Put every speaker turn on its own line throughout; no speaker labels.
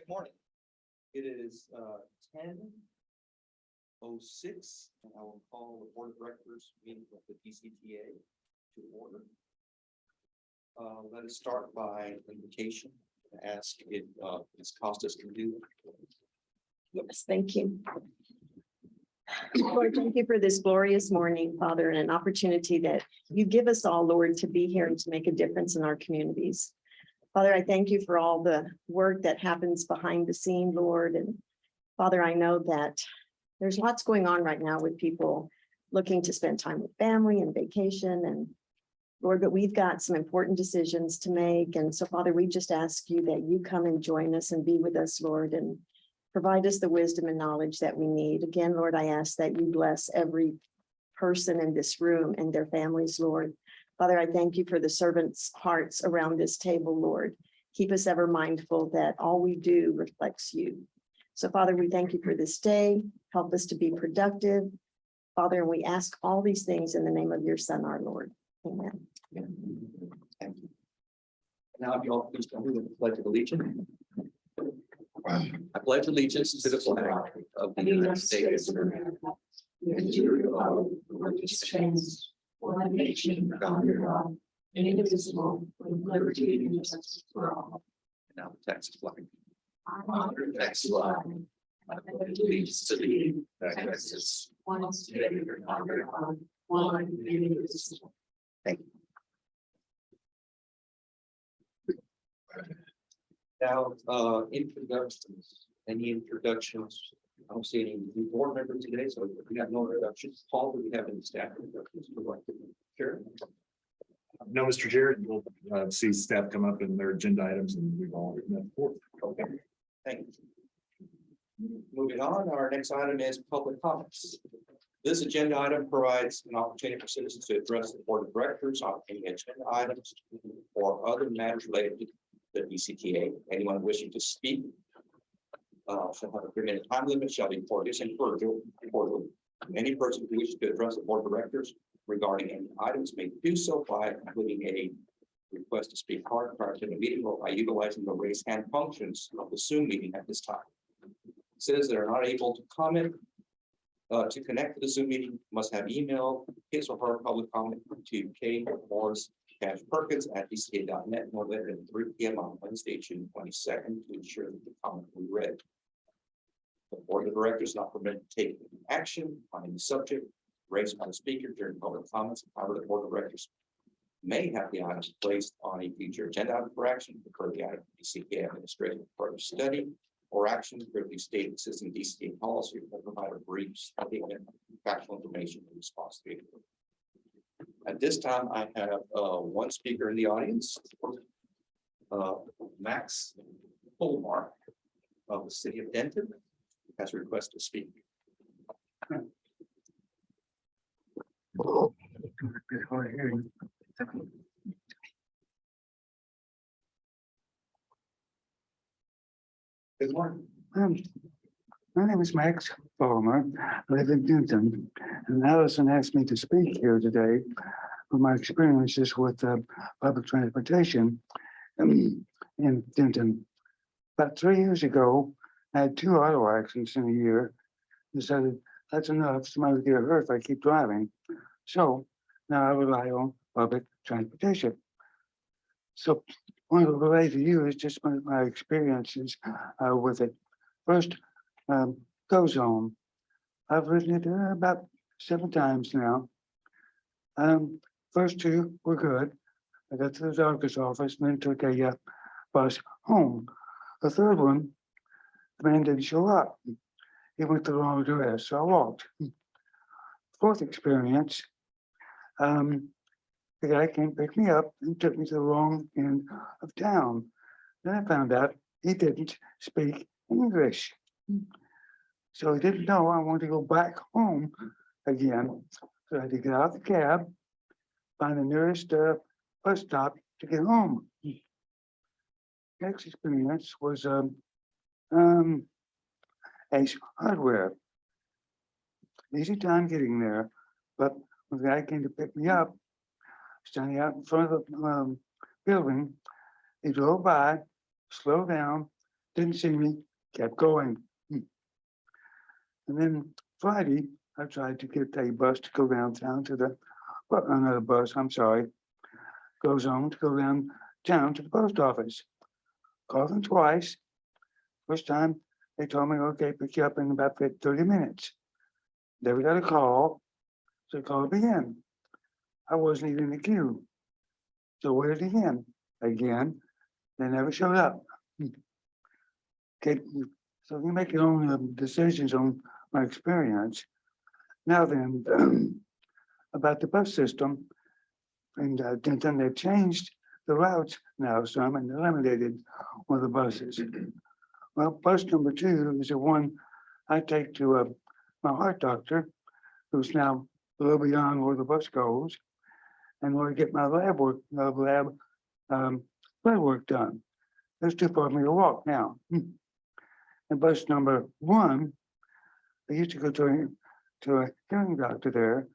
Good morning. It is 10:06, and I will call the Board of Directors meeting of the DCTA to order. Let us start by invocation. Ask if Ms. Costas can do.
Yes, thank you. Lord, thank you for this glorious morning, Father, and an opportunity that you give us all, Lord, to be here and to make a difference in our communities. Father, I thank you for all the work that happens behind the scene, Lord. And Father, I know that there's lots going on right now with people looking to spend time with family and vacation. And Lord, but we've got some important decisions to make. And so, Father, we just ask you that you come and join us and be with us, Lord, and provide us the wisdom and knowledge that we need. Again, Lord, I ask that you bless every person in this room and their families, Lord. Father, I thank you for the servants' hearts around this table, Lord. Keep us ever mindful that all we do reflects you. So, Father, we thank you for this day. Help us to be productive. Father, and we ask all these things in the name of your Son, our Lord. Amen.
Thank you. Now, if you all please come to the Pledge of Allegiance. I pledge allegiance to the flag of the United States of America and to the republic for which it stands, one nation under God, indivisible, with liberty and justice for all. And now the Texas flag. I honor the Texas flag. I pledge allegiance to thee, Texas, one state under God, one indivisible. Thank you. Now, introductions. Any introductions? I don't see any new board members today, so we have no introductions. Paul, do we have any staff introductions? Sure.
No, Mr. Jared, you'll see staff come up in their agenda items and we've all written that forth.
Okay, thank you. Moving on, our next item is public comments. This agenda item provides an opportunity for citizens to address the board of directors on any agenda items or other matters related to the DCTA. Anyone wishing to speak shall have a 3-minute time limit, shall be courteous and cordial. Any person who wishes to address the board of directors regarding any items may do so by including a request to speak card prior to the meeting or by utilizing the raise hand functions of the Zoom meeting at this time. Citizens that are not able to comment to connect to the Zoom meeting must have emailed his or her public comment to k.morris-perkins@dca.net no later than 3 p.m. on Wednesday, June 22nd to ensure that the comment will be read. The board of directors is not permitted to take any action on any subject raised by the speaker during public comments. However, the board of directors may have the items placed on a future agenda item for action, refer the item to DCTA administration for further study or action, clearly state existing DCTA policy, or provide a brief statement, factual information in response to it. At this time, I have one speaker in the audience, Max Polmar of the city of Denton, has requested to speak. Good morning.
My name is Max Palmer. I live in Denton, and Allison asked me to speak here today for my experiences with public transportation in Denton. About 3 years ago, I had 2 auto accidents in a year. Decided that's enough. Somebody will get hurt if I keep driving. So now I rely on public transportation. So I want to relate to you is just my experiences with it. First, Go Zone. I've ridden it about 7 times now. First 2 were good. I got to the doctor's office and then took a bus home. The third one, the man didn't show up. He went to the wrong address, so I walked. Fourth experience, the guy came pick me up and took me to the wrong end of town. Then I found out he didn't speak English. So he didn't know I wanted to go back home again. So I had to get out of the cab, find the nearest bus stop to get home. Next experience was Ace Hardware. Easy time getting there, but when the guy came to pick me up, standing out in front of the building, he drove by, slowed down, didn't see me, kept going. And then Friday, I tried to get a bus to go downtown to the, well, another bus, I'm sorry, goes on to go downtown to the post office. Called them twice. First time, they told me, okay, pick you up in about 30 minutes. Never got a call, so I called again. I wasn't even in the queue. So waited again. They never showed up. Okay, so you make your own decisions on my experience. Now then, about the bus system, and then they've changed the routes now some and eliminated one of the buses. Well, bus number 2 is the one I take to my heart doctor, who's now a little beyond where the bus goes, and where I get my blood work done. It's too far for me to walk now. And bus number 1, I used to go to a hearing doctor there.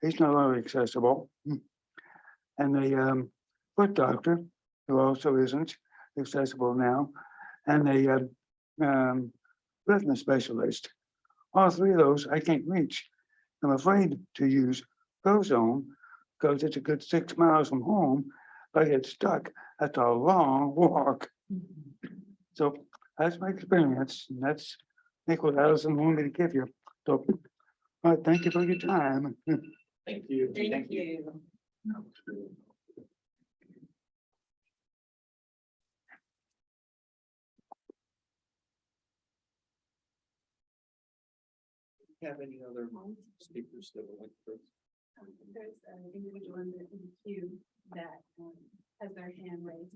He's no longer accessible. And the foot doctor, who also isn't accessible now, and the retina specialist. All 3 of those I can't reach. I'm afraid to use Prozone because it's a good 6 miles from home. If I get stuck, that's a long walk. So that's my experience. And that's what Allison wanted me to give you. So, all right, thank you for your time.
Thank you.
Thank you.
Have any other speakers that would like to?
There's an individual in the queue that has their hand raised.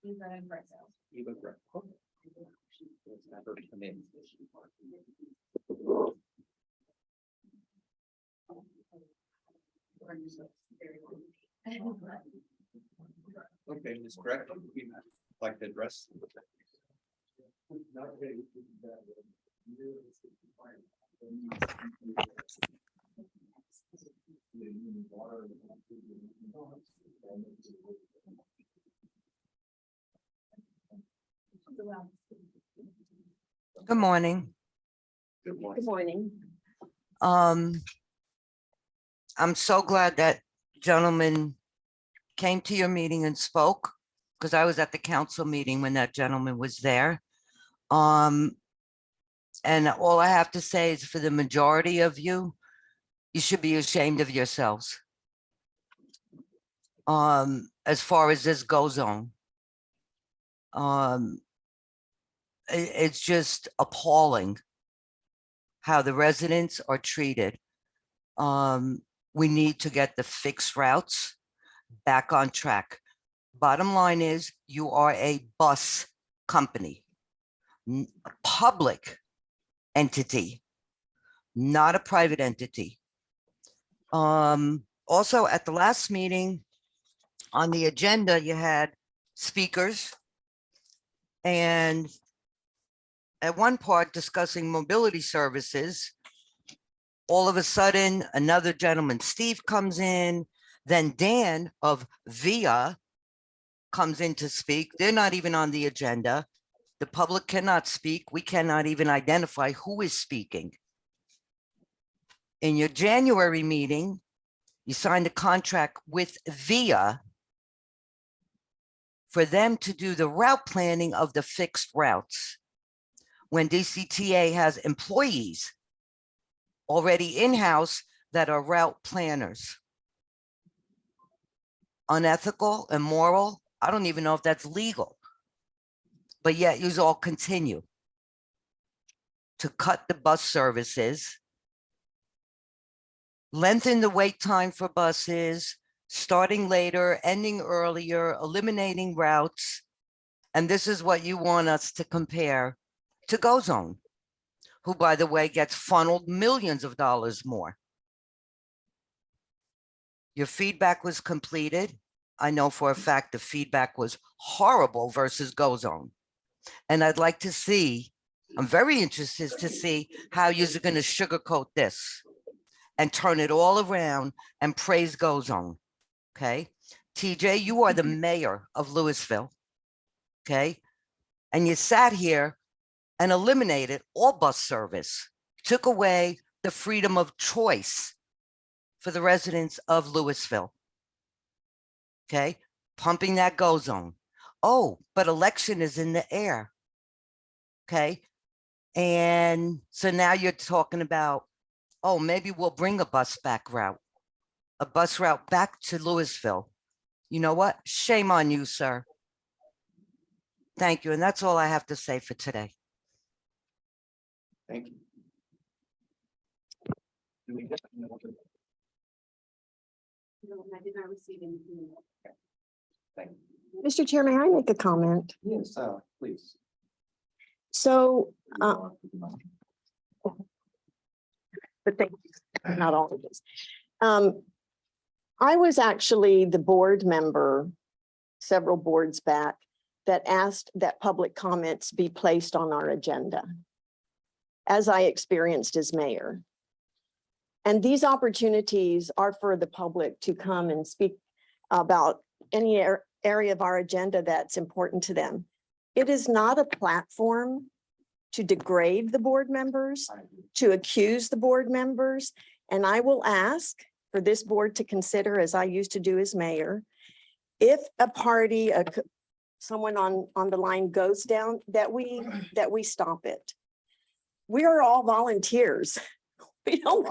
Eva Bresso.
Eva Grant. Let's have her come in. Okay, Ms. Grant, would you like to address?
Good morning.
Good morning.
Good morning.
I'm so glad that gentleman came to your meeting and spoke, because I was at the council meeting when that gentleman was there. And all I have to say is for the majority of you, you should be ashamed of yourselves. As far as this goes on. It's just appalling how the residents are treated. We need to get the fixed routes back on track. Bottom line is you are a bus company, a public entity, not a private entity. Also at the last meeting on the agenda, you had speakers and at one part discussing mobility services. All of a sudden, another gentleman, Steve, comes in, then Dan of VIA comes in to speak. They're not even on the agenda. The public cannot speak. We cannot even identify who is speaking. In your January meeting, you signed a contract with VIA for them to do the route planning of the fixed routes. When DCTA has employees already in-house that are route planners. Unethical, immoral. I don't even know if that's legal. But yet you all continue to cut the bus services, lengthen the wait time for buses, starting later, ending earlier, eliminating routes. And this is what you want us to compare to GoZone, who, by the way, gets funneled millions of dollars more. Your feedback was completed. I know for a fact the feedback was horrible versus GoZone. And I'd like to see, I'm very interested to see how you're going to sugarcoat this and turn it all around and praise GoZone. Okay. TJ, you are the mayor of Louisville. Okay. And you sat here and eliminated all bus service, took away the freedom of choice for the residents of Louisville. Okay, pumping that go zone. Oh, but election is in the air. Okay, and so now you're talking about, oh, maybe we'll bring a bus route back to Louisville. You know what? Shame on you, sir. Thank you. And that's all I have to say for today.
Thank you.
No, I did not receive anything.
Thank you.
Mr. Chair, may I make a comment?
Yes, please.
So, but thank you, not all of this. I was actually the board member several boards back that asked that public comments be placed on our agenda, as I experienced as mayor. And these opportunities are for the public to come and speak about any area of our agenda that's important to them. It is not a platform to degrade the board members, to accuse the board members. And I will ask for this board to consider, as I used to do as mayor, if a party, someone on the line goes down, that we stop it. We are all volunteers. We don't.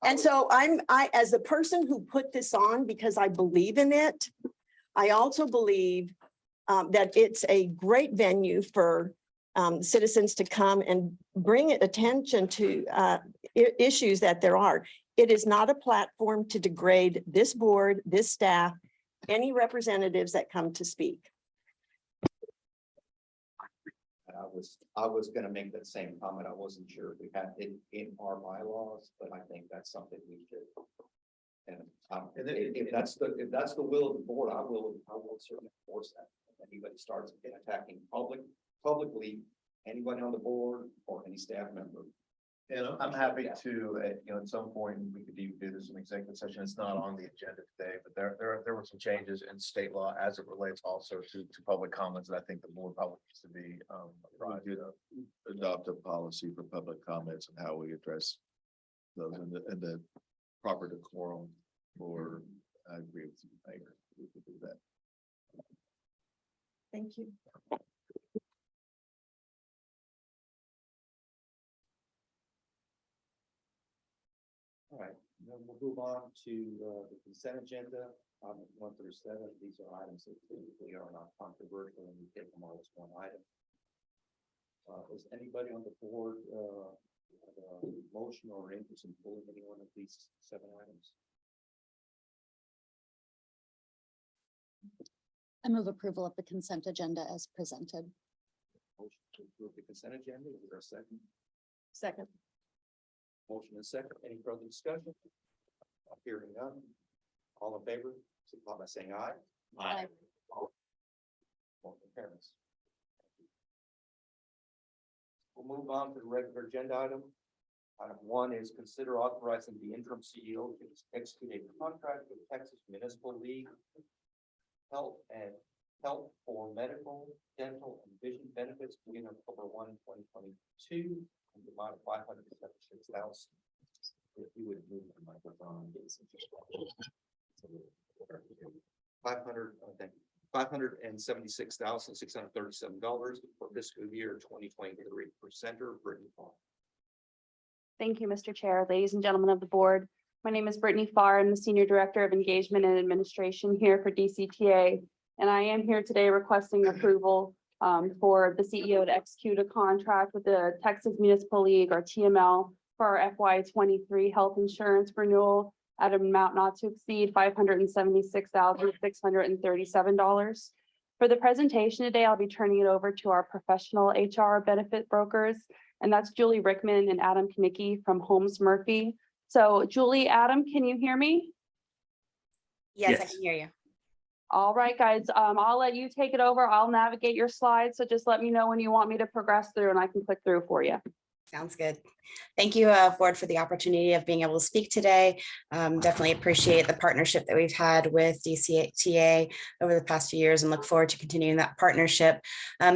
And so I, as the person who put this on, because I believe in it, I also believe that it's a great venue for citizens to come and bring attention to issues that there are. It is not a platform to degrade this board, this staff, any representatives that come to speak.
I was gonna make that same comment. I wasn't sure if we had it in our bylaws, but I think that's something we should. And if that's the will of the board, I will certainly enforce that. If anybody starts attacking publicly, anybody on the board or any staff member.
And I'm happy to, at some point, we could even do this in executive session. It's not on the agenda today, but there were some changes in state law as it relates also to public comments. And I think the board probably needs to be apprised of.
Adopt a policy for public comments and how we address those in the proper decorum. Or I agree with you, Mayor. We could do that.
Thank you.
All right, then we'll move on to the consent agenda. 137. These are items that typically are not controversial, and we take them all as one item. Is anybody on the board have a motion or interest in pulling any one of these 7 items?
I move approval of the consent agenda as presented.
Motion to approve the consent agenda. Is there a second?
Second.
Motion and second. Any further discussion? Hearing none. All in favor, signify by saying aye.
Aye.
Motion carries. We'll move on to the regular agenda item. Item 1 is consider authorizing the interim CEO to execute a contract with Texas Municipal League Health for medical, dental, and vision benefits beginning October 1, 2022, and the amount of $576,000. If you would move the microphone. 576,637 for fiscal year 2023. Presenter Brittany Paul.
Thank you, Mr. Chair, ladies and gentlemen of the board. My name is Brittany Farr. I'm the Senior Director of Engagement and Administration here for DCTA. And I am here today requesting approval for the CEO to execute a contract with the Texas Municipal League, or TML, for our FY23 health insurance renewal at an amount not to exceed $576,637. For the presentation today, I'll be turning it over to our professional HR benefit brokers, and that's Julie Rickman and Adam Knickie from Holmes Murphy. So Julie, Adam, can you hear me?
Yes, I can hear you.
All right, guys, I'll let you take it over. I'll navigate your slides. So just let me know when you want me to progress through and I can click through for you.
Sounds good. Thank you, board, for the opportunity of being able to speak today. Definitely appreciate the partnership that we've had with DCTA over the past few years and look forward to continuing that partnership.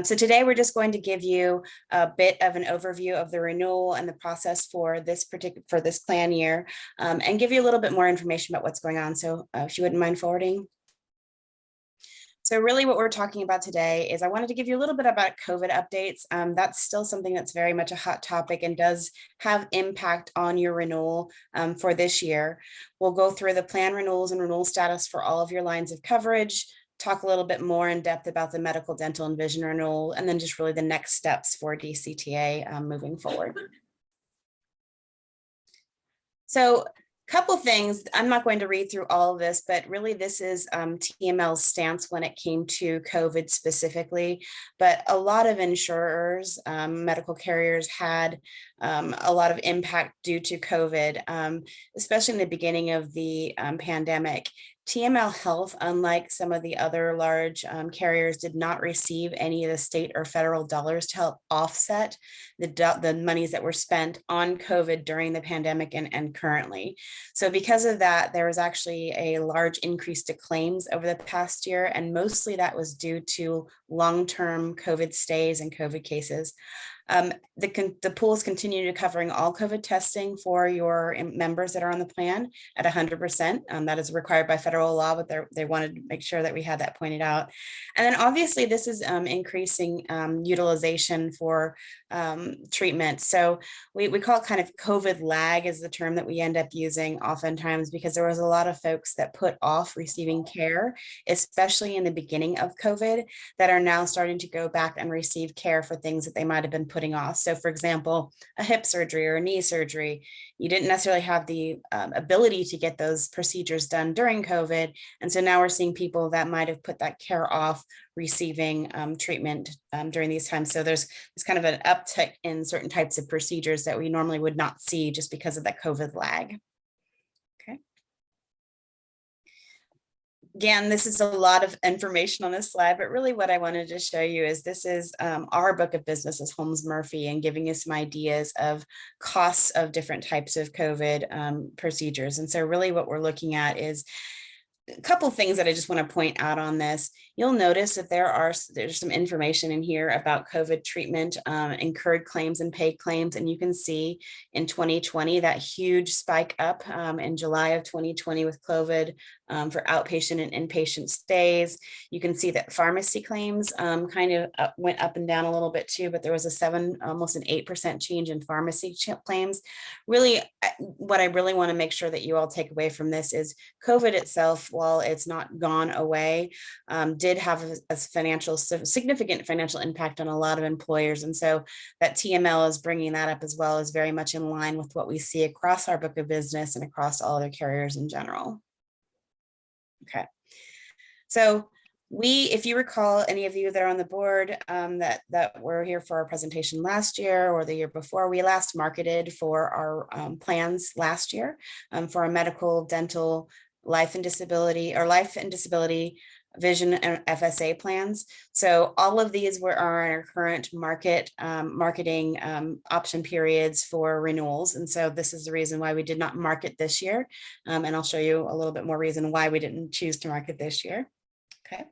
So today we're just going to give you a bit of an overview of the renewal and the process for this plan year, and give you a little bit more information about what's going on. So if you wouldn't mind forwarding. So really what we're talking about today is I wanted to give you a little bit about COVID updates. That's still something that's very much a hot topic and does have impact on your renewal for this year. We'll go through the plan renewals and renewal status for all of your lines of coverage, talk a little bit more in depth about the medical, dental, and vision renewal, and then just really the next steps for DCTA moving forward. So couple things, I'm not going to read through all of this, but really this is TML's stance when it came to COVID specifically. But a lot of insurers, medical carriers had a lot of impact due to COVID, especially in the beginning of the pandemic. TML Health, unlike some of the other large carriers, did not receive any of the state or federal dollars to help offset the monies that were spent on COVID during the pandemic and currently. So because of that, there was actually a large increase to claims over the past year, and mostly that was due to long-term COVID stays and COVID cases. The pools continue to covering all COVID testing for your members that are on the plan at 100%. That is required by federal law, but they wanted to make sure that we had that pointed out. And then obviously this is increasing utilization for treatment. So we call it kind of COVID lag is the term that we end up using oftentimes, because there was a lot of folks that put off receiving care, especially in the beginning of COVID, that are now starting to go back and receive care for things that they might have been putting off. So for example, a hip surgery or a knee surgery, you didn't necessarily have the ability to get those procedures done during COVID. And so now we're seeing people that might have put that care off receiving treatment during these times. So there's kind of an uptick in certain types of procedures that we normally would not see just because of that COVID lag. Okay. Again, this is a lot of information on this slide, but really what I wanted to show you is this is our book of business as Holmes Murphy, and giving you some ideas of costs of different types of COVID procedures. And so really what we're looking at is a couple of things that I just want to point out on this. You'll notice that there's some information in here about COVID treatment, incurred claims and paid claims. And you can see in 2020, that huge spike up in July of 2020 with COVID for outpatient and inpatient stays. You can see that pharmacy claims kind of went up and down a little bit too, but there was almost an 8% change in pharmacy claims. Really, what I really want to make sure that you all take away from this is COVID itself, while it's not gone away, did have a significant financial impact on a lot of employers. And so that TML is bringing that up as well, is very much in line with what we see across our book of business and across all other carriers in general. Okay. So if you recall, any of you that are on the board that were here for our presentation last year or the year before, we last marketed for our plans last year for our medical, dental, life and disability, vision and FSA plans. So all of these are our current marketing option periods for renewals. And so this is the reason why we did not market this year. And I'll show you a little bit more reason why we didn't choose to market this year. Okay.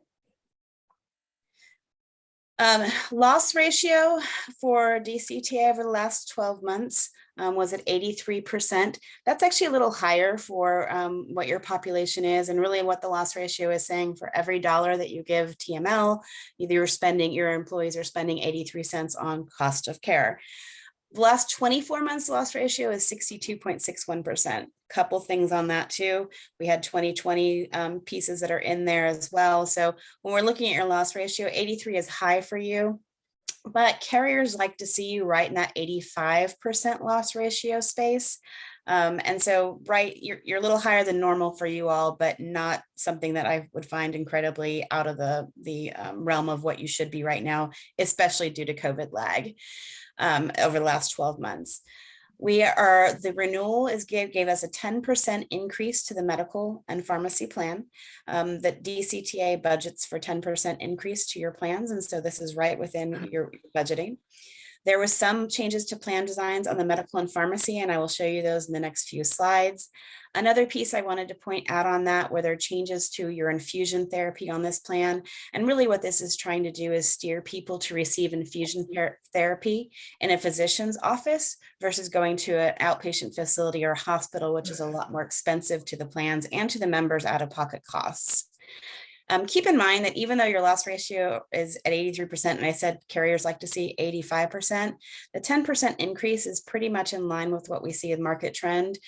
Loss ratio for DCTA over the last 12 months was at 83%. That's actually a little higher for what your population is, and really what the loss ratio is saying for every dollar that you give TML, either your employees are spending 83 cents on cost of care. The last 24 months loss ratio is 62.61%. Couple things on that too. We had 2020 pieces that are in there as well. So when we're looking at your loss ratio, 83 is high for you, but carriers like to see you right in that 85% loss ratio space. And so, you're a little higher than normal for you all, but not something that I would find incredibly out of the realm of what you should be right now, especially due to COVID lag over the last 12 months. The renewal gave us a 10% increase to the medical and pharmacy plan. That DCTA budgets for 10% increase to your plans. And so this is right within your budgeting. There were some changes to plan designs on the medical and pharmacy, and I will show you those in the next few slides. Another piece I wanted to point out on that were there changes to your infusion therapy on this plan. And really what this is trying to do is steer people to receive infusion therapy in a physician's office versus going to an outpatient facility or hospital, which is a lot more expensive to the plans and to the members' out-of-pocket costs. Keep in mind that even though your loss ratio is at 83%, and I said carriers like to see 85%, the 10% increase is pretty much in line with what we see in market trend.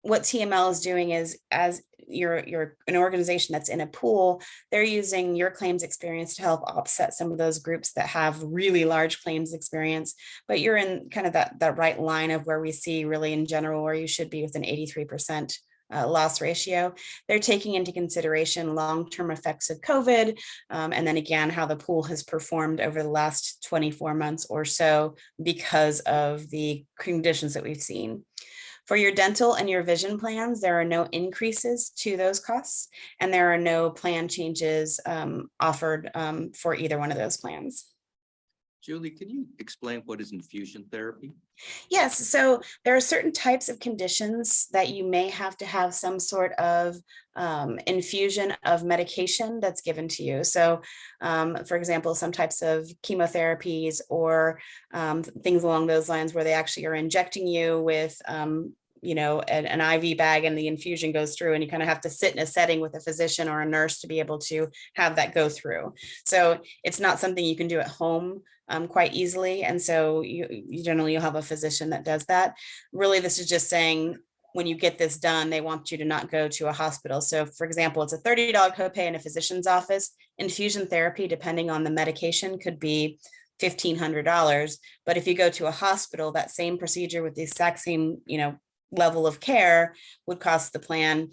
What TML is doing is, as you're an organization that's in a pool, they're using your claims experience to help offset some of those groups that have really large claims experience, but you're in kind of that right line of where we see really in general where you should be with an 83% loss ratio. They're taking into consideration long-term effects of COVID, and then again, how the pool has performed over the last 24 months or so because of the conditions that we've seen. For your dental and your vision plans, there are no increases to those costs, and there are no plan changes offered for either one of those plans.
Julie, can you explain what is infusion therapy?
Yes, so there are certain types of conditions that you may have to have some sort of infusion of medication that's given to you. So, for example, some types of chemotherapies or things along those lines where they actually are injecting you with an IV bag and the infusion goes through, and you kind of have to sit in a setting with a physician or a nurse to be able to have that go through. So it's not something you can do at home quite easily. And so you generally you'll have a physician that does that. Really, this is just saying when you get this done, they want you to not go to a hospital. So for example, it's a $30 copay in a physician's office. Infusion therapy, depending on the medication, could be $1,500. But if you go to a hospital, that same procedure with the exact same, level of care would cost the plan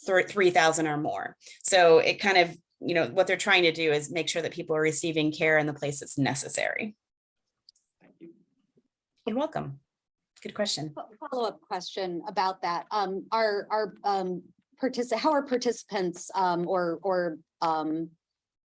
$3,000 or more. So it kind of, what they're trying to do is make sure that people are receiving care in the place that's necessary.
Thank you.
You're welcome. Good question.
Follow-up question about that. How are participants or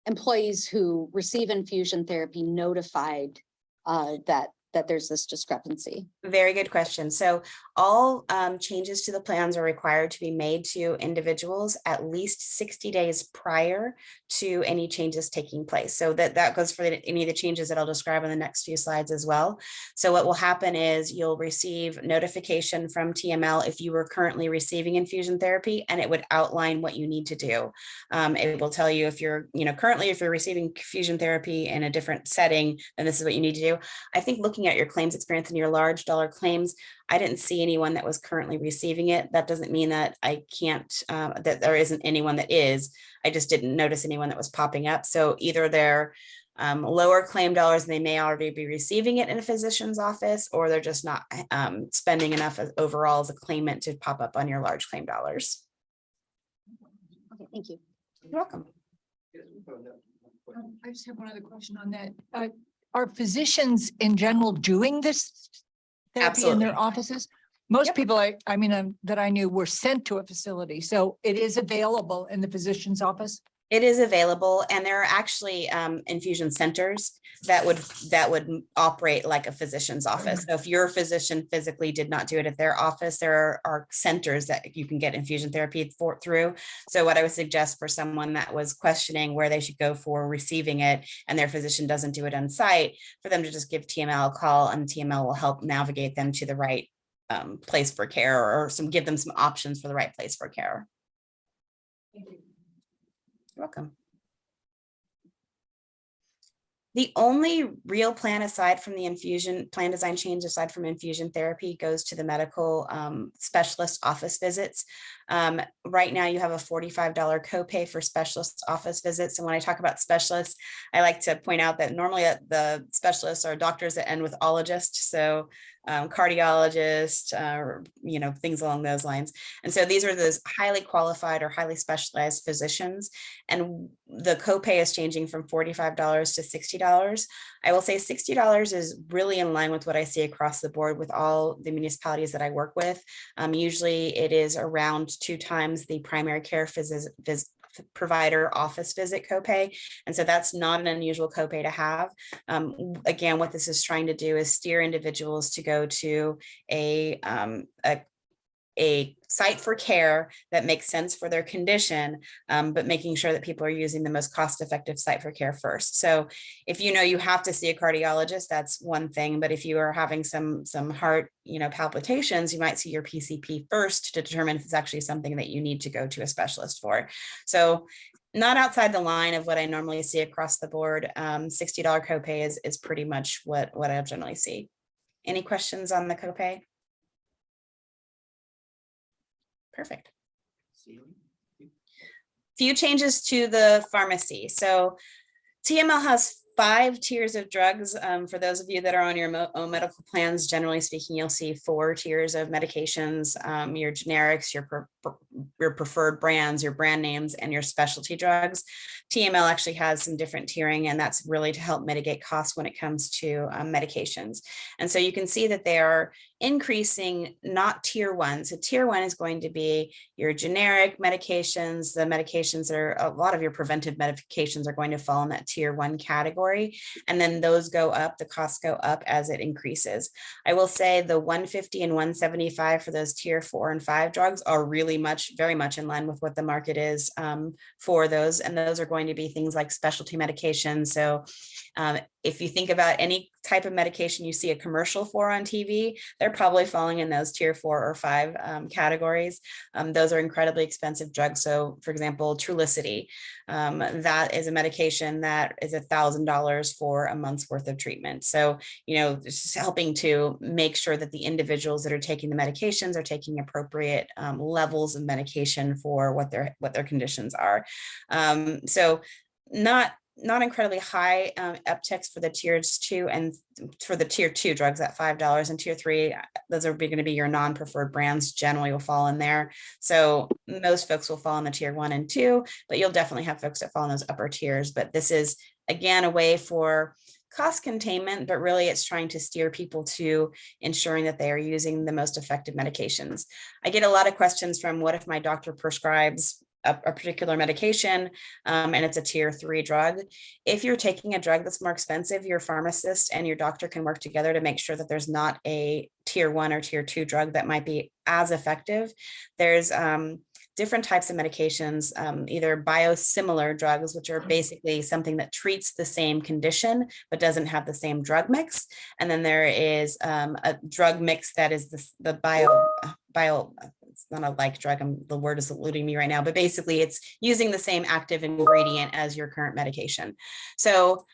employees who receive infusion therapy notified that there's this discrepancy?
Very good question. So all changes to the plans are required to be made to individuals at least 60 days prior to any changes taking place. So that goes for any of the changes that I'll describe in the next few slides as well. So what will happen is you'll receive notification from TML if you were currently receiving infusion therapy, and it would outline what you need to do. It will tell you if you're, currently if you're receiving infusion therapy in a different setting, then this is what you need to do. I think looking at your claims experience and your large dollar claims, I didn't see anyone that was currently receiving it. That doesn't mean that I can't, that there isn't anyone that is. I just didn't notice anyone that was popping up. So either they're lower claim dollars and they may already be receiving it in a physician's office, or they're just not spending enough overall as a claimant to pop up on your large claim dollars.
Okay, thank you.
You're welcome.
I just have one other question on that. Are physicians in general doing this therapy
Absolutely.
in their offices? Most
Yep.
people that I knew were sent to a facility, so it is available in the physician's office.
It is available, and there are actually infusion centers that would operate like a physician's office. So if your physician physically did not do it at their office, there are centers that you can get infusion therapy through. So what I would suggest for someone that was questioning where they should go for receiving it and their physician doesn't do it on site, for them to just give TML a call, and TML will help navigate them to the right place for care, or give them some options for the right place for care.
Thank you.
You're welcome. The only real plan aside from the infusion plan design change, aside from infusion therapy, goes to the medical specialist office visits. Right now you have a $45 copay for specialist office visits. And when I talk about specialists, I like to point out that normally the specialists are doctors that end with ologist. So cardiologist, things along those lines. And so these are those highly qualified or highly specialized physicians. And the copay is changing from $45 to $60. I will say $60 is really in line with what I see across the board with all the municipalities that I work with. Usually it is around 2 times the primary care provider office visit copay. And so that's not an unusual copay to have. Again, what this is trying to do is steer individuals to go to a site for care that makes sense for their condition, but making sure that people are using the most cost-effective site for care first. So if you know you have to see a cardiologist, that's one thing. But if you are having some heart, palpitations, you might see your PCP first to determine if it's actually something that you need to go to a specialist for. So not outside the line of what I normally see across the board. $60 copay is pretty much what I generally see. Any questions on the copay? Perfect. Few changes to the pharmacy. So TML has 5 tiers of drugs. For those of you that are on your own medical plans, generally speaking, you'll see 4 tiers of medications, your generics, your preferred brands, your brand names, and your specialty drugs. TML actually has some different tiering, and that's really to help mitigate costs when it comes to medications. And so you can see that they are increasing, not tier 1. So tier 1 is going to be your generic medications. The medications that are, a lot of your preventive medications are going to fall in that tier 1 category. And then those go up, the costs go up as it increases. I will say the 150 and 175 for those tier 4 and 5 drugs are really very much in line with what the market is for those. And those are going to be things like specialty medications. So if you think about any type of medication you see a commercial for on TV, they're probably falling in those tier 4 or 5 categories. Those are incredibly expensive drugs. So for example, Trulicity, that is a medication that is $1,000 for a month's worth of treatment. So, just helping to make sure that the individuals that are taking the medications are taking appropriate levels of medication for what their conditions are. So not incredibly high upticks for the tiers 2 and for the tier 2 drugs at $5, and tier 3, those are going to be your non-preferred brands, generally will fall in there. So most folks will fall in the tier 1 and 2, but you'll definitely have folks that fall in those upper tiers. But this is, again, a way for cost containment, but really it's trying to steer people to ensuring that they are using the most effective medications. I get a lot of questions from, what if my doctor prescribes a particular medication and it's a tier 3 drug? If you're taking a drug that's more expensive, your pharmacist and your doctor can work together to make sure that there's not a tier 1 or tier 2 drug that might be as effective. There's different types of medications, either biosimilar drugs, which are basically something that treats the same condition but doesn't have the same drug mix. And then there is a drug mix that is the bio, it's not a like drug, the word is eluding me right now, but basically it's using the same active ingredient as your current medication. So,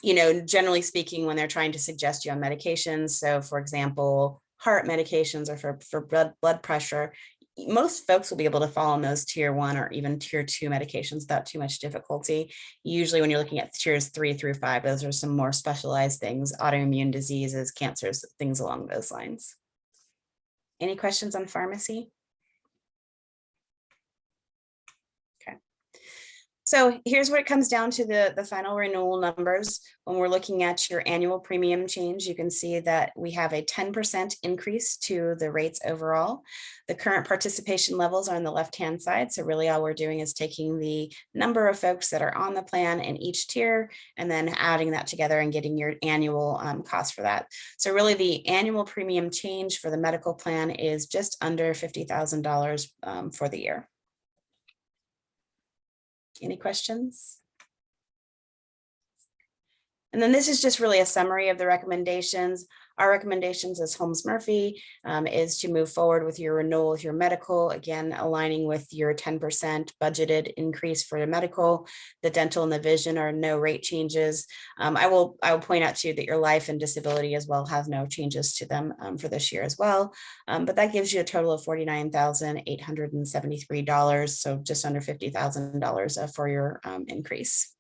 generally speaking, when they're trying to suggest you on medications, so for example, heart medications or for blood pressure, most folks will be able to fall on those tier 1 or even tier 2 medications without too much difficulty. Usually when you're looking at tiers 3 through 5, those are some more specialized things, autoimmune diseases, cancers, things along those lines. Any questions on pharmacy? Okay. So here's what it comes down to, the final renewal numbers. When we're looking at your annual premium change, you can see that we have a 10% increase to the rates overall. The current participation levels are on the left-hand side. So really all we're doing is taking the number of folks that are on the plan in each tier and then adding that together and getting your annual cost for that. So really the annual premium change for the medical plan is just under $50,000 for the year. Any questions? And then this is just really a summary of the recommendations. Our recommendations as Holmes Murphy is to move forward with your renewal with your medical, again, aligning with your 10% budgeted increase for the medical. The dental and the vision are no rate changes. I will point out to you that your life and disability as well have no changes to them for this year as well. But that gives you a total of $49,873, so just under $50,000 for your increase.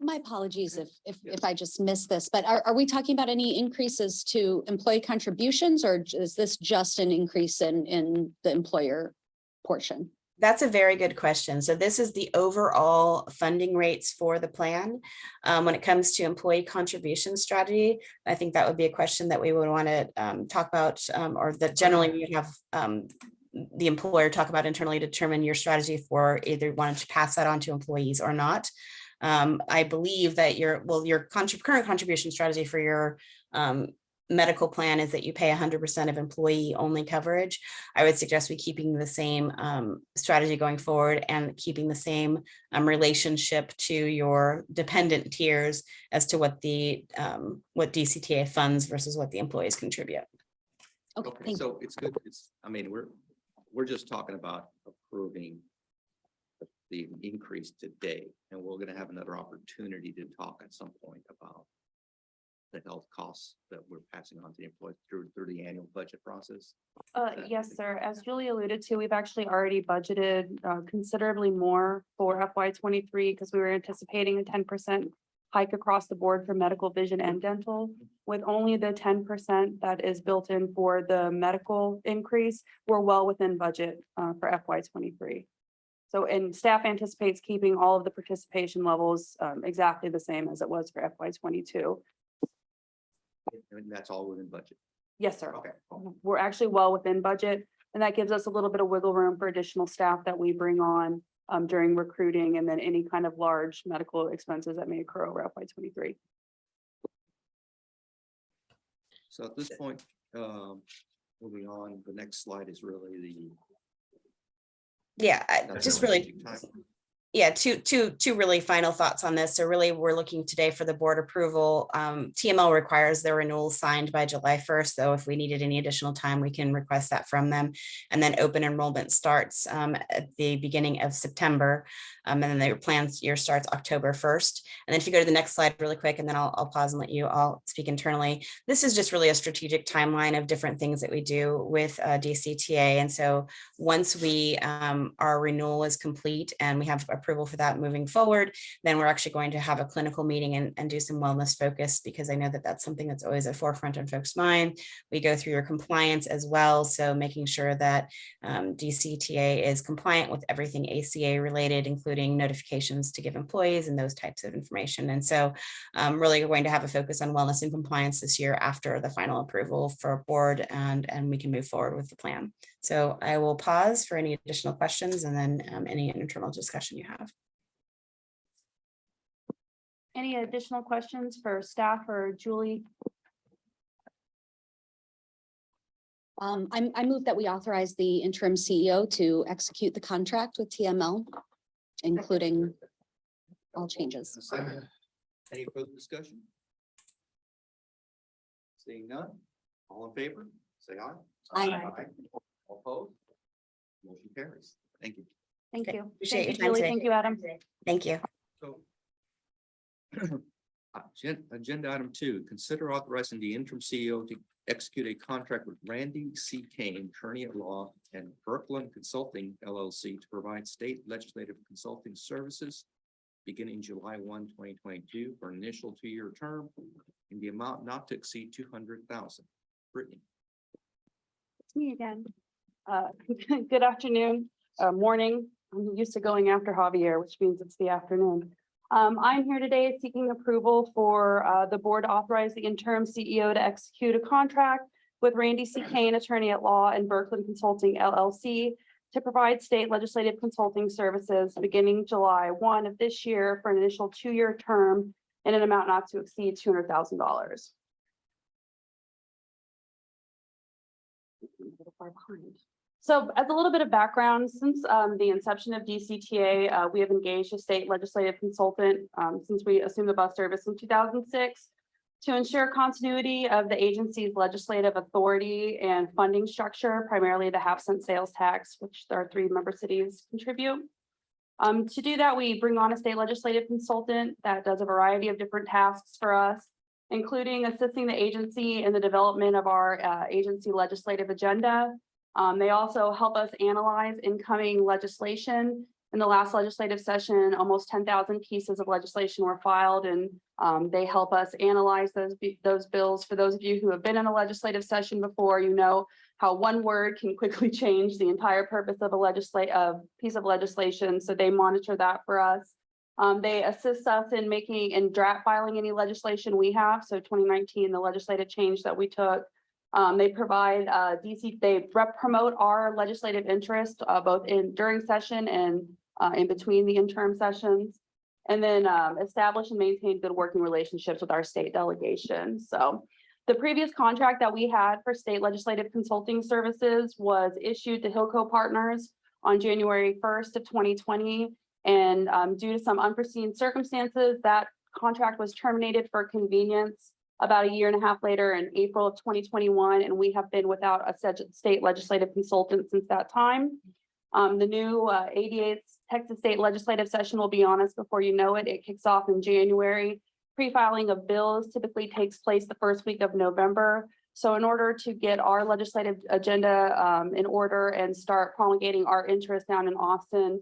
My apologies if I just missed this, but are we talking about any increases to employee contributions, or is this just an increase in the employer portion?
That's a very good question. So this is the overall funding rates for the plan. When it comes to employee contribution strategy, I think that would be a question that we would want to talk about, or that generally we would have the employer talk about internally, determine your strategy for either wanting to pass that on to employees or not. I believe that your current contribution strategy for your medical plan is that you pay 100% of employee only coverage. I would suggest we keeping the same strategy going forward and keeping the same relationship to your dependent tiers as to what the what DCTA funds versus what the employees contribute.
Okay,
Okay,
thank you.
so it's good. I mean, we're just talking about approving the increase today, and we're gonna have another opportunity to talk at some point about the health costs that we're passing on to the employees through the annual budget process.
Yes, sir. As Julie alluded to, we've actually already budgeted considerably more for FY '23 because we were anticipating a 10% hike across the board for medical, vision, and dental. With only the 10% that is built in for the medical increase, we're well within budget for FY '23. So, and staff anticipates keeping all of the participation levels exactly the same as it was for FY '22.
And that's all within budget.
Yes, sir.
Okay.
We're actually well within budget, and that gives us a little bit of wiggle room for additional staff that we bring on during recruiting, and then any kind of large medical expenses that may occur over FY '23.
So at this point, moving on, the next slide is really the.
Yeah,
that's
just
the
really.
time.
Yeah, two really final thoughts on this. So really, we're looking today for the board approval. TML requires their renewal signed by July 1st. So if we needed any additional time, we can request that from them. And then open enrollment starts at the beginning of September. And then their plans year starts October 1st. And then if you go to the next slide really quick, and then I'll pause and let you all speak internally. This is just really a strategic timeline of different things that we do with DCTA. And so once we our renewal is complete and we have approval for that moving forward, then we're actually going to have a clinical meeting and do some wellness focus, because I know that that's something that's always at forefront in folks' mind. We go through your compliance as well. So making sure that DCTA is compliant with everything ACA related, including notifications to give employees and those types of information. And so really going to have a focus on wellness and compliance this year after the final approval for board, and we can move forward with the plan. So I will pause for any additional questions and then any internal discussion you have.
Any additional questions for staff or Julie?
I move that we authorize the interim CEO to execute the contract with TML, including all changes.
Any further discussion? Seeing none, all in favor, say aye.
Aye.
All opposed? Motion carries. Thank you.
Thank
Okay,
you.
appreciate
Thank
your
you,
time
Julie.
today.
Thank you, Adam.
Thank you.
So. Agenda item 2, consider authorizing the interim CEO to execute a contract with Randy C. Kane, attorney at law, and Berkland Consulting LLC to provide state legislative consulting services beginning July 1, 2022 for an initial 2-year term in the amount not to exceed $200,000. Brittany.
It's me again. Good afternoon, morning. I'm used to going after Javier, which means it's the afternoon. I'm here today seeking approval for the board to authorize the interim CEO to execute a contract with Randy C. Kane, attorney at law, and Berkland Consulting LLC to provide state legislative consulting services beginning July 1 of this year for an initial 2-year term in an amount not to exceed $200,000. So as a little bit of background, since the inception of DCTA, we have engaged a state legislative consultant since we assumed the bus service in 2006 to ensure continuity of the agency's legislative authority and funding structure, primarily the half-cent sales tax, which our 3 member cities contribute. To do that, we bring on a state legislative consultant that does a variety of different tasks for us, including assisting the agency in the development of our agency legislative agenda. They also help us analyze incoming legislation. In the last legislative session, almost 10,000 pieces of legislation were filed, and they help us analyze those bills. For those of you who have been in a legislative session before, you know how one word can quickly change the entire purpose of a piece of legislation. So they monitor that for us. They assist us in making and draft filing any legislation we have. So 2019, the legislative change that we took They provide they promote our legislative interest both during session and in between the interim sessions. And then establish and maintain good working relationships with our state delegation. So the previous contract that we had for state legislative consulting services was issued to Hillco Partners on January 1st of 2020. And due to some unforeseen circumstances, that contract was terminated for convenience about a year and a half later in April of 2021. And we have been without a state legislative consultant since that time. The new 88th Texas State Legislative Session will be on us before you know it. It kicks off in January. Pre-filing of bills typically takes place the first week of November. So in order to get our legislative agenda in order and start promulgating our interest down in Austin,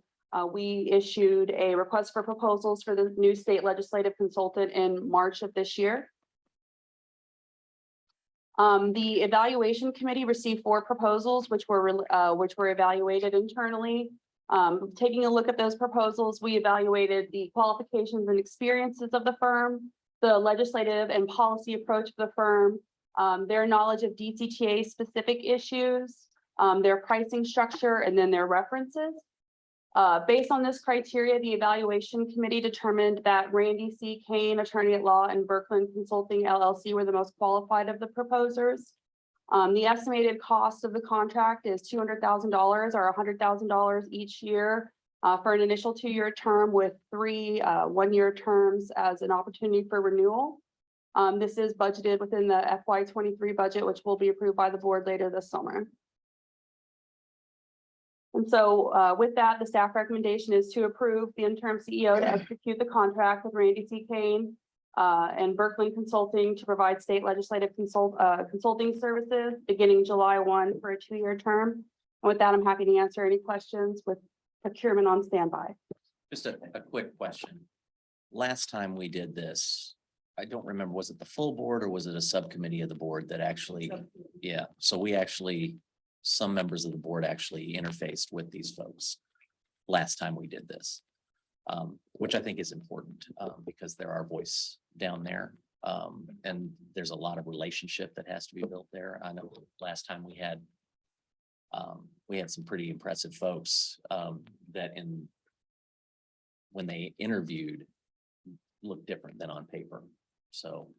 we issued a request for proposals for the new state legislative consultant in March of this year. The evaluation committee received 4 proposals, which were evaluated internally. Taking a look at those proposals, we evaluated the qualifications and experiences of the firm, the legislative and policy approach of the firm, their knowledge of DCTA specific issues, their pricing structure, and then their references. Based on this criteria, the evaluation committee determined that Randy C. Kane, attorney at law, and Berkland Consulting LLC were the most qualified of the proposers. The estimated cost of the contract is $200,000 or $100,000 each year for an initial 2-year term with 3 one-year terms as an opportunity for renewal. This is budgeted within the FY23 budget, which will be approved by the board later this summer. And so with that, the staff recommendation is to approve the interim CEO to execute the contract with Randy C. Kane and Berkland Consulting to provide state legislative consulting services beginning July 1 for a 2-year term. And with that, I'm happy to answer any questions with procurement on standby.
Just a quick question. Last time we did this, I don't remember, was it the full board or was it a subcommittee of the board that actually, yeah, so we actually, some members of the board actually interfaced with these folks last time we did this, which I think is important because they're our voice down there. And there's a lot of relationship that has to be built there. I know last time we had some pretty impressive folks that when they interviewed looked different than on paper. So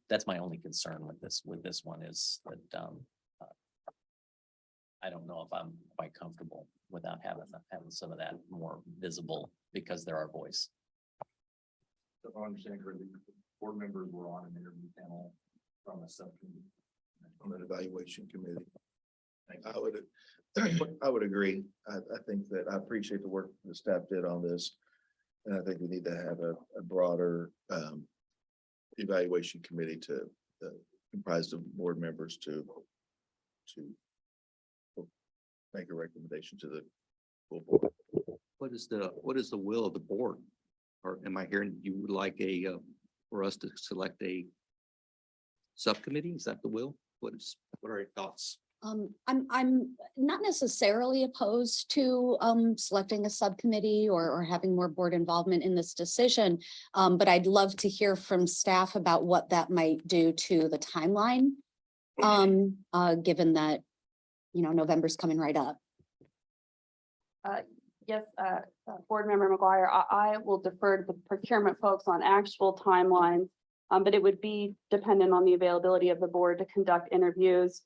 that's my only concern with this one is that I don't know if I'm quite comfortable without having some of that more visible because they're our voice.
If I understand correctly, board members were on an interview panel from a subcommittee.
On an evaluation committee. I would agree. I think that I appreciate the work the staff did on this. And I think we need to have a broader evaluation committee to comprised of board members to make a recommendation to the full board.
What is the will of the board? Or am I hearing you would like for us to select a subcommittee? Is that the will? What are your thoughts?
I'm not necessarily opposed to selecting a subcommittee or having more board involvement in this decision. But I'd love to hear from staff about what that might do to the timeline. Given that, November's coming right up.
Yes, board member McGuire, I will defer to the procurement folks on actual timelines, but it would be dependent on the availability of the board to conduct interviews.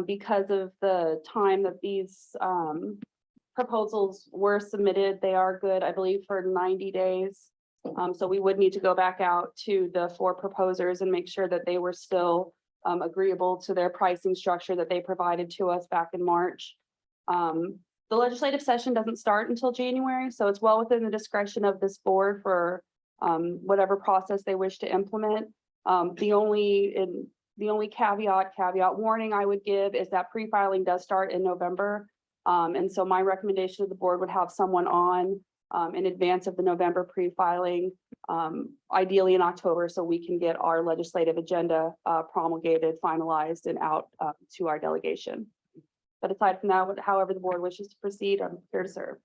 Because of the time that these proposals were submitted, they are good, I believe, for 90 days. So we would need to go back out to the 4 proposers and make sure that they were still agreeable to their pricing structure that they provided to us back in March. The legislative session doesn't start until January, so it's well within the discretion of this board for whatever process they wish to implement. The only caveat warning I would give is that pre-filing does start in November. And so my recommendation to the board would have someone on in advance of the November pre-filing, ideally in October, so we can get our legislative agenda promulgated, finalized, and out to our delegation. But aside from that, however the board wishes to proceed, I'm here to serve.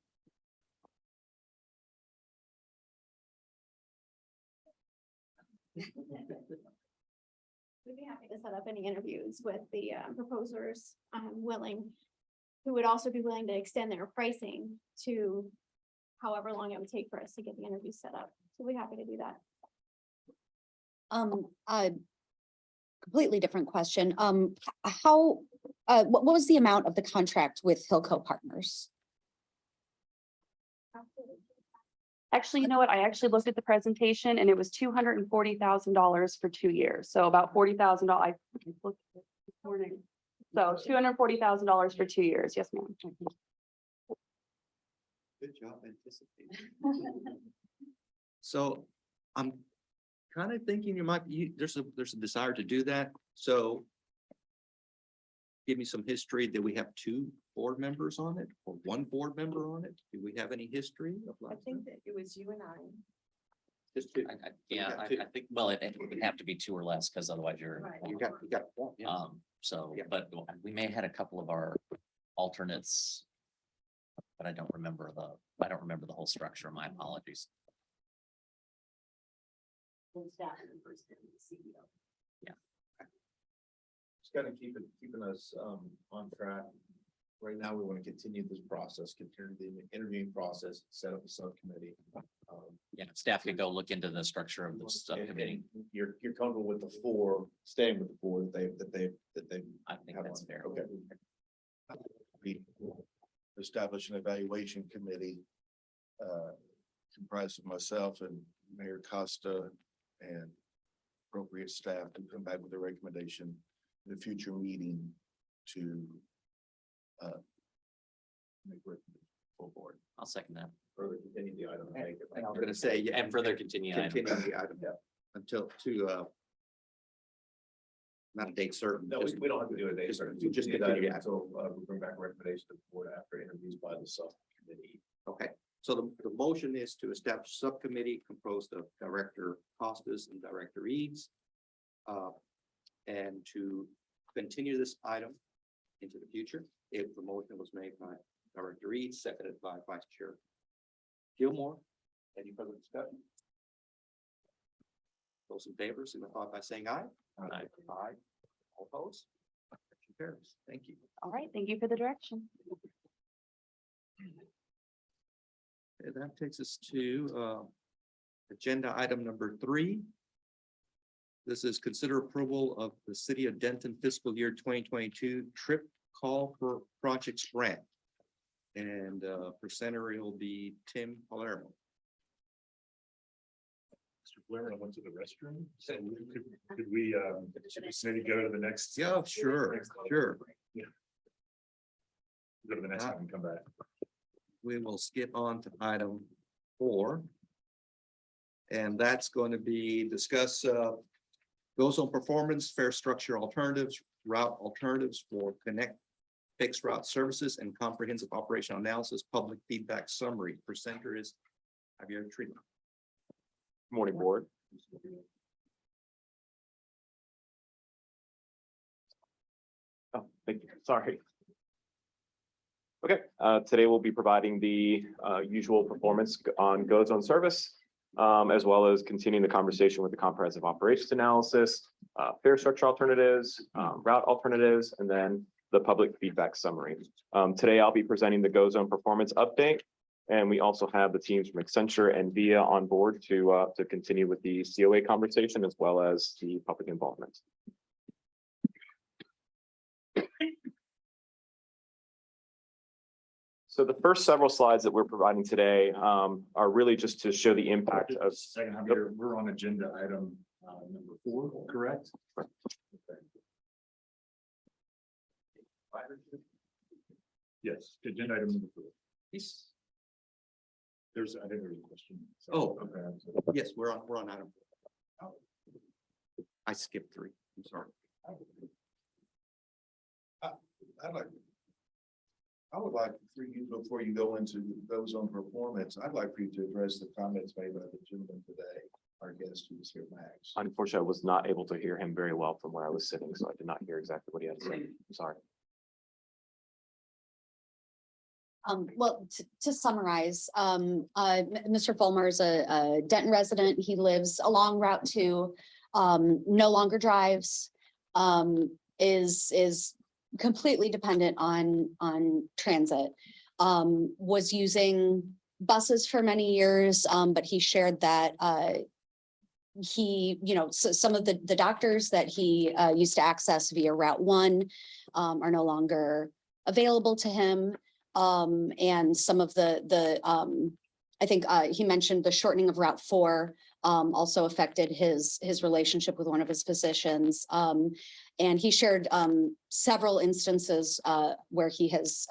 We'd be happy to set up any interviews with the proposers willing, who would also be willing to extend their pricing to however long it would take for us to get the interviews set up. So we're happy to do that.
A completely different question. What was the amount of the contract with Hillco Partners?
Actually, you know what? I actually looked at the presentation and it was $240,000 for 2 years. So about $40,000. I looked at it this morning. So $240,000 for 2 years. Yes, ma'am.
Good job anticipating. So I'm kind of thinking you might, there's a desire to do that. So give me some history. Did we have 2 board members on it or 1 board member on it? Do we have any history of
I
last
think
time?
that it was you and I.
Just 2.
Yeah, I think, well, it would have to be 2 or less, because otherwise you're.
Right.
You got one. Yeah.
So,
Yeah.
but we may have had a couple of our alternates. But I don't remember the whole structure. My apologies.
Just kind of keeping us on track. Right now, we want to continue this process, continue the interviewing process, set up a subcommittee.
Yeah, staff could go look into the structure of the subcommittee.
You're comfortable with the 4, staying with the 4 that they.
I think
have
that's
on.
fair.
Okay.
We establish an evaluation committee comprised of myself and Mayor Costa and appropriate staff to come back with a recommendation in a future meeting to make recommendation full board.
I'll second that.
Further continue the item.
And I'm gonna say, yeah,
And further continue. item.
continue the item until not a date certain.
No, we don't have to do a date.
Just-
certain.
just
Continue the
continue
item
the
until we bring back a recommendation to the board after interviews by the subcommittee.
Okay, so the motion is to establish a subcommittee composed of Director Costas and Director Eads. And to continue this item into the future, if the motion was made by Director Eads, seconded by Vice Chair Gilmore. Any further discussion? Those in favor, signify by saying aye.
Aye.
Aye. All opposed? Motion carries. Thank you.
All right. Thank you for the direction.
Okay, that takes us to agenda item number 3. This is consider approval of the City of Denton fiscal year 2022 trip call for projects grant. And presenter will be Tim Palermo.
Mr. Blair, I went to the restroom. So could we maybe go to the next?
Yeah, sure, sure.
Go to the next one and come back.
We will skip on to item 4. And that's going to be discuss goes on performance, fare structure alternatives, route alternatives for connect fixed route services and comprehensive operational analysis, public feedback summary. Presenter is Javier Treatment.
Morning, board. Oh, thank you. Sorry. Okay, today we'll be providing the usual performance on GO Zone service, as well as continuing the conversation with the comprehensive operations analysis, fare structure alternatives, route alternatives, and then the public feedback summary. Today I'll be presenting the GO Zone performance update, and we also have the teams from Accenture and VIA on board to continue with the COA conversation as well as the public involvement. So the first several slides that we're providing today are really just to show the impact of.
Second, Javier, we're on agenda item number 4, correct? Yes, agenda item number 4.
Yes.
I think there's a question. So,
Oh.
okay.
Yes, we're on item 4. I skipped 3. I'm sorry.
I would like for you, before you go into those on performance, I'd like for you to address the comments made by the gentleman today, our guest who was here, Max.
Unfortunately, I was not able to hear him very well from where I was sitting, so I did not hear exactly what he had to say. I'm sorry.
Well, to summarize, Mr. Fulmer is a Denton resident. He lives along Route 2, no longer drives. is completely dependent on transit. Was using buses for many years, but he shared that he, some of the doctors that he used to access via Route 1 are no longer available to him. And some of I think he mentioned the shortening of Route 4 also affected his relationship with one of his physicians. And he shared several instances where he has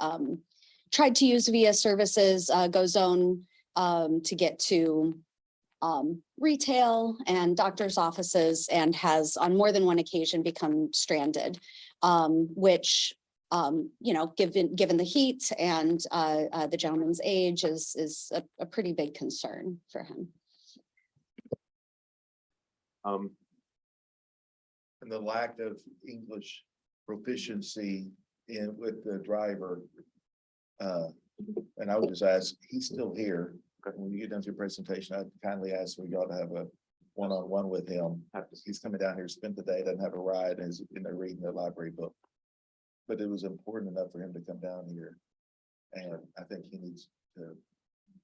tried to use VIA services, GoZone, to get to retail and doctor's offices, and has on more than one occasion become stranded, which, given the heat and the gentleman's age is a pretty big concern for him.
And the lack of English proficiency with the driver. And I would just ask, he's still here. When you get done with your presentation, I'd kindly ask we got to have a one-on-one with him. He's coming down here, spend the day, doesn't have a ride, and is in there reading the library book. But it was important enough for him to come down here. And I think he needs to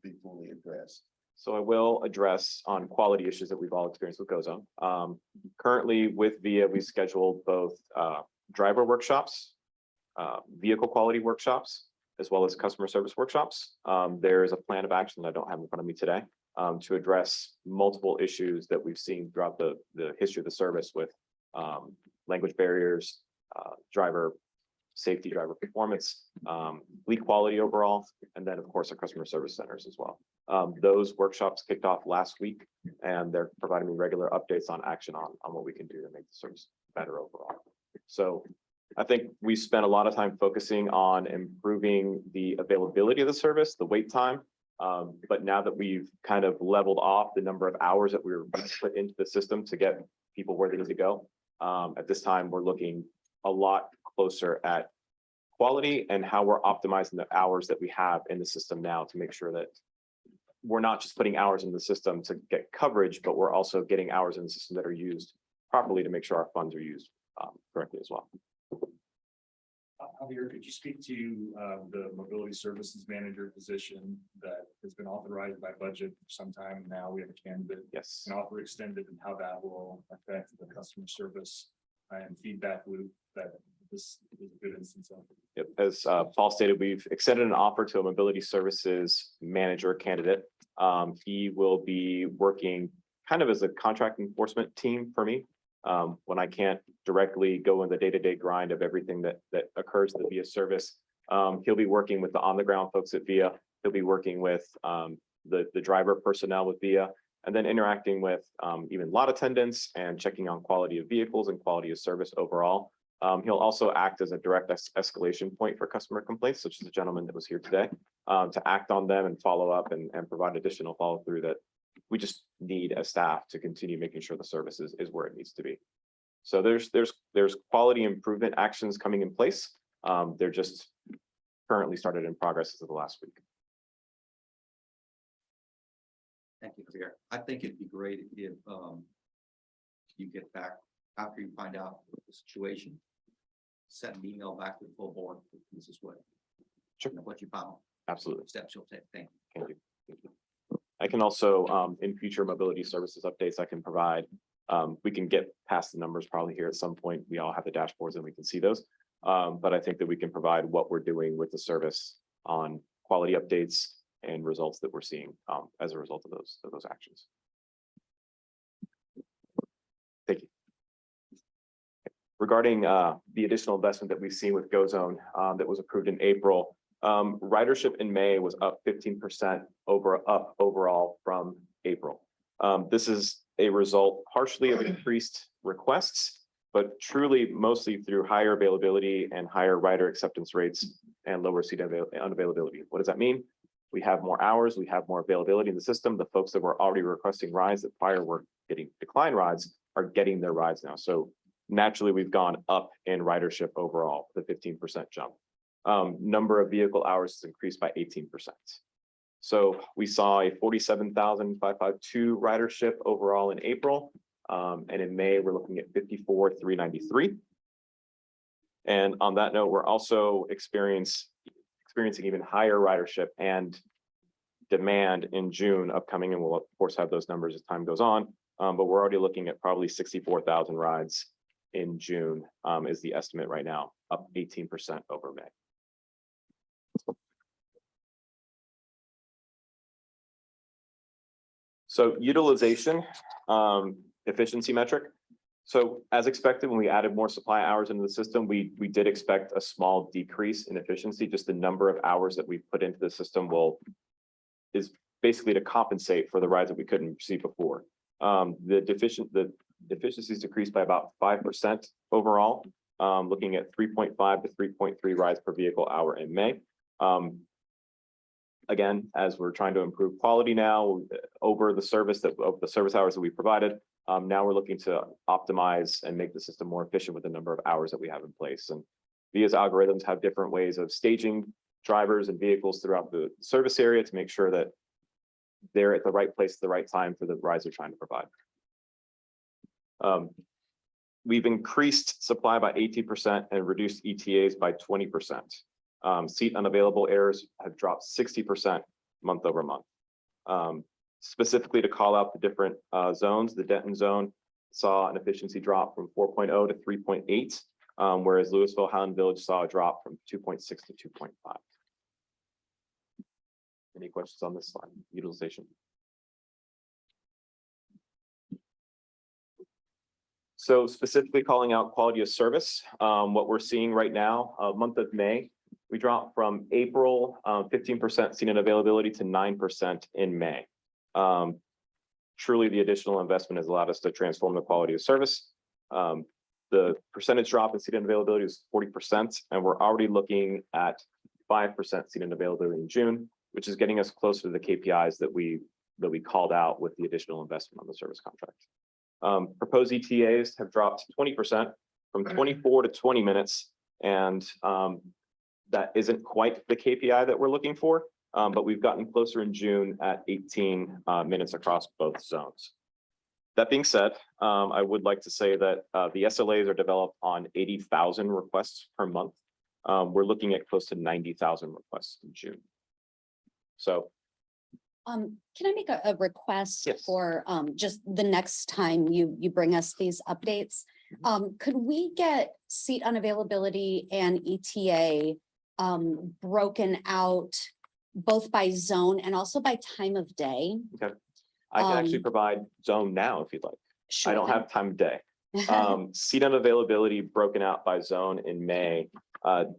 be fully addressed.
So I will address on quality issues that we've all experienced with GoZone. Currently with VIA, we scheduled both driver workshops, vehicle quality workshops, as well as customer service workshops. There is a plan of action that I don't have in front of me today to address multiple issues that we've seen throughout the history of the service with language barriers, driver safety, driver performance, fleet quality overall, and then of course our customer service centers as well. Those workshops kicked off last week, and they're providing me regular updates on action on what we can do to make the service better overall. So I think we spent a lot of time focusing on improving the availability of the service, the wait time. But now that we've kind of leveled off the number of hours that we were put into the system to get people where they need to go, at this time, we're looking a lot closer at quality and how we're optimizing the hours that we have in the system now to make sure that we're not just putting hours in the system to get coverage, but we're also getting hours in the system that are used properly to make sure our funds are used correctly as well.
Javier, could you speak to the mobility services manager position that has been authorized by budget for some time now? We have a candidate.
Yes.
An offer extended, and how that will affect the customer service and feedback loop that this is a good instance of.
Yep. As Paul stated, we've extended an offer to a mobility services manager candidate. He will be working kind of as a contract enforcement team for me. When I can't directly go in the day-to-day grind of everything that occurs in the VIA service, he'll be working with the on-the-ground folks at VIA. He'll be working with the driver personnel with VIA, and then interacting with even lot attendants and checking on quality of vehicles and quality of service overall. He'll also act as a direct escalation point for customer complaints, such as the gentleman that was here today, to act on them and follow up and provide additional follow through that we just need as staff to continue making sure the service is where it needs to be. So there's quality improvement actions coming in place. They're just currently started in progress as of the last week.
Thank you, Javier. I think it'd be great if you get back after you find out the situation, send an email back to the full board. This is what,
Sure.
What you found.
Absolutely.
Steps you'll take. Thank you.
Thank you. Thank you. I can also, in future mobility services updates I can provide, we can get past the numbers probably here at some point. We all have the dashboards and we can see those. But I think that we can provide what we're doing with the service on quality updates and results that we're seeing as a result of those actions. Thank you. Regarding the additional investment that we've seen with GoZone that was approved in April, ridership in May was up 15% overall from April. This is a result partially of increased requests, but truly mostly through higher availability and higher rider acceptance rates and lower seat unavailability. What does that mean? We have more hours, we have more availability in the system. The folks that were already requesting rides that prior were getting declined rides are getting their rides now. So naturally, we've gone up in ridership overall, the 15% jump. Number of vehicle hours has increased by 18%. So we saw a 47,552 ridership overall in April. And in May, we're looking at 54,393. And on that note, we're also experiencing even higher ridership and demand in June upcoming, and we'll of course have those numbers as time goes on. But we're already looking at probably 64,000 rides in June is the estimate right now, up 18% over May. So utilization, efficiency metric. So as expected, when we added more supply hours into the system, we did expect a small decrease in efficiency. Just the number of hours that we put into the system is basically to compensate for the rides that we couldn't receive before. The deficiencies decreased by about 5% overall, looking at 3.5 to 3.3 rides per vehicle hour in May. Again, as we're trying to improve quality now over the service hours that we provided, now we're looking to optimize and make the system more efficient with the number of hours that we have in place. And VIA's algorithms have different ways of staging drivers and vehicles throughout the service area to make sure that they're at the right place at the right time for the rides they're trying to provide. We've increased supply by 18% and reduced ETAs by 20%. Seat unavailable errors have dropped 60% month over month. Specifically to call out the different zones, the Denton zone saw an efficiency drop from 4.0 to 3.8, whereas Louisville Highland Village saw a drop from 2.6 to 2.5. Any questions on this slide? Utilization. So specifically calling out quality of service, what we're seeing right now, month of May, we dropped from April 15% seat unavailability to 9% in May. Truly, the additional investment has allowed us to transform the quality of service. The percentage drop in seat unavailability is 40%, and we're already looking at 5% seat unavailability in June, which is getting us closer to the KPIs that we called out with the additional investment on the service contract. Proposed ETAs have dropped 20% from 24 to 20 minutes, and that isn't quite the KPI that we're looking for, but we've gotten closer in June at 18 minutes across both zones. That being said, I would like to say that the SLAs are developed on 80,000 requests per month. We're looking at close to 90,000 requests in June. So
can I make a request?
Yes.
For just the next time you bring us these updates? Could we get seat unavailability and ETA broken out both by zone and also by time of day?
okay, I can actually provide zone now if you'd like.
Sure.
I don't have time of day. Seat unavailability broken out by zone in May.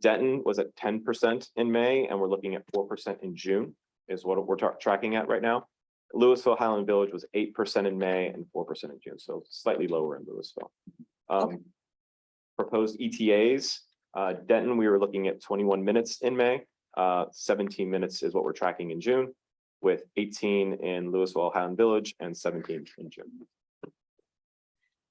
Denton was at 10% in May, and we're looking at 4% in June is what we're tracking at right now. Louisville Highland Village was 8% in May and 4% in June, so slightly lower in Louisville.
Okay.
Proposed ETAs, Denton, we were looking at 21 minutes in May, 17 minutes is what we're tracking in June, with 18 in Louisville Highland Village and 17 in June.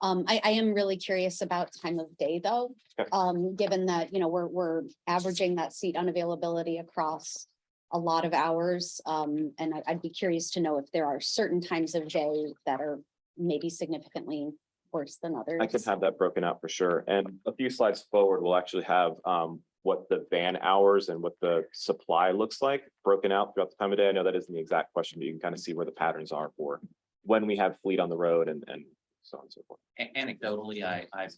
I am really curious about time of day though,
Okay.
given that, we're averaging that seat unavailability across a lot of hours. And I'd be curious to know if there are certain times of day that are maybe significantly worse than others.
I can have that broken out for sure. And a few slides forward, we'll actually have what the van hours and what the supply looks like broken out throughout the time of day. I know that isn't the exact question, but you can kind of see where the patterns are for when we have fleet on the road and so on and so forth.
Anecdotally, I've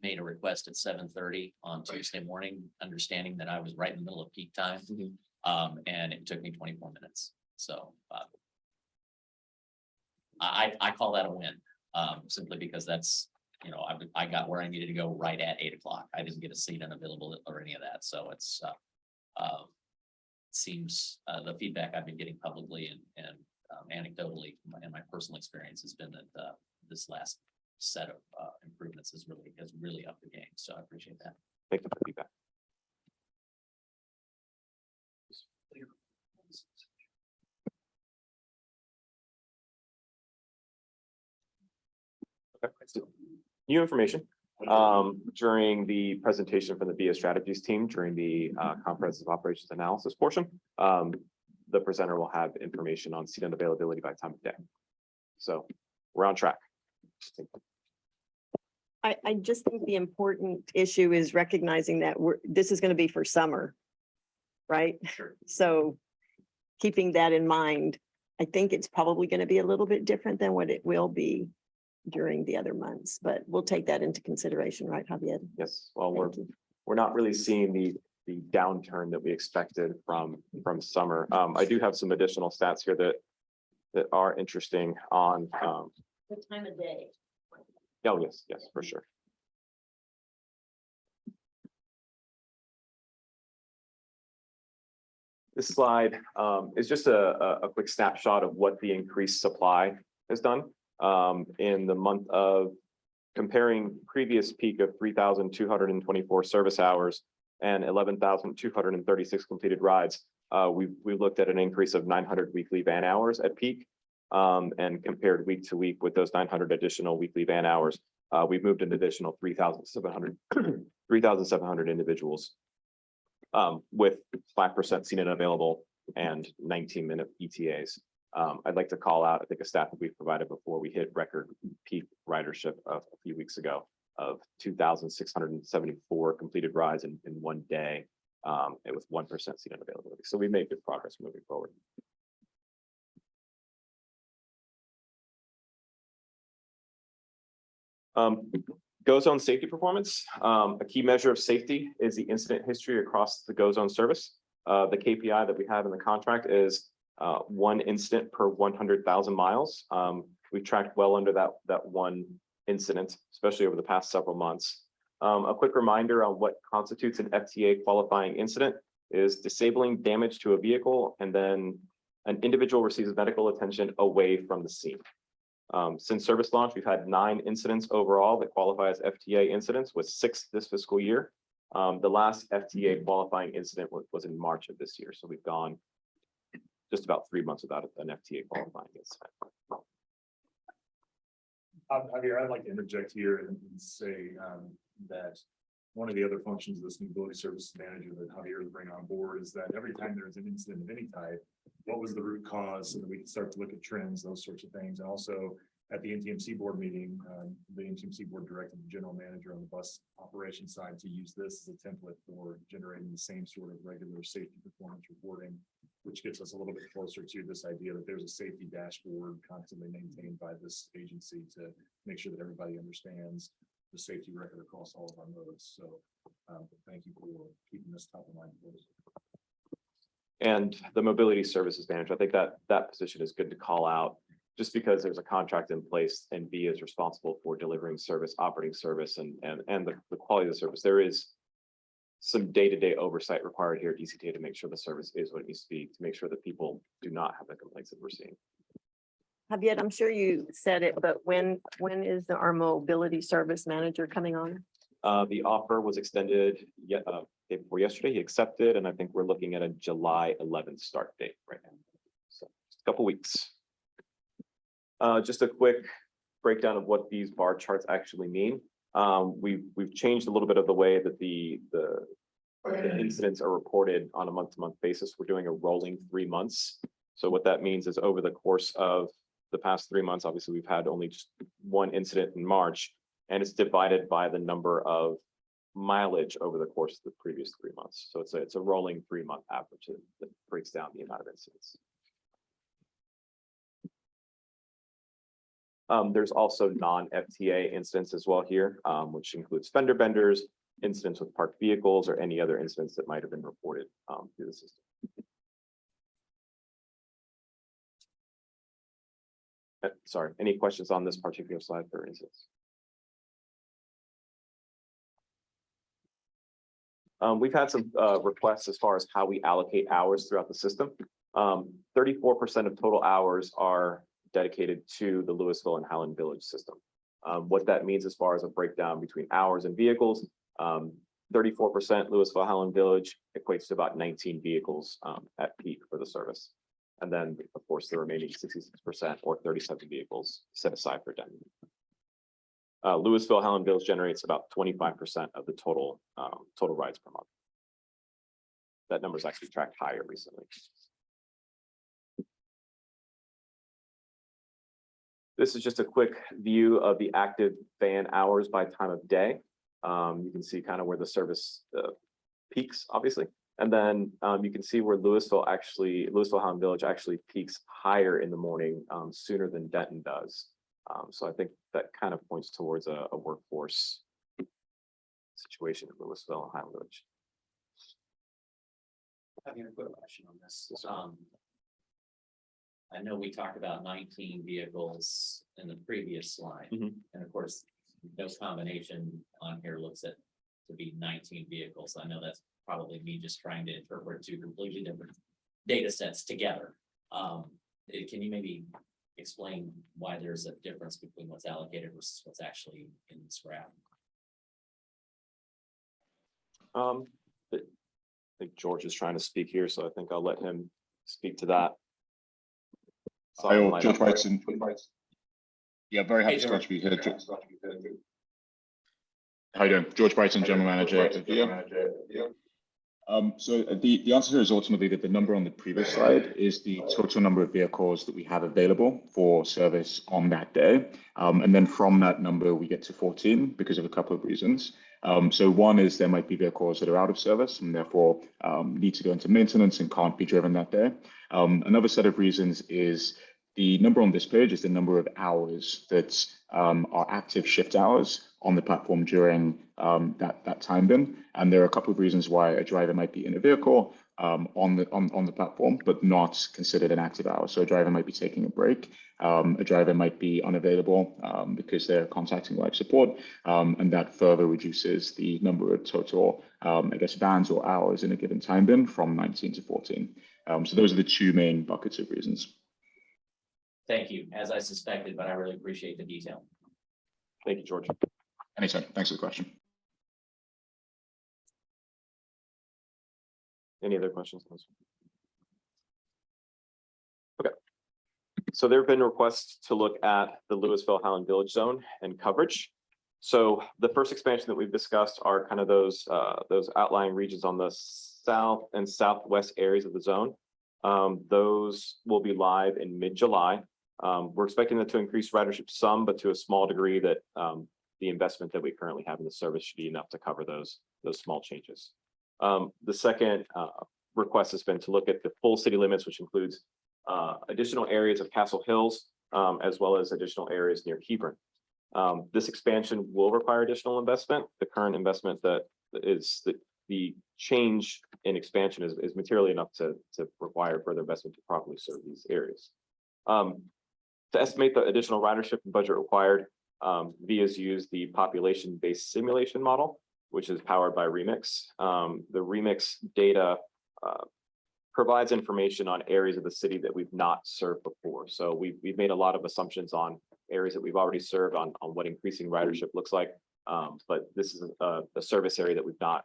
made a request at 7:30 on Tuesday morning, understanding that I was right in the middle of peak time. And it took me 24 minutes. So I call that a win, simply because that's, I got where I needed to go right at 8 o'clock. I didn't get a seat unavailable or any of that. So it's seems the feedback I've been getting publicly and anecdotally and my personal experience has been that this last set of improvements has really upped the game. So I appreciate that.
Thank you for the feedback. Okay. New information during the presentation from the VIA strategies team during the comprehensive operations analysis portion. The presenter will have information on seat unavailability by time of day. So we're on track.
I just think the important issue is recognizing that this is going to be for summer. Right?
Sure.
So keeping that in mind, I think it's probably going to be a little bit different than what it will be during the other months, but we'll take that into consideration, right, Javier?
Yes, well,
Thank you.
we're not really seeing the downturn that we expected from summer. I do have some additional stats here that are interesting on,
What time of day?
oh, yes, for sure. This slide is just a quick snapshot of what the increased supply has done in the month of comparing previous peak of 3,224 service hours and 11,236 completed rides. We looked at an increase of 900 weekly van hours at peak and compared week to week with those 900 additional weekly van hours. We've moved an additional 3,700 individuals with 5% seen and available and 19-minute ETAs. I'd like to call out, I think, a stat that we've provided before. We hit record peak ridership a few weeks ago of 2,674 completed rides in one day, and with 1% seen and availability. So we made good progress moving forward. GO Zone safety performance. A key measure of safety is the incident history across the GO Zone service. The KPI that we have in the contract is 1 incident per 100,000 miles. We've tracked well under that one incident, especially over the past several months. A quick reminder on what constitutes an FTA qualifying incident is disabling damage to a vehicle, and then an individual receives medical attention away from the scene. Since service launch, we've had 9 incidents overall that qualify as FTA incidents, with 6 this fiscal year. The last FTA qualifying incident was in March of this year. So we've gone just about 3 months without an FTA qualifying incident.
Javier, I'd like to interject here and say that one of the other functions of this mobility services manager that Javier is bringing on board is that every time there's an incident of any type, what was the root cause, so that we can start to look at trends, those sorts of things. And also at the NTMC board meeting, the NTMC board directed the general manager on the bus operations side to use this as a template for generating the same sort of regular safety performance reporting, which gets us a little bit closer to this idea that there's a safety dashboard constantly maintained by this agency to make sure that everybody understands the safety record across all of our modes. So thank you for keeping this top of mind for us.
And the mobility services manager, I think that position is good to call out, just because there's a contract in place and B is responsible for delivering service, operating service, and the quality of the service. There is some day-to-day oversight required here at DCTA to make sure the service is what it needs to be, to make sure that people do not have the complaints that we're seeing.
Javier, I'm sure you said it, but when is our mobility service manager coming on?
The offer was extended day before yesterday. He accepted, and I think we're looking at a July 11th start date right now. So just a couple weeks. Just a quick breakdown of what these bar charts actually mean. We've changed a little bit of the way that the incidents are reported on a month-to-month basis. We're doing a rolling 3 months. So what that means is over the course of the past 3 months, obviously we've had only just 1 incident in March, and it's divided by the number of mileage over the course of the previous 3 months. So it's a rolling 3-month average that breaks down the amount of incidents. There's also non-FTA incidents as well here, which includes fender benders, incidents with parked vehicles, or any other incidents that might have been reported through the system. Sorry, any questions on this particular slide, for instance? We've had some requests as far as how we allocate hours throughout the system. 34% of total hours are dedicated to the Louisville and Highland Village system. What that means as far as a breakdown between hours and vehicles, 34% Louisville Highland Village equates to about 19 vehicles at peak for the service. And then, of course, the remaining 66% or 37 vehicles set aside for demo. Louisville Highland Village generates about 25% of the total rides per month. That number's actually tracked higher recently. This is just a quick view of the active van hours by time of day. You can see kind of where the service peaks, obviously. And then you can see where Louisville Highland Village actually peaks higher in the morning sooner than Denton does. So I think that kind of points towards a workforce situation in Louisville and Highland Village.
I have a quick question on this. I know we talked about 19 vehicles in the previous slide,
Mhm.
and of course, no combination on here looks at to be 19 vehicles. I know that's probably me just trying to interpret two completely different data sets together. Can you maybe explain why there's a difference between what's allocated versus what's actually in this graph?
I think George is trying to speak here, so I think I'll let him speak to that.
Hi, all, George Brightson. Yeah, very happy
Hey,
to
George.
contribute here. How you doing? George Brighton, General Manager at VIA. So the answer here is ultimately that the number on the previous slide is the total number of vehicles that we have available for service on that day. And then from that number, we get to 14 because of a couple of reasons. So one is there might be vehicles that are out of service and therefore need to go into maintenance and can't be driven that day. Another set of reasons is the number on this page is the number of hours that are active shift hours on the platform during that time bin. And there are a couple of reasons why a driver might be in a vehicle on the platform, but not considered an active hour. So a driver might be taking a break. A driver might be unavailable because they're contacting life support, and that further reduces the number of total, I guess, vans or hours in a given time bin from 19 to 14. So those are the two main buckets of reasons.
Thank you, as I suspected, but I really appreciate the detail.
Thank you, George.
Anytime. Thanks for the question.
Any other questions? Okay. So there have been requests to look at the Louisville Highland Village zone and coverage. So the first expansion that we've discussed are kind of those outlying regions on the south and southwest areas of the zone. Those will be live in mid-July. We're expecting that to increase ridership some, but to a small degree that the investment that we currently have in the service should be enough to cover those small changes. The second request has been to look at the full city limits, which includes additional areas of Castle Hills, as well as additional areas near Hebron. This expansion will require additional investment. The current investment that is the change in expansion is materially enough to require further investment to properly serve these areas. To estimate the additional ridership and budget required, VIA's used the population-based simulation model, which is powered by Remix. The Remix data provides information on areas of the city that we've not served before. So we've made a lot of assumptions on areas that we've already served on what increasing ridership looks like. But this is a service area that we've not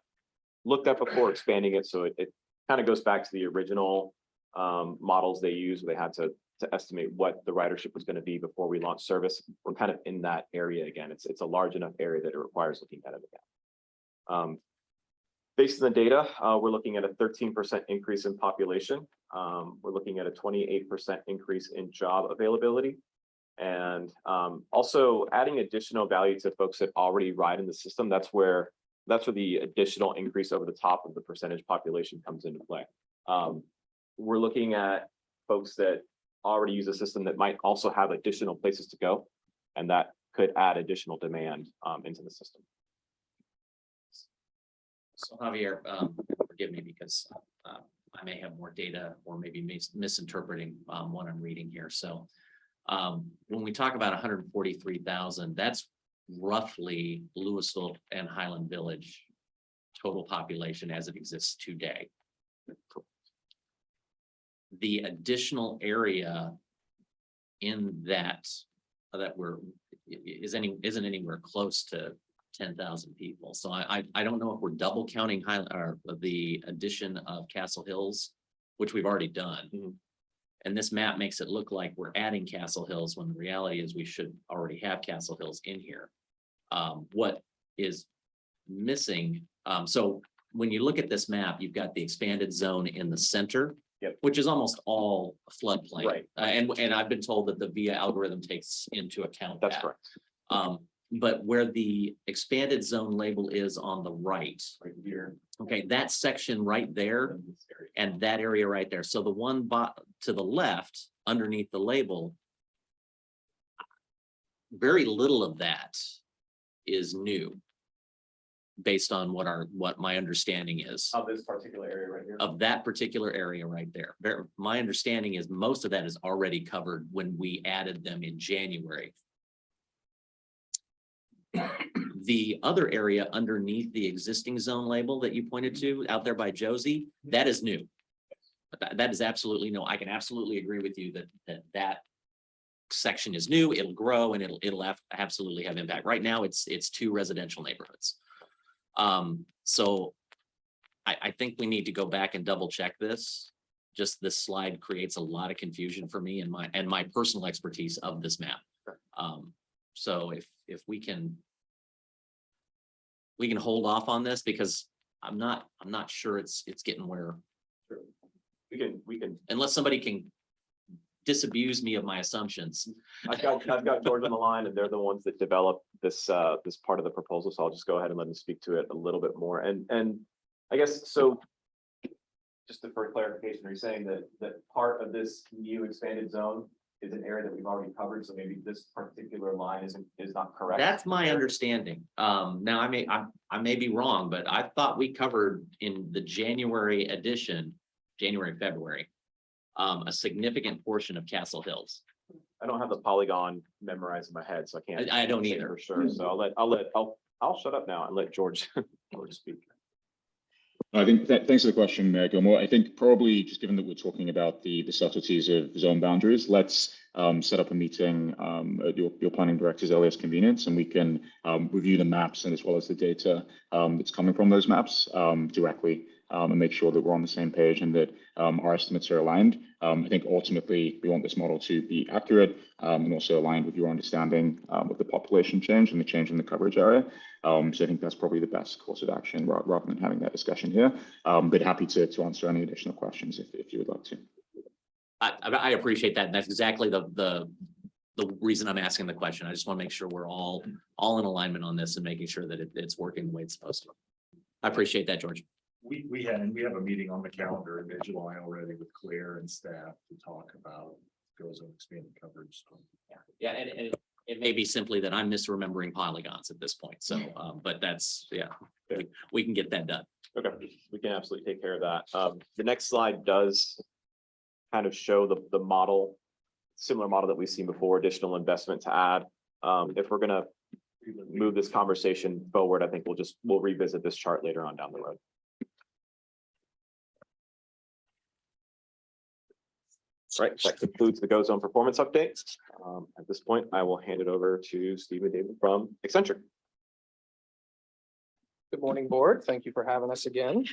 looked at before, expanding it. So it kind of goes back to the original models they used, where they had to estimate what the ridership was going to be before we launched service. We're kind of in that area again. It's a large enough area that it requires looking at it again. Based on the data, we're looking at a 13% increase in population. We're looking at a 28% increase in job availability. And also adding additional value to folks that already ride in the system. That's where the additional increase over the top of the percentage population comes into play. We're looking at folks that already use a system that might also have additional places to go, and that could add additional demand into the system.
So Javier, forgive me because I may have more data or maybe misinterpreting what I'm reading here. So when we talk about 143,000, that's roughly Louisville and Highland Village total population as it exists today. The additional area in that isn't anywhere close to 10,000 people. So I don't know if we're double counting the addition of Castle Hills, which we've already done.
Mm-hmm.
And this map makes it look like we're adding Castle Hills when the reality is we should already have Castle Hills in here. What is missing? So when you look at this map, you've got the expanded zone in the center,
Yep.
Which is almost all floodplain.
Right.
And I've been told that the VIA algorithm takes into account
That's
that.
correct.
But where the expanded zone label is on the right,
Right here.
okay, that section right there and that area right there. So the one to the left underneath the label, very little of that is new based on what my understanding is
Of this particular area right here.
of that particular area right there. My understanding is most of that is already covered when we added them in January. The other area underneath the existing zone label that you pointed to out there by Josie, that is new. That is absolutely no, I can absolutely agree with you that section is new, it'll grow and it'll absolutely have impact. Right now, it's 2 residential neighborhoods. So I think we need to go back and double check this. Just this slide creates a lot of confusion for me and my personal expertise of this map. So if we can hold off on this because I'm not sure it's getting where,
We can,
unless somebody can disabuse me of my assumptions.
I've got George on the line and they're the ones that developed this this part of the proposal. So I'll just go ahead and let them speak to it a little bit more. And I guess, so just for clarification, are you saying that part of this new expanded zone is an area that we've already covered? So maybe this particular line is not correct?
That's my understanding. Now I may be wrong, but I thought we covered in the January edition, February, a significant portion of Castle Hills.
I don't have the polygon memorized in my head, so I can't.
I don't
say
either.
For sure. So I'll shut up now and let George speak.
I think thanks for the question, Mayor Gilmore. I think probably just given that we're talking about the subtleties of zone boundaries, let's set up a meeting at your planning director's earliest convenience, and we can review the maps and as well as the data that's coming from those maps directly and make sure that we're on the same page and that our estimates are aligned. I think ultimately we want this model to be accurate and also aligned with your understanding of the population change and the change in the coverage area. So I think that's probably the best course of action rather than having that discussion here. But happy to answer any additional questions if you would like to.
I appreciate that. And that's exactly the reason I'm asking the question. I just want to make sure we're all in alignment on this and making sure that it's working the way it's supposed to. I appreciate that, George.
We have a meeting on the calendar in mid-July already with Claire and staff to talk about goes on expanded coverage.
Yeah, and it may be simply that I'm misremembering polygons at this point. So, but that's, yeah, we can get that done.
Okay, we can absolutely take care of that. The next slide does kind of show the model, similar model that we've seen before, additional investment to add. If we're gonna move this conversation forward, I think we'll revisit this chart later on down the road. Right, that concludes the Go Zone performance update. At this point, I will hand it over to Steve and David from Accenture.
Good morning, board. Thank you for having us again.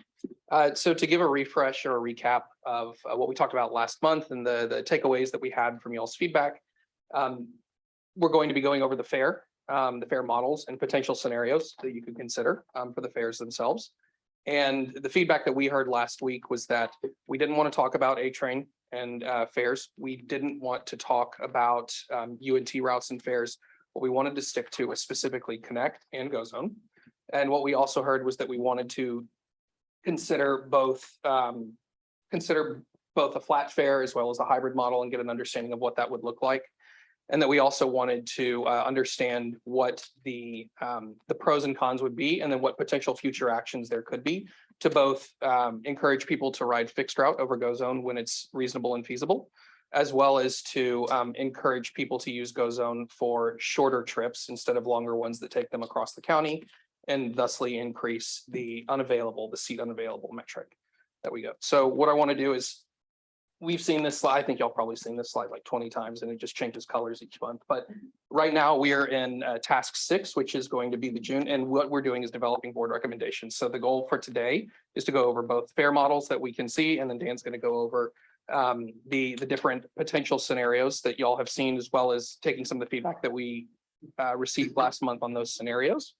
So to give a refresh or a recap of what we talked about last month and the takeaways that we had from y'all's feedback, we're going to be going over the fair models and potential scenarios that you could consider for the fairs themselves. And the feedback that we heard last week was that we didn't want to talk about A-Train and fairs. We didn't want to talk about UNT routes and fairs. What we wanted to stick to was specifically Connect and Go Zone. And what we also heard was that we wanted to consider both a flat fare as well as a hybrid model and get an understanding of what that would look like. And that we also wanted to understand what the pros and cons would be, and then what potential future actions there could be to both encourage people to ride fixed route over Go Zone when it's reasonable and feasible, as well as to encourage people to use Go Zone for shorter trips instead of longer ones that take them across the county, and thusly increase the seat unavailable metric that we go. So what I want to do is, we've seen this slide. I think y'all probably seen this slide like 20 times and it just changes colors each month. But right now we are in task 6, which is going to be the June. And what we're doing is developing board recommendations. So the goal for today is to go over both fare models that we can see. And then Dan's going to go over the different potential scenarios that y'all have seen, as well as taking some of the feedback that we received last month on those scenarios.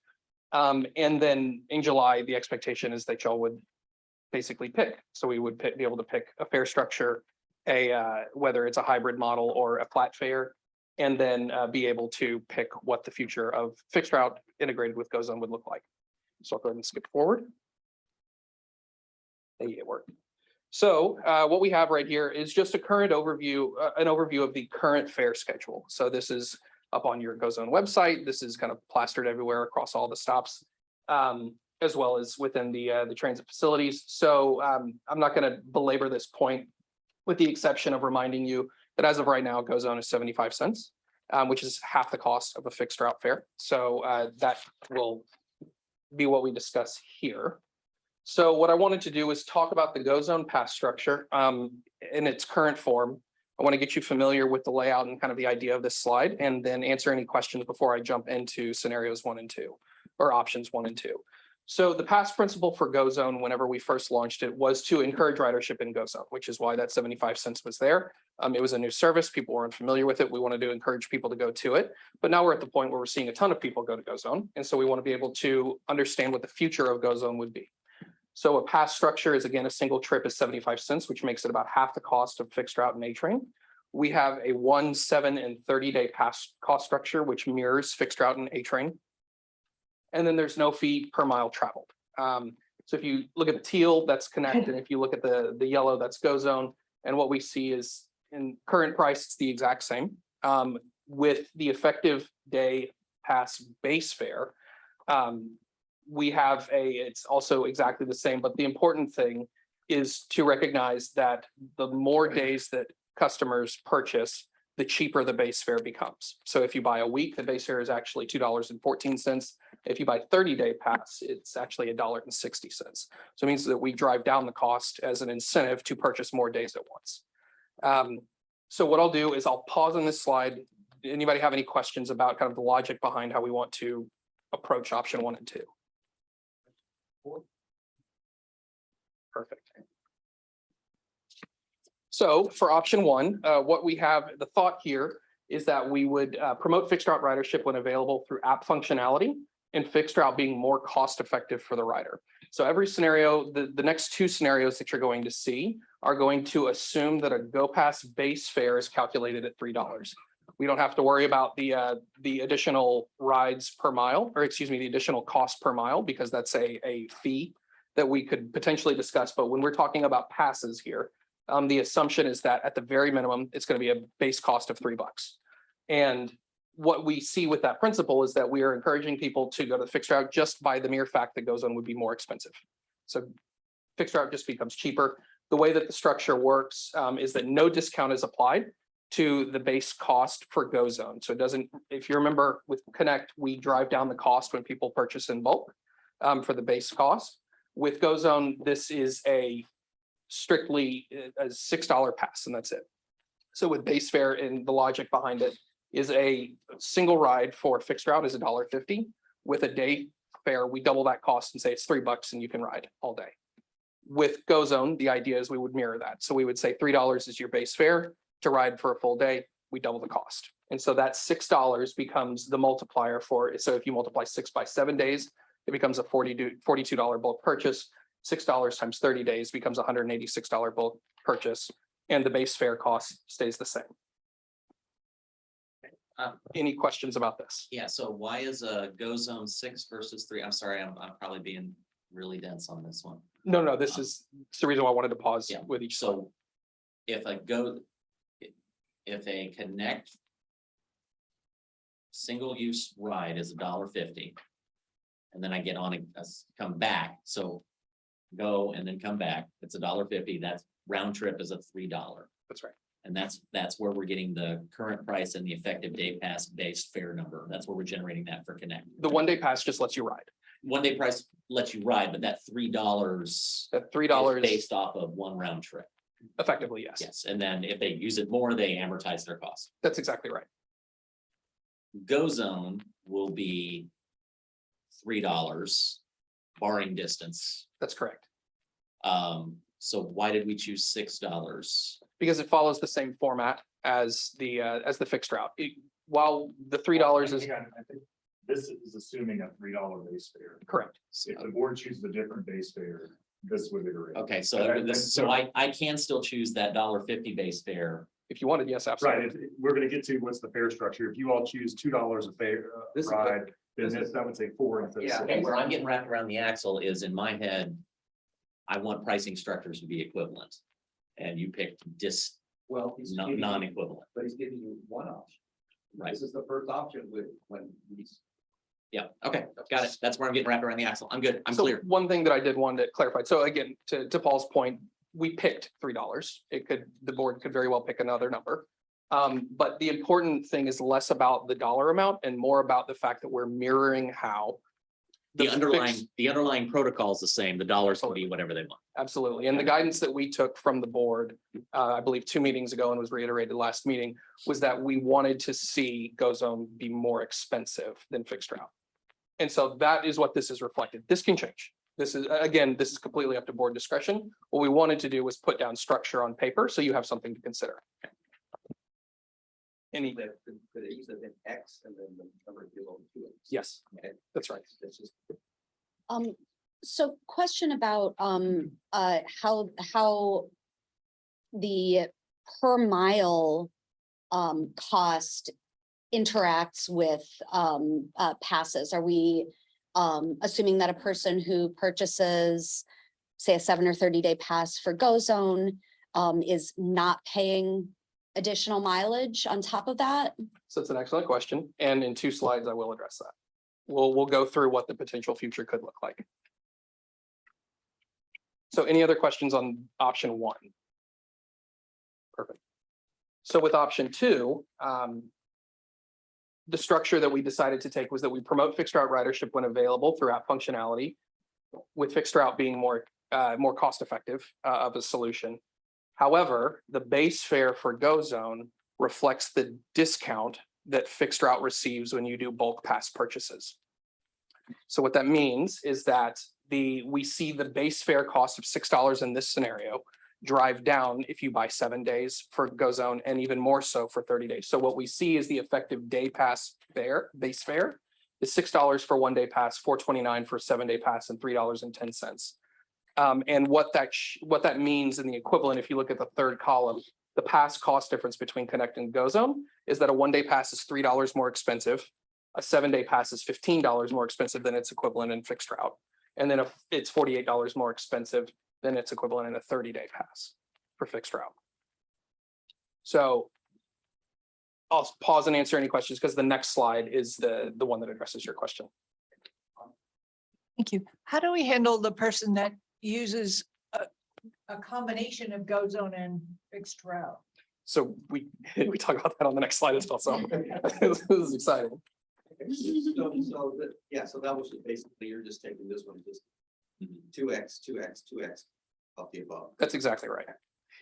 And then in July, the expectation is that y'all would basically pick. So we would be able to pick a fare structure, whether it's a hybrid model or a flat fare, and then be able to pick what the future of fixed route integrated with GoZone would look like. So I'll go ahead and skip forward. Hey, it worked. So what we have right here is just a current overview, an overview of the current fare schedule. So this is up on your GoZone website. This is kind of plastered everywhere across all the stops, as well as within the transit facilities. So I'm not going to belabor this point, with the exception of reminding you that as of right now, GoZone is 75 cents, which is half the cost of a fixed route fare. So that will be what we discuss here. So what I wanted to do is talk about the GoZone pass structure in its current form. I want to get you familiar with the layout and kind of the idea of this slide, and then answer any questions before I jump into scenarios 1 and 2, or options 1 and 2. So the pass principle for GoZone, whenever we first launched it, was to encourage ridership in GoZone, which is why that 75 cents was there. It was a new service. People weren't familiar with it. We wanted to encourage people to go to it. But now we're at the point where we're seeing a ton of people go to GoZone. And so we want to be able to understand what the future of GoZone would be. So a pass structure is, again, a single trip is 75 cents, which makes it about half the cost of fixed route and A train. We have a 1, 7, and 30-day pass cost structure, which mirrors fixed route and A train. And then there's no fee per mile traveled. So if you look at the teal, that's Connect, and if you look at the yellow, that's GoZone. And what we see is in current price, it's the exact same. With the effective day pass base fare, we have it's also exactly the same, but the important thing is to recognize that the more days that customers purchase, the cheaper the base fare becomes. So if you buy a week, the base fare is actually $2.14. If you buy 30-day pass, it's actually $1.60. So it means that we drive down the cost as an incentive to purchase more days at once. So what I'll do is I'll pause on this slide. Anybody have any questions about kind of the logic behind how we want to approach option 1 and 2? Perfect. So for option 1, what we have, the thought here is that we would promote fixed route ridership when available through app functionality, and fixed route being more cost effective for the rider. So every scenario, the next 2 scenarios that you're going to see are going to assume that a GoPass base fare is calculated at $3. We don't have to worry about the additional rides per mile, or excuse me, the additional cost per mile, because that's a fee that we could potentially discuss. But when we're talking about passes here, the assumption is that at the very minimum, it's going to be a base cost of $3. And what we see with that principle is that we are encouraging people to go to the fixed route just by the mere fact that GoZone would be more expensive. So fixed route just becomes cheaper. The way that the structure works is that no discount is applied to the base cost for GoZone. So it doesn't, if you remember with Connect, we drive down the cost when people purchase in bulk for the base cost. With GoZone, this is strictly a $6 pass, and that's it. So with base fare, and the logic behind it is a single ride for fixed route is $1.50. With a day fare, we double that cost and say it's $3 and you can ride all day. With GoZone, the idea is we would mirror that. So we would say $3 is your base fare to ride for a full day. We double the cost. And so that $6 becomes the multiplier for, so if you multiply 6 by 7 days, it becomes a $42 bulk purchase. $6 times 30 days becomes a $186 bulk purchase, and the base fare cost stays the same. Any questions about this?
Yeah, so why is a GoZone 6 versus 3? I'm sorry, I'm probably being really dense on this one.
No, this is the reason why I wanted to pause
Yeah.
with each.
So if a Connect single use ride is $1.50, and then I get on a come back, so go and then come back, it's $1.50, that's round trip is a $3.
That's right.
And that's where we're getting the current price and the effective day pass base fare number. That's where we're generating that for Connect.
The 1 day pass just lets you ride.
1 day price lets you ride, but that $3.
That $3
is based off of 1 round trip.
Effectively, yes.
Yes, and then if they use it more, they amortize their cost.
That's exactly right.
GoZone will be $3 barring distance.
That's correct.
So why did we choose $6?
Because it follows the same format as the fixed route. While the $3 is
I think this is assuming a $3 base fare.
correct.
If the board chooses a different base fare, This would be the rate.
Okay, so
And-
this, so I can still choose that $1.50 base fare.
If you wanted, yes,
Right,
absolutely.
we're gonna get to what's the fare structure. If you all choose $2 a fare
This is the-
ride, then that would take 4 instead of
Yeah.
6.
Okay, where I'm getting wrapped around the axle is in my head. I want pricing structures to be equivalent. And you picked
Well,
non-equivalent,
but he's giving you one option.
right?
This is the first option when he's.
Yeah, okay, got it. That's where I'm getting wrapped around the axle. I'm good. I'm
So
clear.
one thing that I did want to clarify, so again, to Paul's point, we picked $3. The board could very well pick another number. But the important thing is less about the dollar amount and more about the fact that we're mirroring how.
The
fixed-
underlying protocol is the same. The dollars can be whatever they want.
Absolutely. And the guidance that we took from the board, I believe 2 meetings ago and was reiterated last meeting, was that we wanted to see GoZone be more expensive than fixed route. And so that is what this is reflected. This can change. This is, again, this is completely up to board discretion. What we wanted to do was put down structure on paper, so you have something to consider. Any,
Could it easily been X and then the number of people to it?
yes, that's right.
It's just.
So question about, how the per mile, cost interacts with, passes. Are we, assuming that a person who purchases, say, a 7 or 30-day pass for GoZone, is not paying additional mileage on top of that?
So it's an excellent question. And in 2 slides, I will address that. We'll go through what the potential future could look like. So any other questions on option 1? Perfect. So with option 2, the structure that we decided to take was that we promote fixed route ridership when available throughout functionality, with fixed route being more cost effective of a solution. However, the base fare for GoZone reflects the discount that fixed route receives when you do bulk pass purchases. So what that means is that we see the base fare cost of $6 in this scenario drive down if you buy 7 days for GoZone and even more so for 30 days. So what we see is the effective day pass fare, base fare is $6 for 1 day pass, $4.29 for a 7-day pass, and $3.10. And what that means in the equivalent, if you look at the third column, the pass cost difference between Connect and GoZone is that a 1-day pass is $3 more expensive. A 7-day pass is $15 more expensive than its equivalent in fixed route. And then if it's $48 more expensive than its equivalent in a 30-day pass for fixed route. So I'll pause and answer any questions because the next slide is the one that addresses your question.
Thank you. How do we handle the person that uses a combination of GoZone and fixed route?
So we talk about that on the next slide as well. So this is exciting.
So that was just basically, you're just taking this one, just 2X, 2X, 2X of the above.
That's exactly right.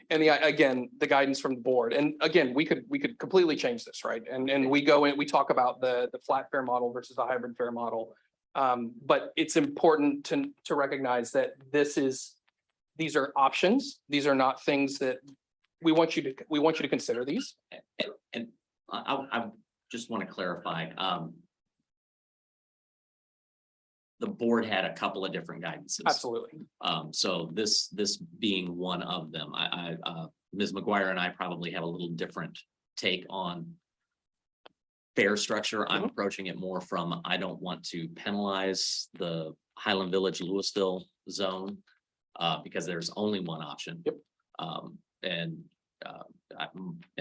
And again, the guidance from the board, and again, we could completely change this, right? And we go in, we talk about the flat fare model versus the hybrid fare model. But it's important to recognize that these are options. These are not things that we want you to consider these.
And I just want to clarify. The board had a couple of different guidances.
Absolutely.
So this being one of them, Ms. McGuire and I probably have a little different take on fare structure. I'm approaching it more from, I don't want to penalize the Highland Village Louisville zone because there's only one option.
Yep.
And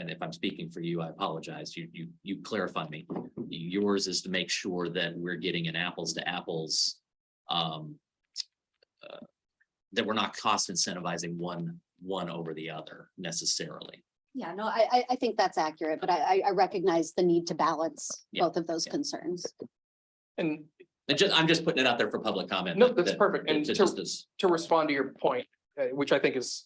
if I'm speaking for you, I apologize. You clarify me. Yours is to make sure that we're getting an apples to apples, that we're not cost incentivizing one over the other necessarily.
Yeah, no, I think that's accurate, but I recognize the need to balance
Yeah,
both of those concerns.
And
I'm just putting it out there for public comment.
no, that's perfect. And
just as
to respond to your point, which I think is,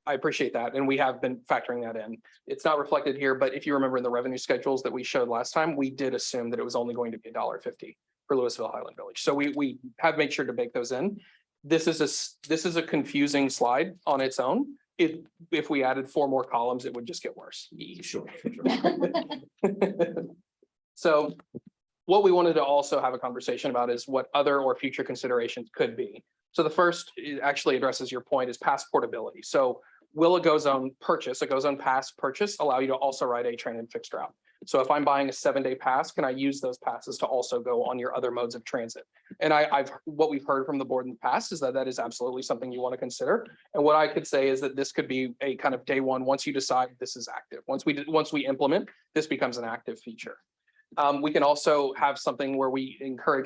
I appreciate that, and we have been factoring that in. It's not reflected here, but if you remember in the revenue schedules that we showed last time, we did assume that it was only going to be $1.50 for Louisville Highland Village. So we have made sure to bake those in. This is a confusing slide on its own. If we added 4 more columns, it would just get worse.
sure.
So what we wanted to also have a conversation about is what other or future considerations could be. So the first actually addresses your point is pass portability. So will a GoZone purchase, a GoZone pass purchase allow you to also ride A train and fixed route? So if I'm buying a 7-day pass, can I use those passes to also go on your other modes of transit? And what we've heard from the board in the past is that that is absolutely something you want to consider. And what I could say is that this could be a kind of day one, once you decide this is active. Once we implement, this becomes an active feature. We can also have something where we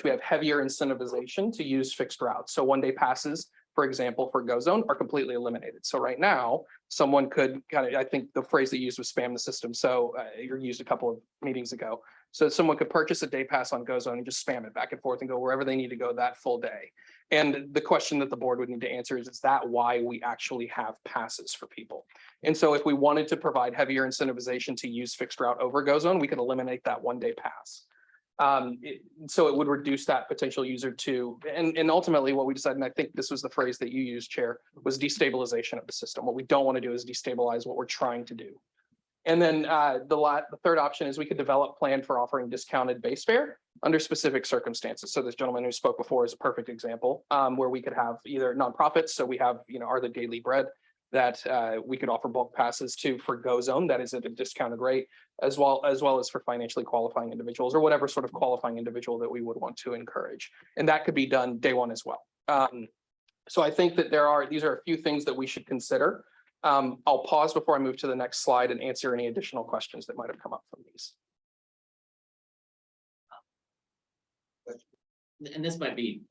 have heavier incentivization to use fixed routes. So 1-day passes, for example, for GoZone are completely eliminated. So right now, someone could I think the phrase they used was spam the system. So you used a couple of meetings ago. So someone could purchase a day pass on GoZone and just spam it back and forth and go wherever they need to go that full day. And the question that the board would need to answer is that why we actually have passes for people? And so if we wanted to provide heavier incentivization to use fixed route over GoZone, we could eliminate that 1-day pass. So it would reduce that potential user to, and ultimately what we decided, and I think this was the phrase that you used, Chair, was destabilization of the system. What we don't want to do is destabilize what we're trying to do. And then the third option is we could develop a plan for offering discounted base fare under specific circumstances. So this gentleman who spoke before is a perfect example where we could have either nonprofits. So we have, Are the Daily Bread that we could offer bulk passes to for GoZone that is at a discounted rate, as well as for financially qualifying individuals or whatever sort of qualifying individual that we would want to encourage. And that could be done day one as well. So I think that these are a few things that we should consider. I'll pause before I move to the next slide and answer any additional questions that might have come up from these.
And this might be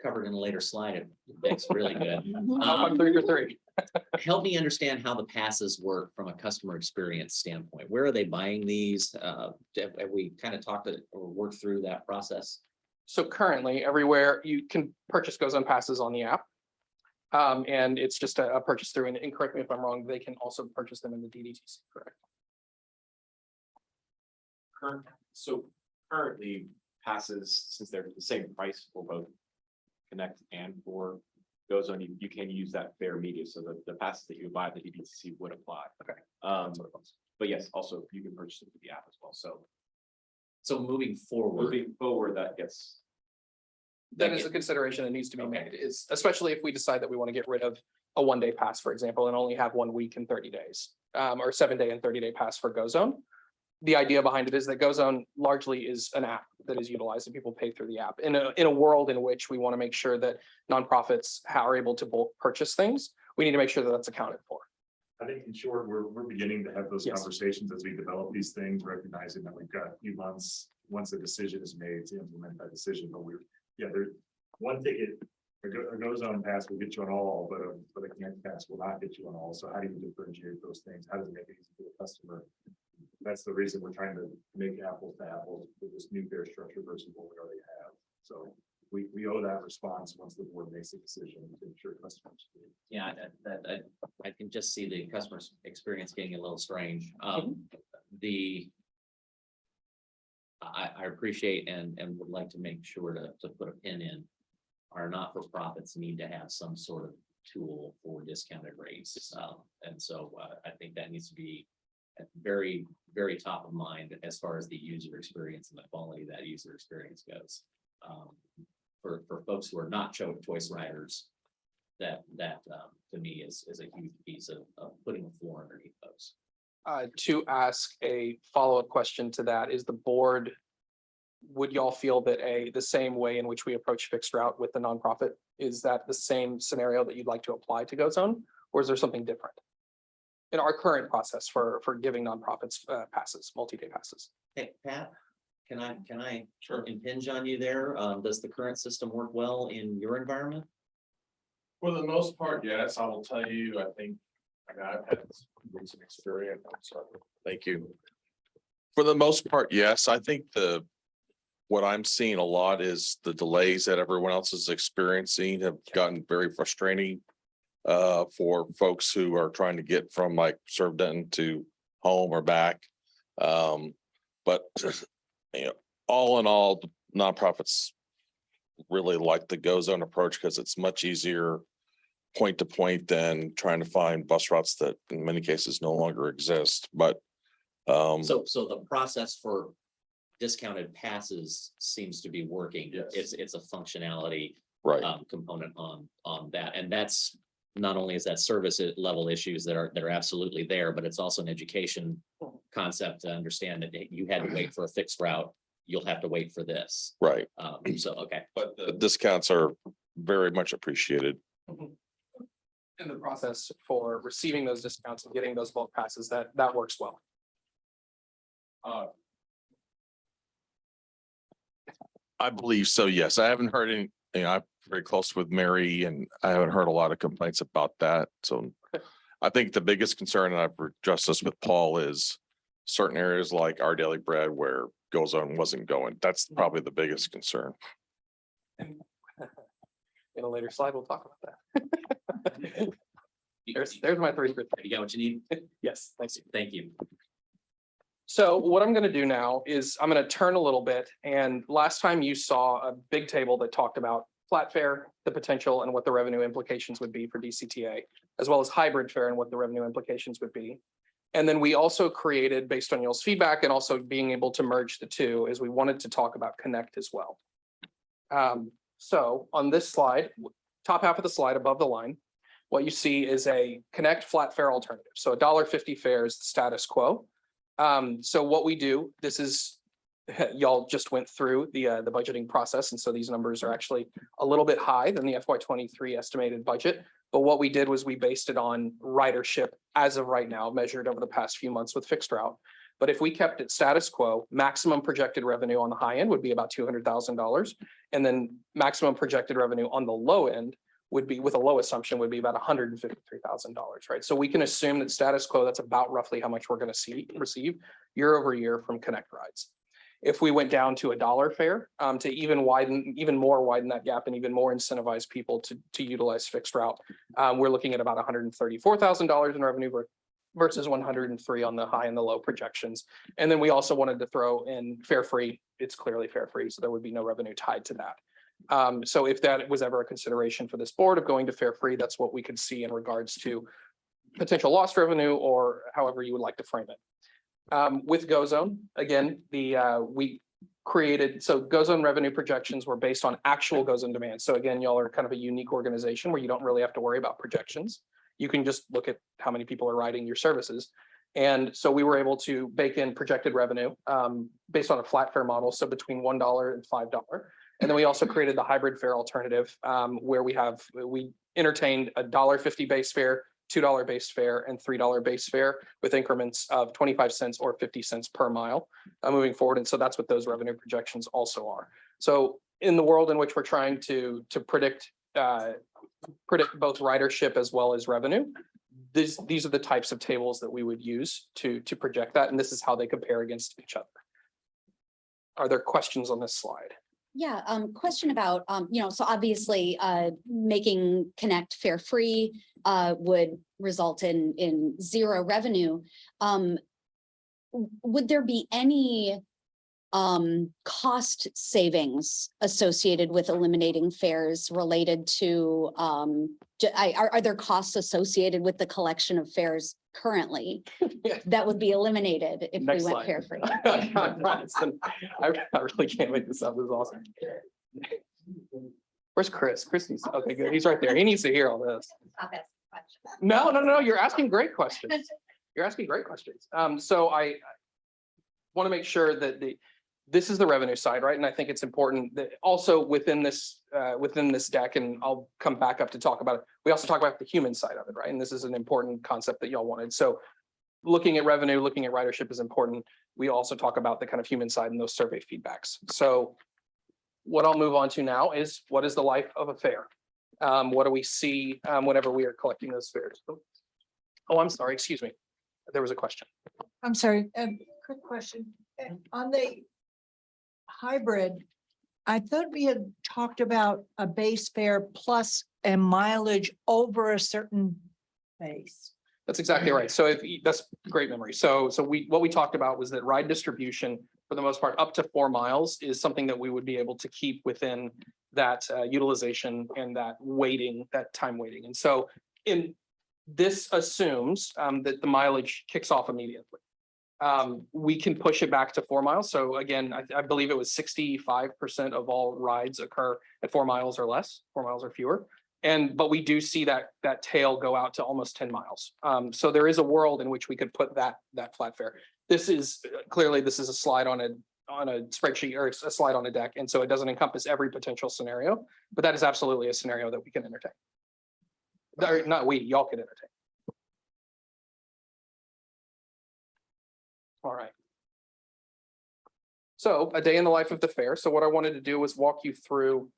covered in a later slide if Beck's really good.
I'm 3 for 3.
Help me understand how the passes work from a customer experience standpoint. Where are they buying these? Have we kind of talked or worked through that process?
So currently, everywhere you can purchase GoZone passes on the app. And it's just a purchase through, and correct me if I'm wrong, they can also purchase them in the DDTC, correct?
So currently passes, since they're the same price for both Connect and for GoZone, you can use that fare media. So the passes that you buy at the DDTC would apply.
Okay.
But yes, also you can purchase it through the app as well.
So moving forward,
That is a consideration that needs to be made, is especially if we decide that we want to get rid of a 1-day pass, for example, and only have 1 week and 30 days, or 7-day and 30-day pass for GoZone. The idea behind it is that GoZone largely is an app that is utilized and people pay through the app. In a world in which we want to make sure that nonprofits are able to bulk purchase things, we need to make sure that that's accounted for.
I think in short, we're beginning to have those
Yes.
conversations as we develop these things, recognizing that we've got a few months, once a decision is made, to implement that decision, but there's one ticket, a GoZone pass will get you on all, but a Connect pass will not get you on all. So how do you differentiate those things? How does it make it easy for the customer? That's the reason we're trying to make apples to apples with this new fare structure versus what we already have. So we owe that response once the board makes a decision to ensure customers.
yeah, I can just see the customer experience getting a little strange. I appreciate and would like to make sure to put a pin in. Our not-for-profits need to have some sort of tool for discounted rates. And so I think that needs to be very, very top of mind as far as the user experience and the quality of that user experience goes. For folks who are not choice riders, that to me is a huge piece of putting a floor underneath those.
To ask a follow-up question to that, is the board, would y'all feel that the same way in which we approach fixed route with the nonprofit, is that the same scenario that you'd like to apply to GoZone, or is there something different in our current process for giving nonprofits passes, multi-day passes?
Hey, Pat, can I impinge on you there? Does the current system work well in your environment?
For the most part, yes. I will tell you, I think, I've had some experience. I'm sorry. Thank you. For the most part, yes. I think what I'm seeing a lot is the delays that everyone else is experiencing have gotten very frustrating for folks who are trying to get from like Serve Denton to home or back. But all in all, the nonprofits really like the GoZone approach because it's much easier point to point than trying to find bus routes that in many cases no longer exist. But
So the process for discounted passes seems to be working.
Yes.
It's a functionality.
Right.
component on that. And that's not only is that service level issues that are absolutely there, but it's also an education concept to understand that you had to wait for a fixed route. You'll have to wait for this.
Right.
So, okay.
But the discounts are very much appreciated.
In the process for receiving those discounts and getting those bulk passes, that works well.
I believe so, yes. I haven't heard any, I'm very close with Mary and I haven't heard a lot of complaints about that. So I think the biggest concern, and I've addressed this with Paul, is certain areas like Our Daily Bread where Goes On wasn't going. That's probably the biggest concern.
In a later slide, we'll talk about that. There's my 3%.
You got what you need?
Yes, thanks.
Thank you.
So what I'm gonna do now is I'm gonna turn a little bit, and last time you saw a big table that talked about flat fare, the potential and what the revenue implications would be for DCTA, as well as hybrid fare and what the revenue implications would be. And then we also created, based on y'all's feedback and also being able to merge the two, is we wanted to talk about Connect as well. So on this slide, top half of the slide above the line, what you see is a Connect flat fare alternative. So $1.50 fare is the status quo. So what we do, this is, y'all just went through the budgeting process. And so these numbers are actually a little bit high than the FY23 estimated budget. But what we did was we based it on ridership as of right now, measured over the past few months with fixed route. But if we kept it status quo, maximum projected revenue on the high end would be about $200,000. And then maximum projected revenue on the low end would be, with a low assumption, would be about $153,000, right? So we can assume that status quo, that's about roughly how much we're going to receive year over year from Connect rides. If we went down to $1 fare, to even more widen that gap and even more incentivize people to utilize fixed route, we're looking at about $134,000 in revenue versus 103 on the high and the low projections. And then we also wanted to throw in fare free. It's clearly fare free, so there would be no revenue tied to that. So if that was ever a consideration for this board of going to fare free, that's what we could see in regards to potential lost revenue or however you would like to frame it. With GoZone, again, we created, so GoZone revenue projections were based on actual GoZone demand. So again, y'all are kind of a unique organization where you don't really have to worry about projections. You can just look at how many people are riding your services. And so we were able to bake in projected revenue based on a flat fare model, so between $1 and $5. And then we also created the hybrid fare alternative where we entertained a $1.50 base fare, $2 base fare, and $3 base fare with increments of 25 cents or 50 cents per mile moving forward. And so that's what those revenue projections also are. So in the world in which we're trying to predict both ridership as well as revenue, these are the types of tables that we would use to project that. And this is how they compare against each other. Are there questions on this slide?
Yeah, question about, so obviously, making Connect fare free would result in zero revenue. Would there be any cost savings associated with eliminating fares related to, are there costs associated with the collection of fares currently that would be eliminated if
Next
we went
slide.
fare free?
I really can't make this up. This is awesome. Where's Chris? Okay, good. He's right there. He needs to hear all this. No. You're asking great questions. You're asking great questions. So I want to make sure that this is the revenue side, right? And I think it's important that also within this deck, and I'll come back up to talk about it. We also talk about the human side of it, right? And this is an important concept that y'all wanted. So looking at revenue, looking at ridership is important. We also talk about the kind of human side and those survey feedbacks. So what I'll move on to now is what is the life of a fare? What do we see whenever we are collecting those fares? Oh, I'm sorry, excuse me. There was a question.
I'm sorry, quick question. On the hybrid, I thought we had talked about a base fare plus a mileage over a certain base.
That's exactly right. So that's great memory. So what we talked about was that ride distribution, for the most part, up to 4 miles is something that we would be able to keep within that utilization and that time waiting. And so this assumes that the mileage kicks off immediately. We can push it back to 4 miles. So again, I believe it was 65% of all rides occur at 4 miles or less, 4 miles or fewer. But we do see that tail go out to almost 10 miles. So there is a world in which we could put that flat fare. This is clearly, this is a slide on a spreadsheet or a slide on a deck. And so it doesn't encompass every potential scenario, but that is absolutely a scenario that we can entertain. Or not we, y'all can entertain. All right. So a day in the life of the fair. So what I wanted to do was walk you through,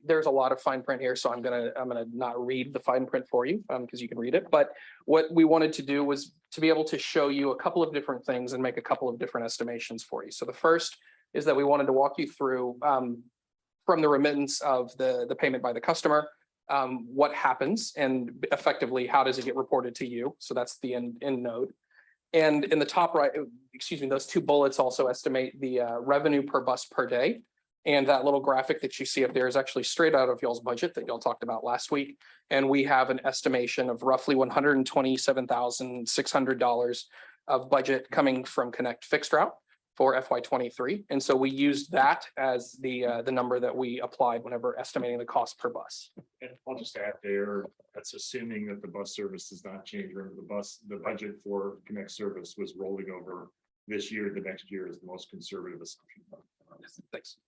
there's a lot of fine print here, so I'm gonna not read the fine print for you because you can read it. But what we wanted to do was to be able to show you a couple of different things and make a couple of different estimations for you. So the first is that we wanted to walk you through from the remittance of the payment by the customer, what happens and effectively how does it get reported to you? So that's the end node. And in the top right, excuse me, those two bullets also estimate the revenue per bus per day. And that little graphic that you see up there is actually straight out of y'all's budget that y'all talked about last week. And we have an estimation of roughly $127,600 of budget coming from Connect Fixed Route for FY23. And so we used that as the number that we applied whenever estimating the cost per bus.
And I'll just add there, that's assuming that the bus service does not change. Remember, the budget for Connect service was rolling over this year. The next year is the most conservative assumption.
Thanks.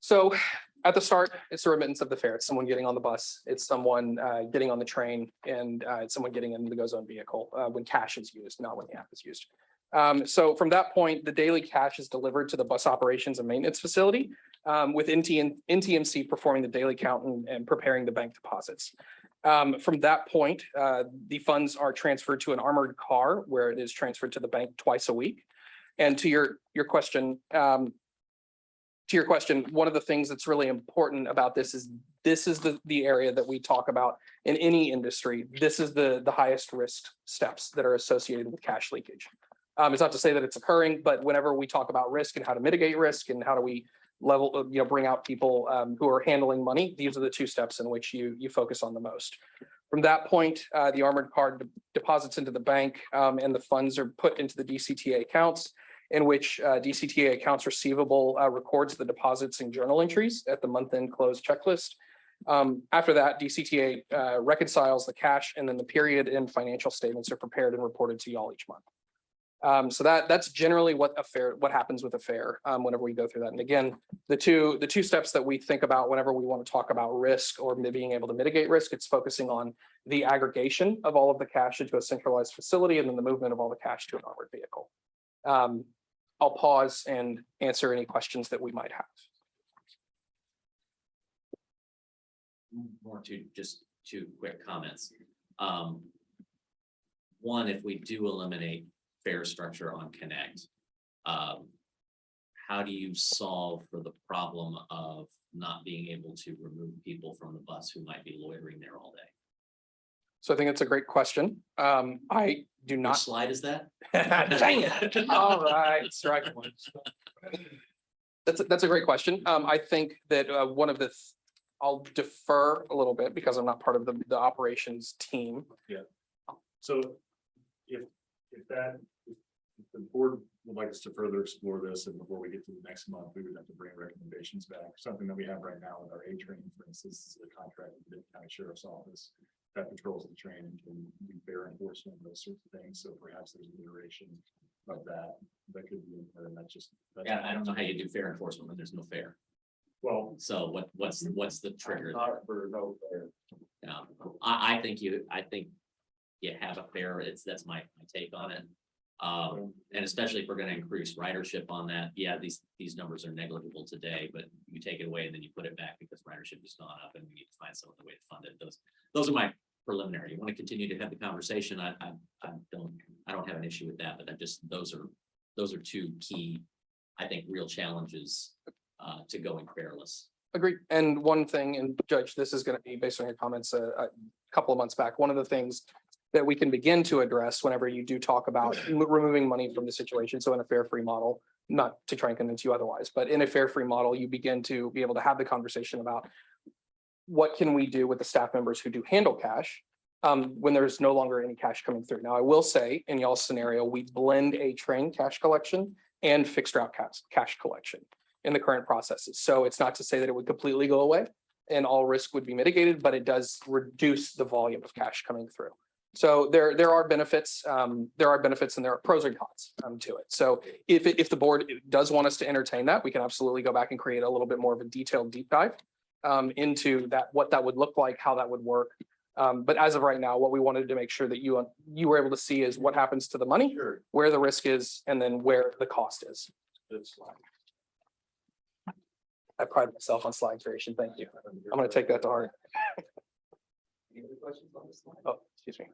So at the start, it's the remittance of the fare. It's someone getting on the bus. It's someone getting on the train, and it's someone getting into the GoZone vehicle when cash is used, not when the app is used. So from that point, the daily cash is delivered to the bus operations and maintenance facility with NTMC performing the daily count and preparing the bank deposits. From that point, the funds are transferred to an armored car where it is transferred to the bank twice a week. And to your question, one of the things that's really important about this is the area that we talk about in any industry. This is the highest risk steps that are associated with cash leakage. It's not to say that it's occurring, but whenever we talk about risk and how to mitigate risk and how do we bring out people who are handling money, these are the two steps in which you focus on the most. From that point, the armored car deposits into the bank and the funds are put into the DCTA accounts, in which DCTA accounts receivable records the deposits and journal entries at the month-end close checklist. After that, DCTA reconciles the cash, and then the period and financial statements are prepared and reported to y'all each month. So that's generally what happens with a fair whenever we go through that. And again, the two steps that we think about whenever we want to talk about risk or being able to mitigate risk, it's focusing on the aggregation of all of the cash into a centralized facility and then the movement of all the cash to an armored vehicle. I'll pause and answer any questions that we might have.
Just two quick comments. One, if we do eliminate fare structure on Connect, how do you solve for the problem of not being able to remove people from the bus who might be loitering there all day?
So I think it's a great question. I do not.
Which slide is that?
Dang it. All right, strike one. That's a great question. I think that one of I'll defer a little bit because I'm not part of the operations team.
Yeah. So if the board would like us to further explore this, and before we get to the next month, we would have to bring recommendations back. Something that we have right now with our A train, for instance, is a contract with the county sheriff's office that patrols the train and can do fare enforcement and those sorts of things. So perhaps there's an iteration of that could be, and that's
Yeah, I don't know how you do fare enforcement when there's no fare.
Well,
so what's the trigger?
Not for no fare.
Yeah, I think you have a fare. That's my take on it. And especially if we're going to increase ridership on that, yeah, these numbers are negligible today, but you take it away and then you put it back because ridership has gone up, and we need to find some other way to fund it. Those are my preliminary. You want to continue to have the conversation? I don't have an issue with that, but those are two key, I think, real challenges to going fareless.
Agreed. And one thing, and Judge, this is going to be based on your comments a couple of months back. One of the things that we can begin to address whenever you do talk about removing money from the situation. So in a fare-free model, not to try and convince you otherwise, but in a fare-free model, you begin to be able to have the conversation about what can we do with the staff members who do handle cash when there's no longer any cash coming through. Now, I will say in y'all's scenario, we blend a train cash collection and fixed route cash collection in the current processes. So it's not to say that it would completely go away and all risk would be mitigated, but it does reduce the volume of cash coming through. So there are benefits, and there are pros and cons to it. So if the board does want us to entertain that, we can absolutely go back and create a little bit more of a detailed deep dive into that, what that would look like, how that would work. But as of right now, what we wanted to make sure that you were able to see is what happens to the money, where the risk is, and then where the cost is. I pride myself on slide creation. Thank you. I'm going to take that to heart.
Any other questions on this slide?
Oh, excuse me.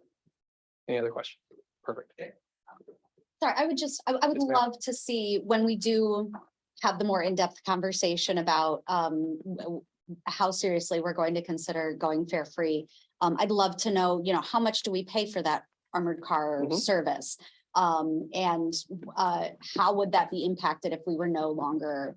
Any other questions? Perfect.
Sorry, I would
Yes, ma'am.
love to see when we do have the more in-depth conversation about how seriously we're going to consider going fare free. I'd love to know, how much do we pay for that armored car service? And how would that be impacted if we were no longer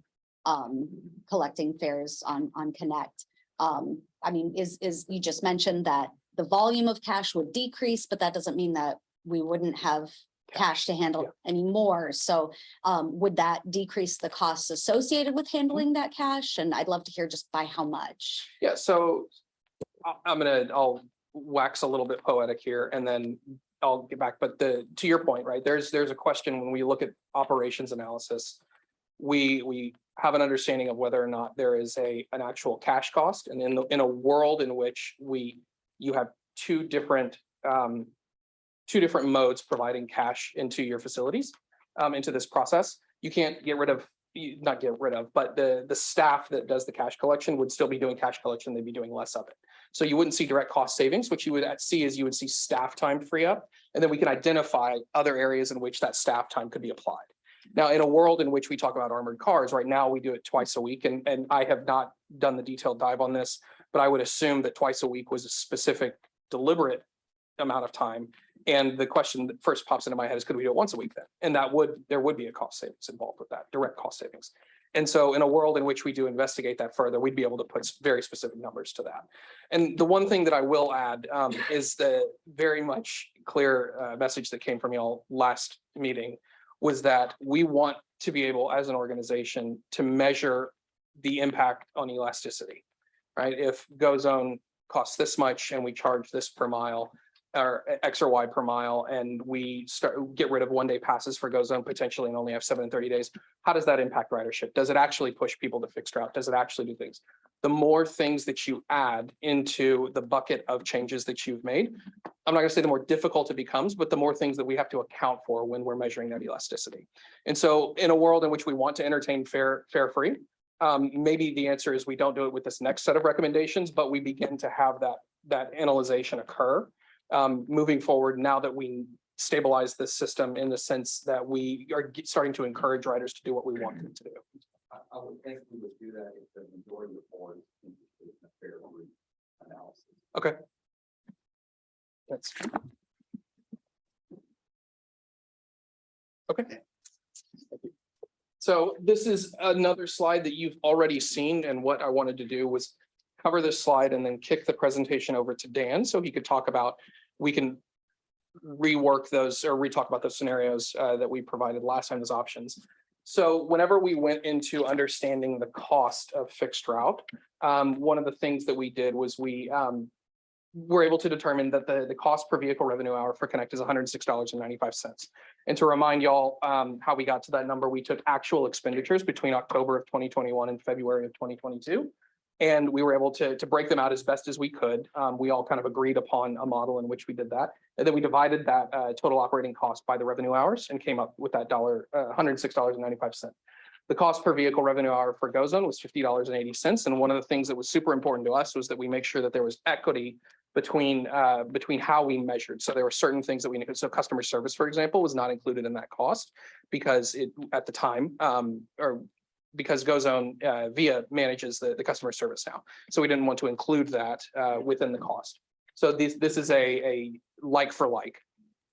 collecting fares on Connect? I mean, you just mentioned that the volume of cash would decrease, but that doesn't mean that we wouldn't have cash to handle anymore. So would that decrease the costs associated with handling that cash? And I'd love to hear just by how much.
Yeah, so I'll wax a little bit poetic here and then I'll get back. But to your point, right, there's a question when we look at operations analysis, we have an understanding of whether or not there is an actual cash cost. And in a world in which you have two different modes providing cash into your facilities, into this process, you can't not get rid of, but the staff that does the cash collection would still be doing cash collection. They'd be doing less of it. So you wouldn't see direct cost savings. What you would see is you would see staff time free up, and then we can identify other areas in which that staff time could be applied. Now, in a world in which we talk about armored cars, right now we do it twice a week, and I have not done the detailed dive on this, but I would assume that twice a week was a specific deliberate amount of time. And the question that first pops into my head is, could we do it once a week then? And there would be a cost savings involved with that, direct cost savings. And so in a world in which we do investigate that further, we'd be able to put very specific numbers to that. And the one thing that I will add is the very much clear message that came from y'all last meeting was that we want to be able as an organization to measure the impact on elasticity, right? If GoZone costs this much and we charge this per mile, or X or Y per mile, and we get rid of 1-day passes for GoZone potentially and only have 7 and 30 days, how does that impact ridership? Does it actually push people to fixed route? Does it actually do things? The more things that you add into the bucket of changes that you've made, I'm not going to say the more difficult it becomes, but the more things that we have to account for when we're measuring that elasticity. And so in a world in which we want to entertain fare free, maybe the answer is we don't do it with this next set of recommendations, but we begin to have that analyzation occur moving forward now that we stabilize this system in the sense that we are starting to encourage riders to do what we want them to do.
I would think we would do that if the majority of the board is interested in a fair analysis.
Okay. That's okay. So this is another slide that you've already seen, and what I wanted to do was cover this slide and then kick the presentation over to Dan so he could talk about, we can rework those or re-talk about those scenarios that we provided last time as options. So whenever we went into understanding the cost of fixed route, one of the things that we did was we were able to determine that the cost per vehicle revenue hour for Connect is $106.95. And to remind y'all how we got to that number, we took actual expenditures between October of 2021 and February of 2022. And we were able to break them out as best as we could. We all kind of agreed upon a model in which we did that. And then we divided that total operating cost by the revenue hours and came up with that $106.95. The cost per vehicle revenue hour for GoZone was $50.80. And one of the things that was super important to us was that we make sure that there was equity between how we measured. So there were certain things that we needed. So customer service, for example, was not included in that cost because at the time, because GoZone Via manages the customer service now. So we didn't want to include that within the cost. So this is a like for like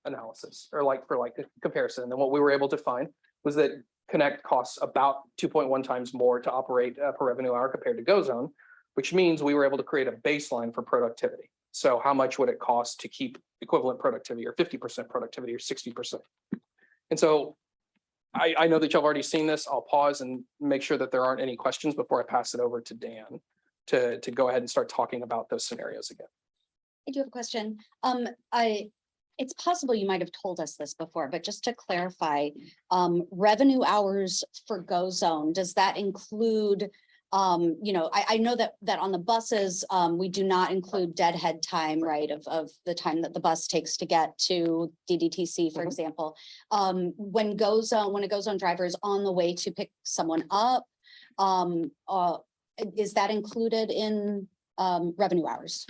analysis or like for like comparison. And then what we were able to find was that Connect costs about 2.1 times more to operate per revenue hour compared to GoZone, which means we were able to create a baseline for productivity. So how much would it cost to keep equivalent productivity or 50% productivity or 60%? And so I know that you've already seen this. I'll pause and make sure that there aren't any questions before I pass it over to Dan to go ahead and start talking about those scenarios again.
I do have a question. It's possible you might have told us this before, but just to clarify, revenue hours for Go Zone, does that include, I know that on the buses, we do not include deadhead time, right, of the time that the bus takes to get to DDTC, for example. When a Go Zone driver is on the way to pick someone up, is that included in revenue hours?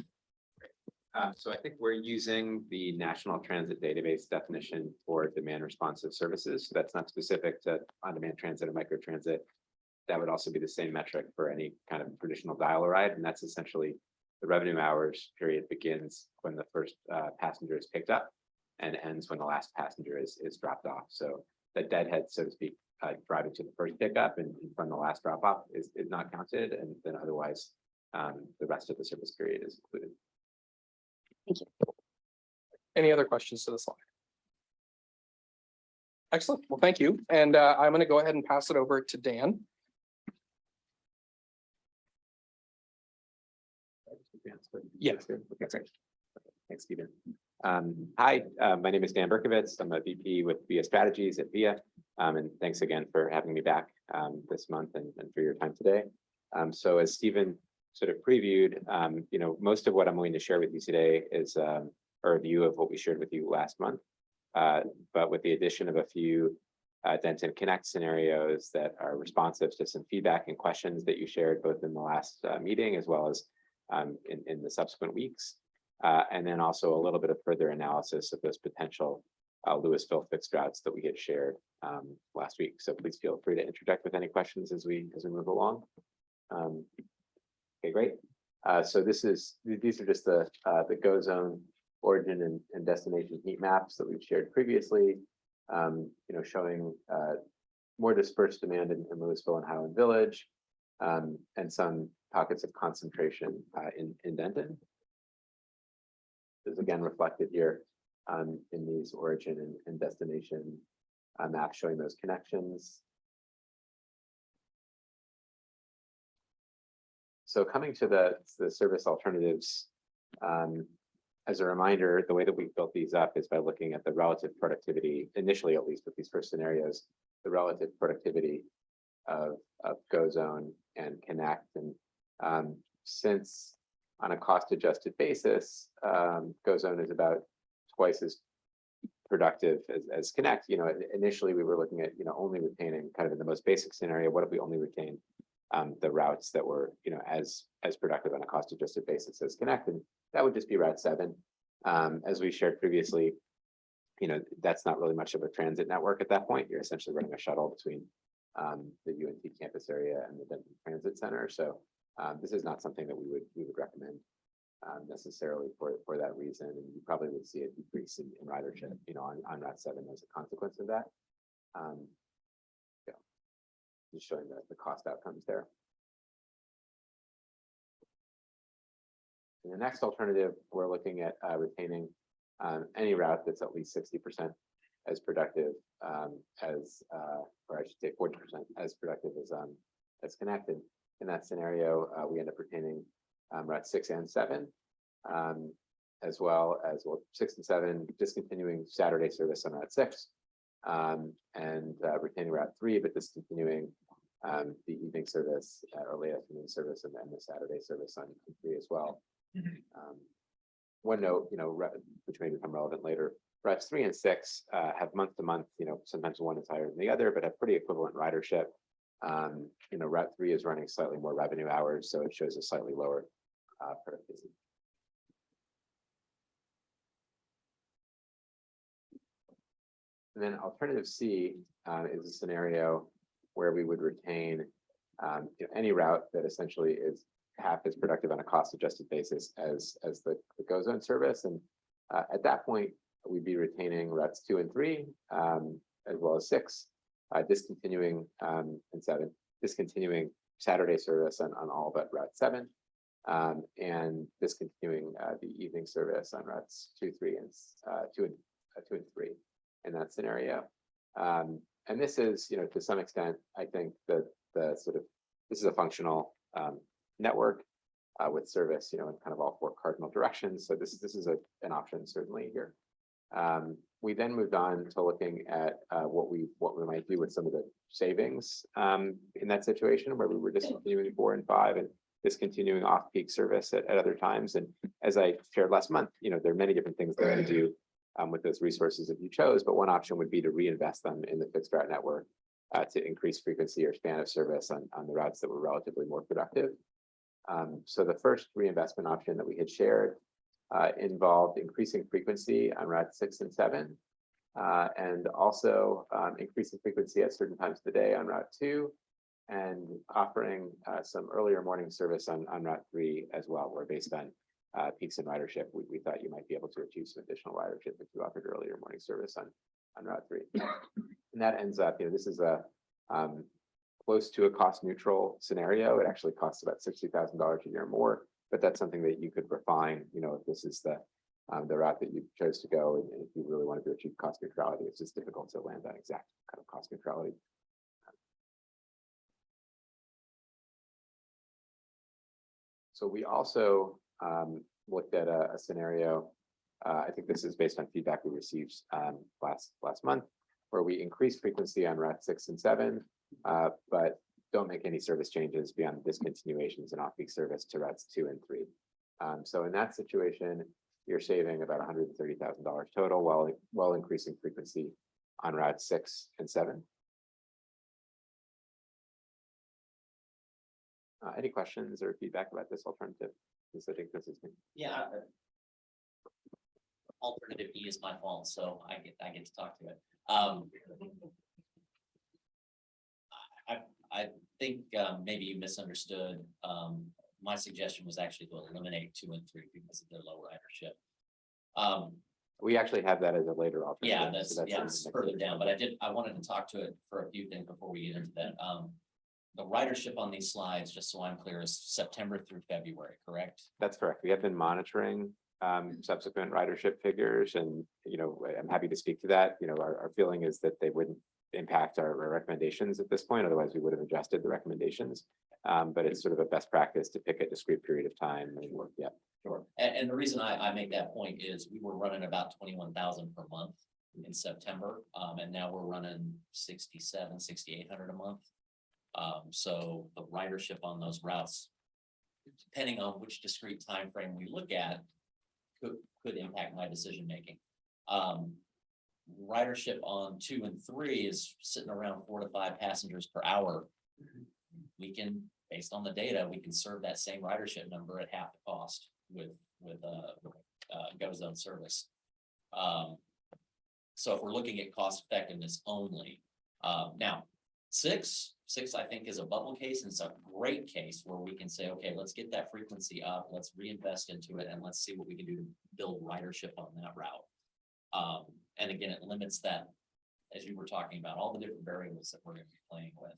So I think we're using the National Transit Database definition for demand responsive services. So that's not specific to on-demand transit or microtransit. That would also be the same metric for any kind of traditional dial ride. And that's essentially the revenue hours period begins when the first passenger is picked up and ends when the last passenger is dropped off. So the deadhead, so to speak, driving to the first pickup and from the last drop off is not counted. And then otherwise, the rest of the service period is included.
Thank you.
Any other questions to the slide? Excellent. Well, thank you. And I'm going to go ahead and pass it over to Dan. Yes.
Thanks, Stephen. Hi, my name is Dan Berkovitz. I'm a VP with VIA Strategies at VIA. And thanks again for having me back this month and for your time today. So as Stephen sort of previewed, most of what I'm going to share with you today is a review of what we shared with you last month, but with the addition of a few Denton Connect scenarios that are responsive to some feedback and questions that you shared both in the last meeting as well as in the subsequent weeks, and then also a little bit of further analysis of those potential Louisville fixed routes that we get shared last week. So please feel free to interject with any questions as we move along. Okay, great. So these are just the Go Zone origin and destination heat maps that we've shared previously, showing more dispersed demand in Louisville and Highland Village, and some pockets of concentration in Denton. This is again reflected here in these origin and destination maps showing those connections. So coming to the service alternatives, as a reminder, the way that we've built these up is by looking at the relative productivity, initially at least with these first scenarios, the relative productivity of Go Zone and Connect. And since on a cost adjusted basis, Go Zone is about twice as productive as Connect. Initially we were looking at only retaining kind of in the most basic scenario, what if we only retain the routes that were, as productive on a cost adjusted basis as Connect, and that would just be Route 7. As we shared previously, that's not really much of a transit network at that point. You're essentially running a shuttle between the UNT campus area and the Denton Transit Center. So this is not something that we would recommend necessarily for that reason. And you probably would see a decrease in ridership, on Route 7 as a consequence of that. Just showing the cost outcomes there. In the next alternative, we're looking at retaining any route that's at least 60% as productive or I should say 40% as productive as Connected. In that scenario, we end up retaining Route 6 and 7, as well as 6 and 7, discontinuing Saturday service on Route 6. And retaining Route 3, but discontinuing the evening service or late afternoon service and then the Saturday service on 3 as well. One note, which may become relevant later, routes 3 and 6 have month to month, sometimes one is higher than the other, but have pretty equivalent ridership. Route 3 is running slightly more revenue hours, so it shows a slightly lower productivity. And then alternative C is a scenario where we would retain any route that essentially is half as productive on a cost adjusted basis as the Go Zone service. And at that point, we'd be retaining routes 2 and 3, as well as 6, discontinuing and 7, discontinuing Saturday service on all but Route 7. and discontinuing the evening service on routes 2, 3, and 2 and 3 in that scenario. And this is, to some extent, I think the sort of, this is a functional network with service, in kind of all 4 cardinal directions. So this is an option certainly here. We then moved on to looking at what we might do with some of the savings in that situation where we were discontinuing 4 and 5 and discontinuing off-peak service at other times. And as I shared last month, there are many different things that we do with those resources if you chose, but one option would be to reinvest them in the fixed route network to increase frequency or span of service on the routes that were relatively more productive. So the first reinvestment option that we had shared involved increasing frequency on route 6 and 7, and also increasing frequency at certain times of the day on route 2, and offering some earlier morning service on route 3 as well, where based on peaks in ridership, we thought you might be able to achieve some additional ridership if you offered earlier morning service on route 3. And that ends up, this is a close to a cost neutral scenario. It actually costs about $60,000 a year more, but that's something that you could refine, if this is the route that you chose to go, and if you really wanted to achieve cost neutrality. It's just difficult to land on exact kind of cost neutrality. So we also looked at a scenario. I think this is based on feedback we received last month, where we increased frequency on route 6 and 7, but don't make any service changes beyond discontinuations and off-peak service to routes 2 and 3. So in that situation, you're saving about $130,000 total while increasing frequency on routes 6 and 7. Any questions or feedback about this alternative? Because I think this is.
Yeah. Alternative E is my fault, so I get to talk to it. I think maybe you misunderstood. My suggestion was actually to eliminate 2 and 3 because of their low ridership.
We actually have that as a later alternative.
Yeah, that's further down, but I wanted to talk to it for a few things before we get into that. The ridership on these slides, just so I'm clear, is September through February, correct?
That's correct. We have been monitoring subsequent ridership figures, and I'm happy to speak to that. Our feeling is that they wouldn't impact our recommendations at this point. Otherwise, we would have adjusted the recommendations. But it's sort of a best practice to pick a discrete period of time and work. Yeah,
sure. And the reason I make that point is we were running about 21,000 per month in September, and now we're running 6,800 a month. So the ridership on those routes, depending on which discrete time frame we look at, could impact my decision making. Ridership on 2 and 3 is sitting around 4 to 5 passengers per hour. We can, based on the data, we can serve that same ridership number at half the cost with GoZone service. So if we're looking at cost effectiveness only, now 6 I think is a bubble case, and it's a great case where we can say, okay, let's get that frequency up, let's reinvest into it, and let's see what we can do to build ridership on that route. And again, it limits that, as you were talking about, all the different variables that we're going to be playing with.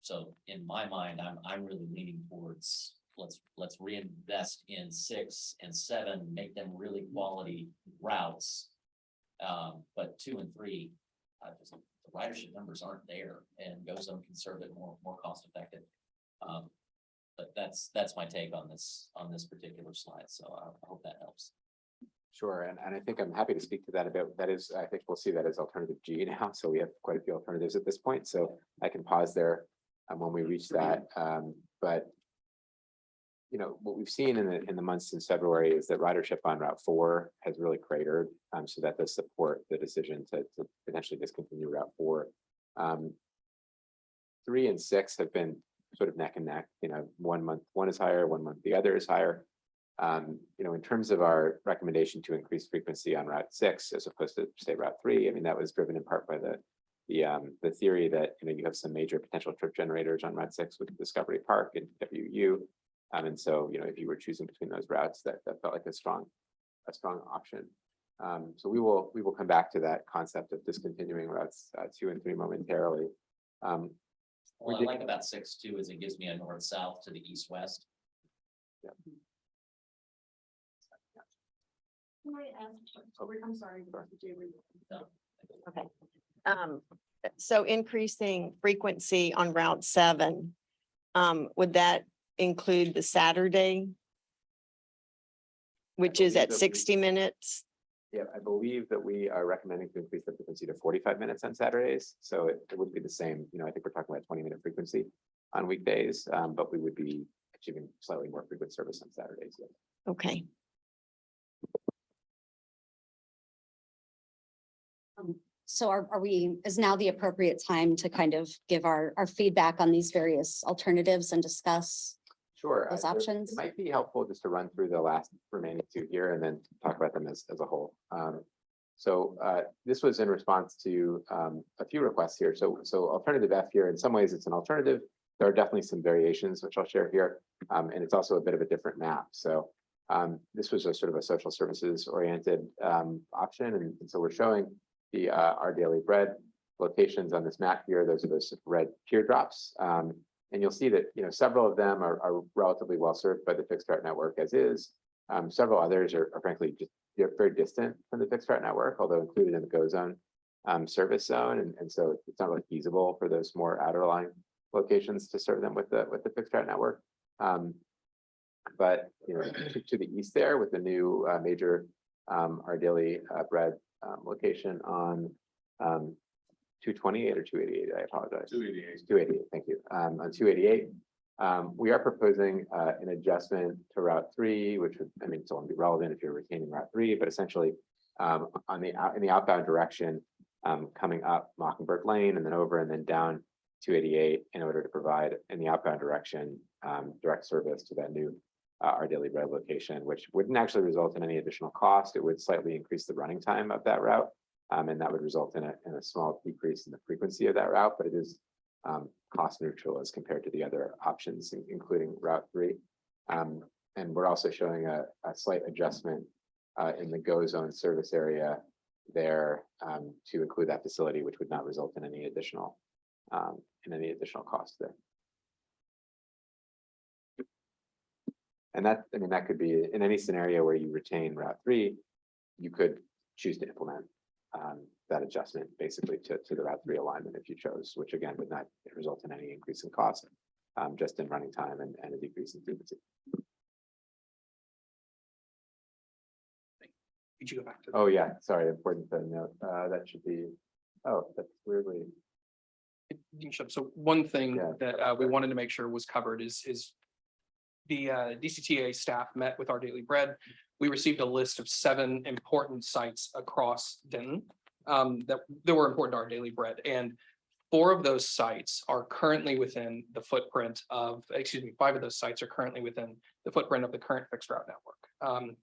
So in my mind, I'm really leaning towards let's reinvest in 6 and 7, make them really quality routes. But 2 and 3, just the ridership numbers aren't there, and GoZone can serve it more cost effective. But that's my take on this particular slide. So I hope that helps.
sure. And I think I'm happy to speak to that about that. Is, I think we'll see that as alternative G now. So we have quite a few alternatives at this point. So I can pause there when we reach that. But what we've seen in the months since February is that ridership on Route 4 has really cratered. So that does support the decision to potentially discontinue Route 4. 3 and 6 have been sort of neck and neck. 1 month one is higher, 1 month the other is higher. In terms of our recommendation to increase frequency on Route 6 as opposed to say Route 3, I mean that was driven in part by the theory that you have some major potential trip generators on Route 6 with Discovery Park and WU. And so, if you were choosing between those routes, that felt like a strong option. So we will come back to that concept of discontinuing routes 2 and 3 momentarily.
What I like about 6 too is it gives me a north-south to the east-west.
I'm sorry. Okay. So increasing frequency on Route 7, would that include the Saturday? Which is
believe
at
that we-
60 minutes?
Yeah, I believe that we are recommending to increase the frequency to 45 minutes on Saturdays. So it would be the same, I think we're talking about 20-minute frequency on weekdays, but we would be achieving slightly more frequent service on Saturdays. Yeah.
Okay.
So are we, is now the appropriate time to kind of give our feedback on these various alternatives and discuss?
Sure.
Those
It
options?
might be helpful just to run through the last remaining two here and then talk about them as a whole. So this was in response to a few requests here. So alternative F here, in some ways it's an alternative. There are definitely some variations, which I'll share here. And it's also a bit of a different map. So this was a sort of a social services oriented option. And so we're showing the Our Daily Bread locations on this map here. Those are those red teardrops. And you'll see that, several of them are relatively well served by the fixed route network as is. Several others are frankly just very distant from the fixed route network, although included in the GO zone service zone. And so it's not really feasible for those more outerlying locations to serve them with the fixed route network. But to the east there with the new major Our Daily Bread location on 228 or 288, I apologize.
288.
288, thank you. On 288, we are proposing an adjustment to Route 3, which would, it's only relevant if you're retaining Route 3, but essentially in the outbound direction, coming up Mockingbird Lane and then over and then down 288 in order to provide in the outbound direction direct service to that new Our Daily Bread location, which wouldn't actually result in any additional cost. It would slightly increase the running time of that route. And that would result in a small decrease in the frequency of that route, but it is cost neutral as compared to the other options, including Route 3. And we're also showing a slight adjustment in the GO zone service area there to include that facility, which would not result in any additional cost there. And that could be in any scenario where you retain Route 3, you could choose to implement that adjustment basically to the Route 3 alignment if you chose, which again would not result in any increase in cost, just in running time and a decrease in frequency.
Could you go back to?
Oh yeah, sorry, important to note. That should be, that's weirdly.
So one thing
Yeah.
that we wanted to make sure was covered is the DCTA staff met with Our Daily Bread. We received a list of 7 important sites across Denton that were important to Our Daily Bread. And 4 of those sites are currently within the footprint of, 5 of those sites are currently within the footprint of the current fixed route network.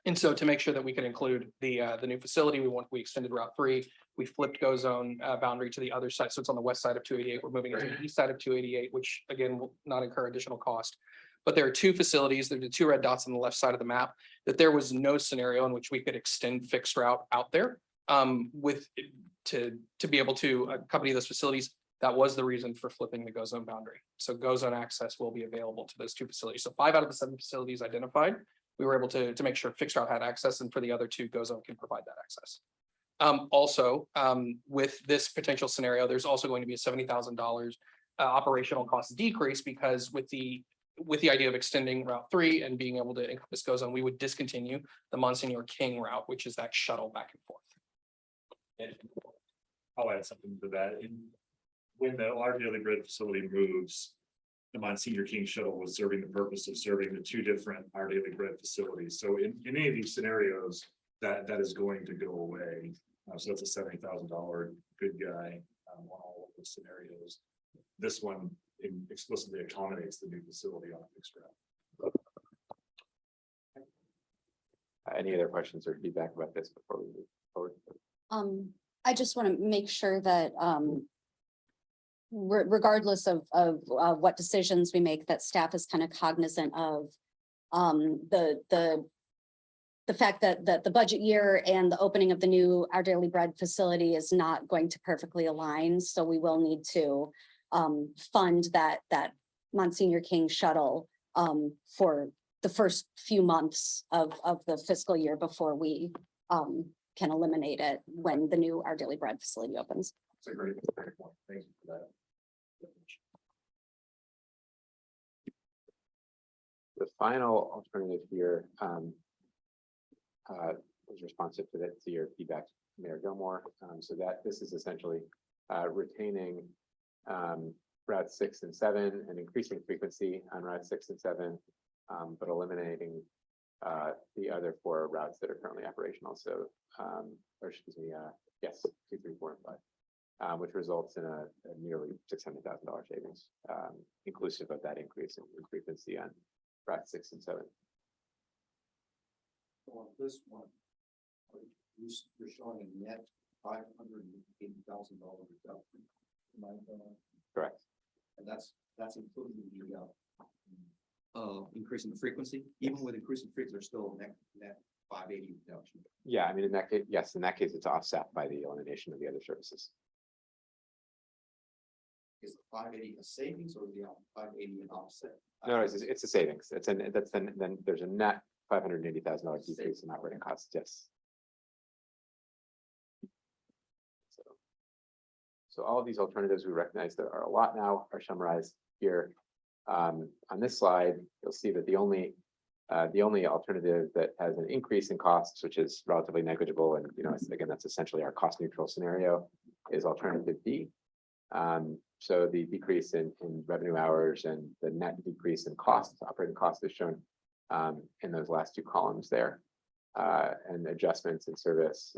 And so to make sure that we could include the new facility, we extended Route 3. We flipped GO zone boundary to the other side. So it's on the west side of 288. We're moving it to the east side of 288, which again will not incur additional cost. But there are 2 facilities, there are the 2 red dots on the left side of the map, that there was no scenario in which we could extend fixed route out there to be able to accompany those facilities. That was the reason for flipping the GO zone boundary. So GO zone access will be available to those 2 facilities. So 5 out of the 7 facilities identified, we were able to make sure fixed route had access, and for the other 2, GO zone can provide that access. Also, with this potential scenario, there's also going to be a $70,000 operational cost decrease, because with the idea of extending Route 3 and being able to encompass GO zone, we would discontinue the Monsignor King route, which is that shuttle back and forth.
And I'll add something to that. When the Our Daily Bread facility moves, the Monsignor King shuttle was serving the purpose of serving the 2 different Our Daily Bread facilities. So in any of these scenarios, that is going to go away. So it's a $70,000 good guy on all of the scenarios. This one explicitly accommodates the new facility on fixed route.
Any other questions or feedback about this before we move forward?
I just want to make sure that regardless of what decisions we make, that staff is kind of cognizant of the fact that the budget year and the opening of the new Our Daily Bread facility is not going to perfectly align. So we will need to fund that Monsignor King shuttle for the first few months of the fiscal year before we can eliminate it when the new Our Daily Bread facility opens.
It's a great point. Thank you for that.
The final alternative here is responsive to that, to your feedback, Mayor Gilmore. So that this is essentially retaining routes 6 and 7 and increasing frequency on routes 6 and 7, but eliminating the other 4 routes that are currently operational. So, or excuse me, yes, 2, 3, 4, and 5, which results in a nearly $600,000 savings, inclusive of that increase in frequency on route 6 and 7.
On this one, you're showing a net $580,000 reduction.
Correct.
And that's including the increase in the frequency. Even with increasing frequency, there's still net 580 reduction.
Yeah, I mean, in that case, yes, in that case, it's offset by the elimination of the other services.
Is the 580 a savings or the 580 an offset?
No, it's a savings. Then there's a net $580,000 decrease in operating costs. Yes. So all of these alternatives, we recognize there are a lot now, are summarized here. On this slide, you'll see that the only alternative that has an increase in costs, which is relatively negligible, and again, that's essentially our cost neutral scenario, is alternative D. So the decrease in revenue hours and the net decrease in costs, operating costs, is shown in those last 2 columns there. And adjustments in service,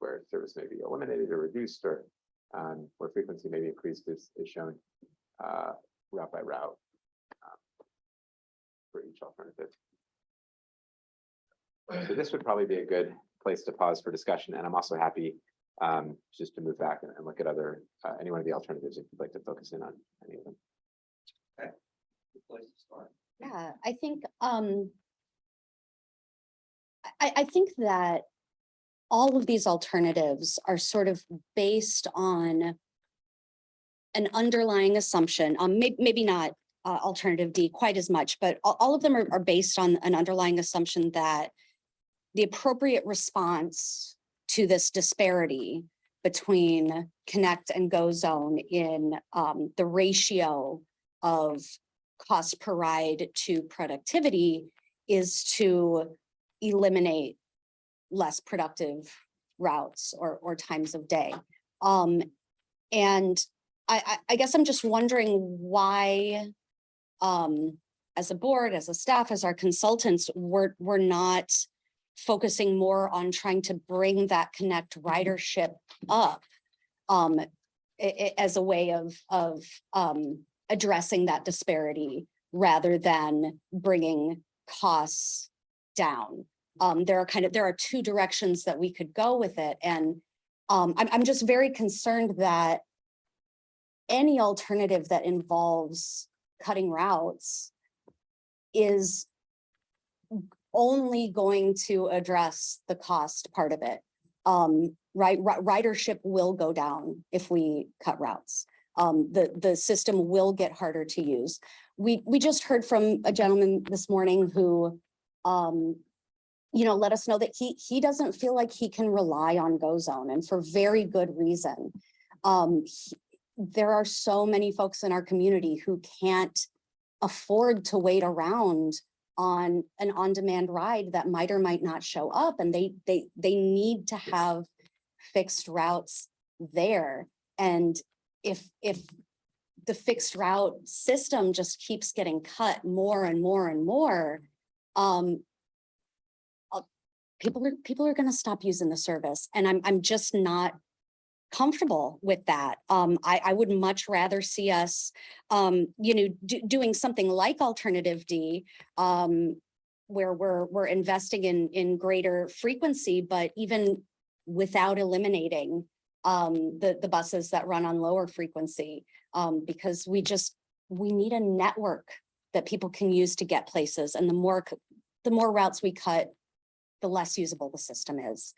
where service may be eliminated or reduced, or where frequency may be increased, is shown route by route for each alternative. So this would probably be a good place to pause for discussion, and I'm also happy just to move back and look at any one of the alternatives if you'd like to focus in on any of them.
Okay. Good place to start.
Yeah, I think I think that all of these alternatives are sort of based on an underlying assumption, maybe not alternative D quite as much, but all of them are based on an underlying assumption that the appropriate response to this disparity between connect and go zone in the ratio of cost per ride to productivity is to eliminate less productive routes or times of day. And I guess I'm just wondering why, as a board, as a staff, as our consultants, we're not focusing more on trying to bring that connect ridership up as a way of addressing that disparity rather than bringing costs down. There are 2 directions that we could go with it. And I'm just very concerned that any alternative that involves cutting routes is only going to address the cost part of it. Ridership will go down if we cut routes. The system will get harder to use. We just heard from a gentleman this morning who let us know that he doesn't feel like he can rely on GoZone, and for very good reason. There are so many folks in our community who can't afford to wait around on an on-demand ride that might or might not show up, and they need to have fixed routes there. And if the fixed route system just keeps getting cut more and more and more, people are going to stop using the service, and I'm just not comfortable with that. I would much rather see us, doing something like Alternative D, where we're investing in greater frequency, but even without eliminating the buses that run on lower frequency, because we need a network that people can use to get places, and the more routes we cut, the less usable the system is.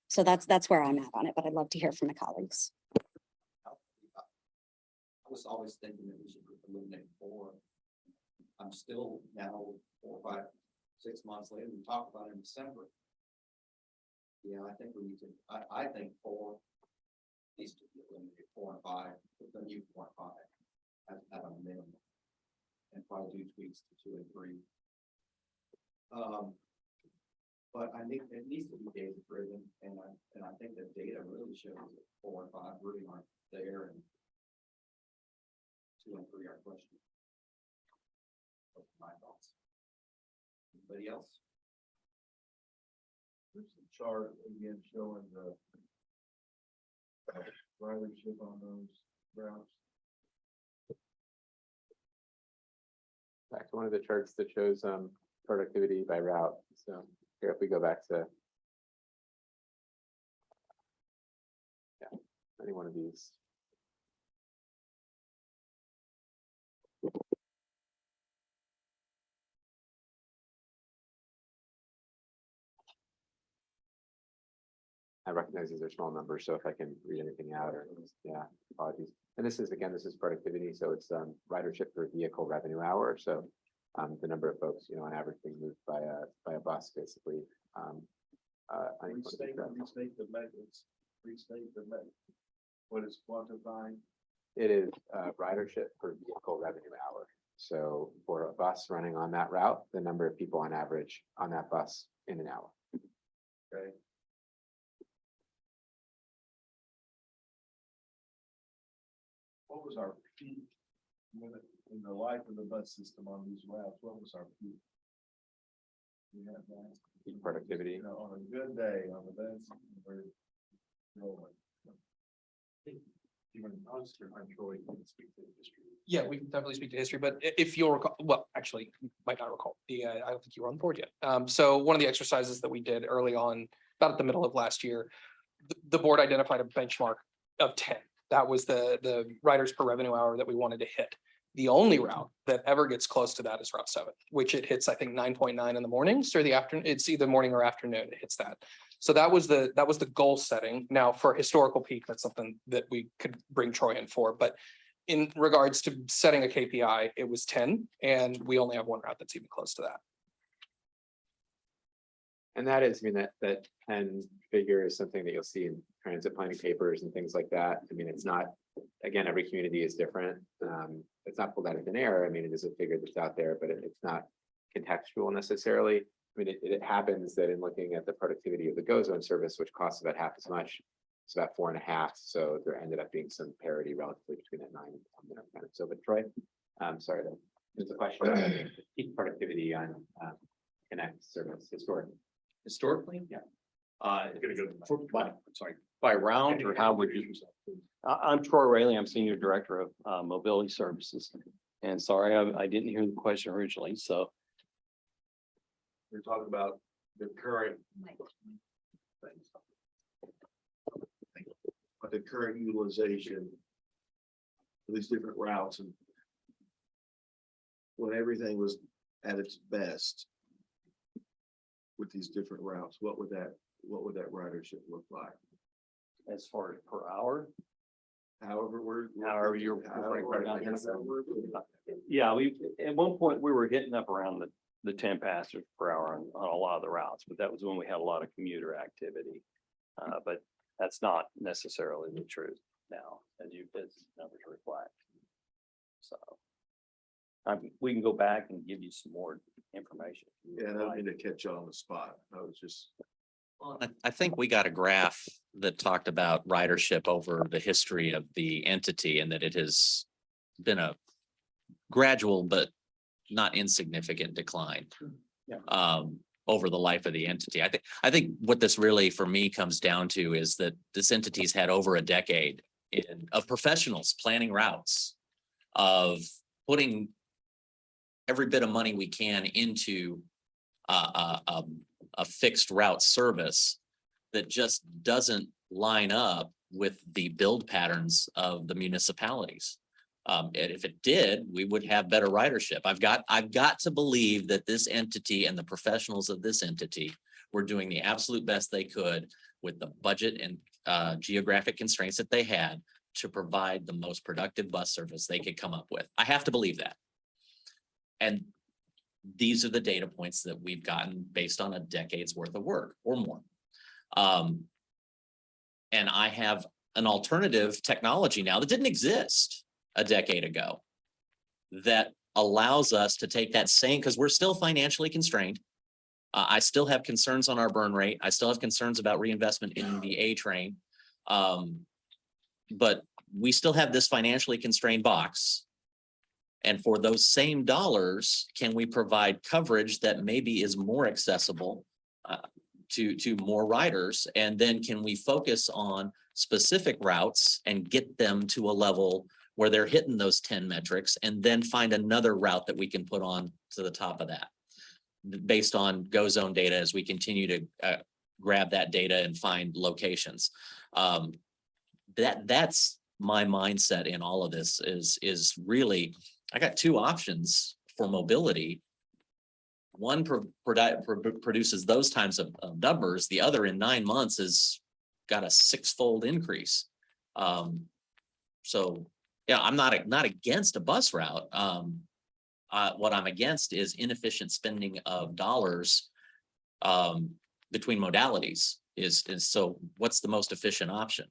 So that's where I'm at on it, but I'd love to hear from my colleagues.
I was always thinking that we should eliminate 4 I'm still now 4, 5, 6 months later, we talked about it in December. Yeah, I think we need to, I think 4 needs to be eliminated, 4 and 5, but then you 4 and 5 at a minimum. And probably do tweaks to 2 and 3. But I think it needs to be data driven, and I think the data really shows that 4 and 5 really aren't there, and 2 and 3 are questionable. Those are my thoughts. Anybody else?
There's a chart again showing the ridership on those routes.
Back to one of the charts that shows productivity by route. So here, if we go back to any one of these. I recognize these are small numbers, so if I can read anything out or, yeah, apologies. And this is, again, this is productivity, so it's ridership per vehicle revenue hour. So the number of folks, on average being moved by a bus, basically.
Restate the methods, restate the method. What is quantifying?
It is ridership per vehicle revenue hour. So for a bus running on that route, the number of people on average on that bus in an hour.
Okay. What was our peak in the life of the bus system on these routes? What was our peak? We have that.
Peak productivity.
On a good day, on the best, we're rolling.
Even Oscar, I'm sure we can speak to the history.
Yeah, we can definitely speak to history, but if you'll recall, well, actually, you might not recall, I don't think you were on the board yet. So one of the exercises that we did early on, about at the middle of last year, the board identified a benchmark of 10. That was the riders per revenue hour that we wanted to hit. The only route that ever gets close to that is Route 7, which it hits, I think, 9.9 in the mornings or the afternoon. It's either morning or afternoon. It hits that. So that was the goal setting. Now for historical peak, that's something that we could bring Troy in for. But in regards to setting a KPI, it was 10, and we only have one route that's even close to that.
And that is, I mean, that 10 figure is something that you'll see in transit planning papers and things like that. I mean, it's not, again, every community is different. It's not pulled out of thin air. I mean, it is a figure that's out there, but it's not contextual necessarily. I mean, it happens that in looking at the productivity of the GO Zone service, which costs about half as much, it's about 4.5. So there ended up being some parity relatively between that 9 and 10. So, but Troy, I'm sorry, there's a question about peak productivity on Connect service historically.
Historically?
Yeah.
Sorry, by round or how would you? I'm Troy Rayleigh. I'm Senior Director of Mobility Services. And sorry, I didn't hear the question originally, so.
We're talking about the current. But the current utilization. Of these different routes and. When everything was at its best. With these different routes, what would that ridership look like?
As far as per hour?
However,
you're. Yeah, at one point, we were getting up around the 10 passengers per hour on a lot of the routes, but that was when we had a lot of commuter activity. But that's not necessarily the truth now, as numbers reflect. So. We can go back and give you some more information.
Yeah, I don't mean to catch you on the spot. I was just.
I think we got a graph that talked about ridership over the history of the entity and that it has been a gradual but not insignificant decline.
Yeah.
Over the life of the entity. I think what this really for me comes down to is that this entity's had over a decade of professionals planning routes, of putting every bit of money we can into a fixed route service that just doesn't line up with the build patterns of the municipalities. And if it did, we would have better ridership. I've got to believe that this entity and the professionals of this entity were doing the absolute best they could with the budget and geographic constraints that they had to provide the most productive bus service they could come up with. I have to believe that. And these are the data points that we've gotten based on a decade's worth of work or more. And I have an alternative technology now that didn't exist a decade ago that allows us to take that same, because we're still financially constrained. I still have concerns on our burn rate. I still have concerns about reinvestment in the A train. But we still have this financially constrained box. And for those same dollars, can we provide coverage that maybe is more accessible to more riders? And then can we focus on specific routes and get them to a level where they're hitting those 10 metrics, and then find another route that we can put on to the top of that based on GoZone data as we continue to grab that data and find locations. That's my mindset in all of this is really, I got two options for mobility. One produces those times of numbers. The other in 9 months has got a 6-fold increase. So yeah, I'm not against a bus route. What I'm against is inefficient spending of dollars between modalities. So what's the most efficient option?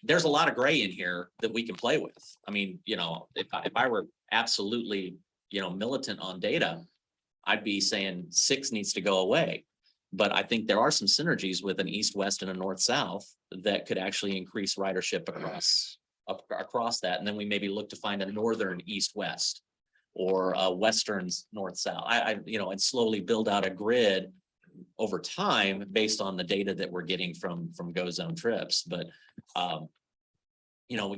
There's a lot of gray in here that we can play with. I mean, you know, if I were absolutely, you know, militant on data, I'd be saying 6 needs to go away. But I think there are some synergies with an east-west and a north-south that could actually increase ridership across that. And then we maybe look to find a northern east-west or a western north-south. You know, and slowly build out a grid over time based on the data that we're getting from GoZone trips. But you know,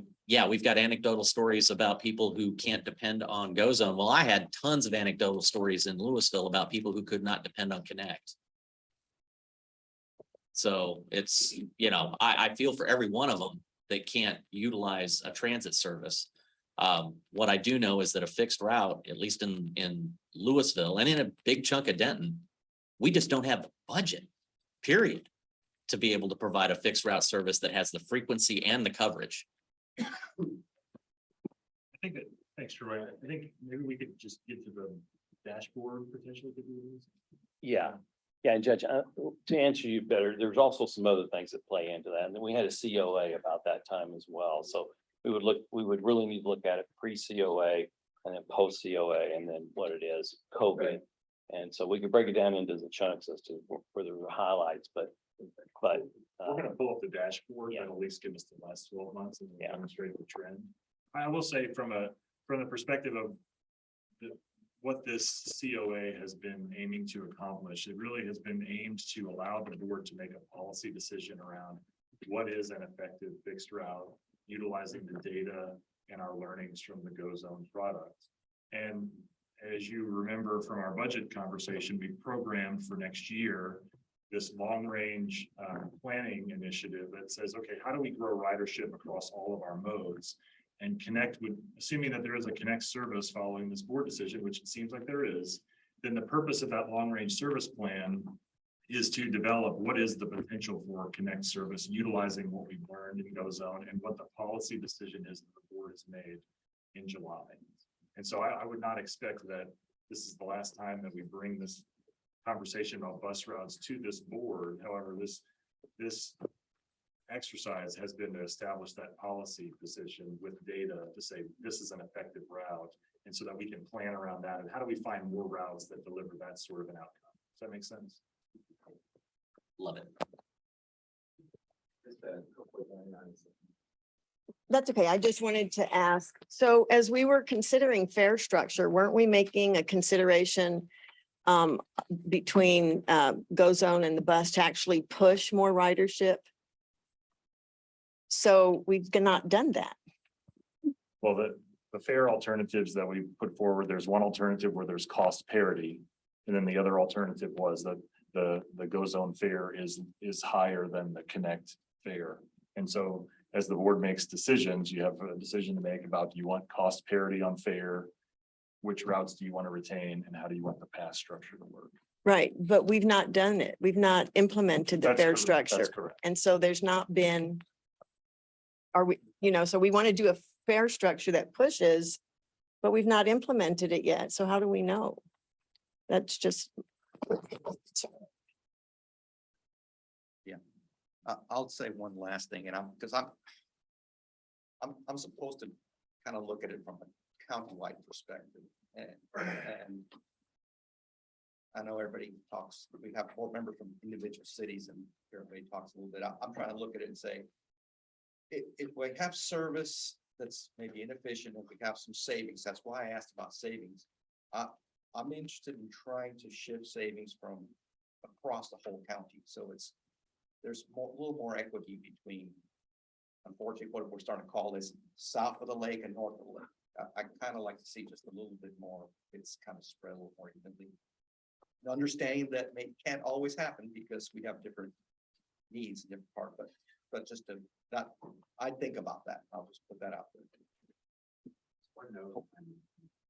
we've got anecdotal stories about people who can't depend on GoZone. Well, I had tons of anecdotal stories in Louisville about people who could not depend on Connect. So it's, you know, I feel for every one of them that can't utilize a transit service. What I do know is that a fixed route, at least in Louisville and in a big chunk of Denton, we just don't have the budget, period, to be able to provide a fixed route service that has the frequency and the coverage.
I think that, thanks, Troy. I think maybe we could just get to the dashboard potentially.
Yeah, and Judge, to answer you better, there's also some other things that play into that. And then we had a COA about that time as well. So we would really need to look at it pre-COA and then post-COA and then what it is, COVID. Right. And so we could break it down into the chunks as to where there were highlights, but
we're going to pull up the dashboard and at least give us the last 12 months and demonstrate the trend. I will say from the perspective of what this COA has been aiming to accomplish, it really has been aimed to allow the board to make a policy decision around what is an effective fixed route, utilizing the data and our learnings from the GoZone product. And as you remember from our budget conversation, we programmed for next year this long-range planning initiative that says, okay, how do we grow ridership across all of our modes? And Connect would, assuming that there is a Connect service following this board decision, which it seems like there is, then the purpose of that long-range service plan is to develop what is the potential for Connect service, utilizing what we've learned in GoZone and what the policy decision is that the board has made in July. And so I would not expect that this is the last time that we bring this conversation about bus routes to this board. However, this exercise has been to establish that policy position with data to say this is an effective route, and so that we can plan around that. And how do we find more routes that deliver that sort of an outcome? Does that make sense?
Love it.
That's okay. I just wanted to ask, so as we were considering fare structure, weren't we making a consideration between GoZone and the bus to actually push more ridership? So we've not done that.
Well, the fare alternatives that we put forward, there's one alternative where there's cost parity. And then the other alternative was that the GoZone fare is higher than the Connect fare. And so as the board makes decisions, you have a decision to make about, do you want cost parity on fare? Which routes do you want to retain, and how do you want the pass structure to work?
Right, but we've not done it. We've not implemented the fare structure.
That's correct.
And so there's not been, are we, you know, so we want to do a fare structure that pushes but we've not implemented it yet. So how do we know? That's just.
I'll say one last thing, and I'm supposed to kind of look at it from a county-wide perspective, and I know everybody talks, we have board members from individual cities, and everybody talks a little bit. I'm trying to look at it and say, if we have service that's maybe inefficient, if we have some savings, that's why I asked about savings. I'm interested in trying to shift savings from across the whole county, so there's a little more equity between, unfortunately, what we're starting to call this south of the lake and north of the lake. I kind of like to see just a little bit more, it's kind of spread a little more evenly. Understanding that can't always happen because we have different needs in different parts, but just to that, I think about that. I'll just put that out there.
One note and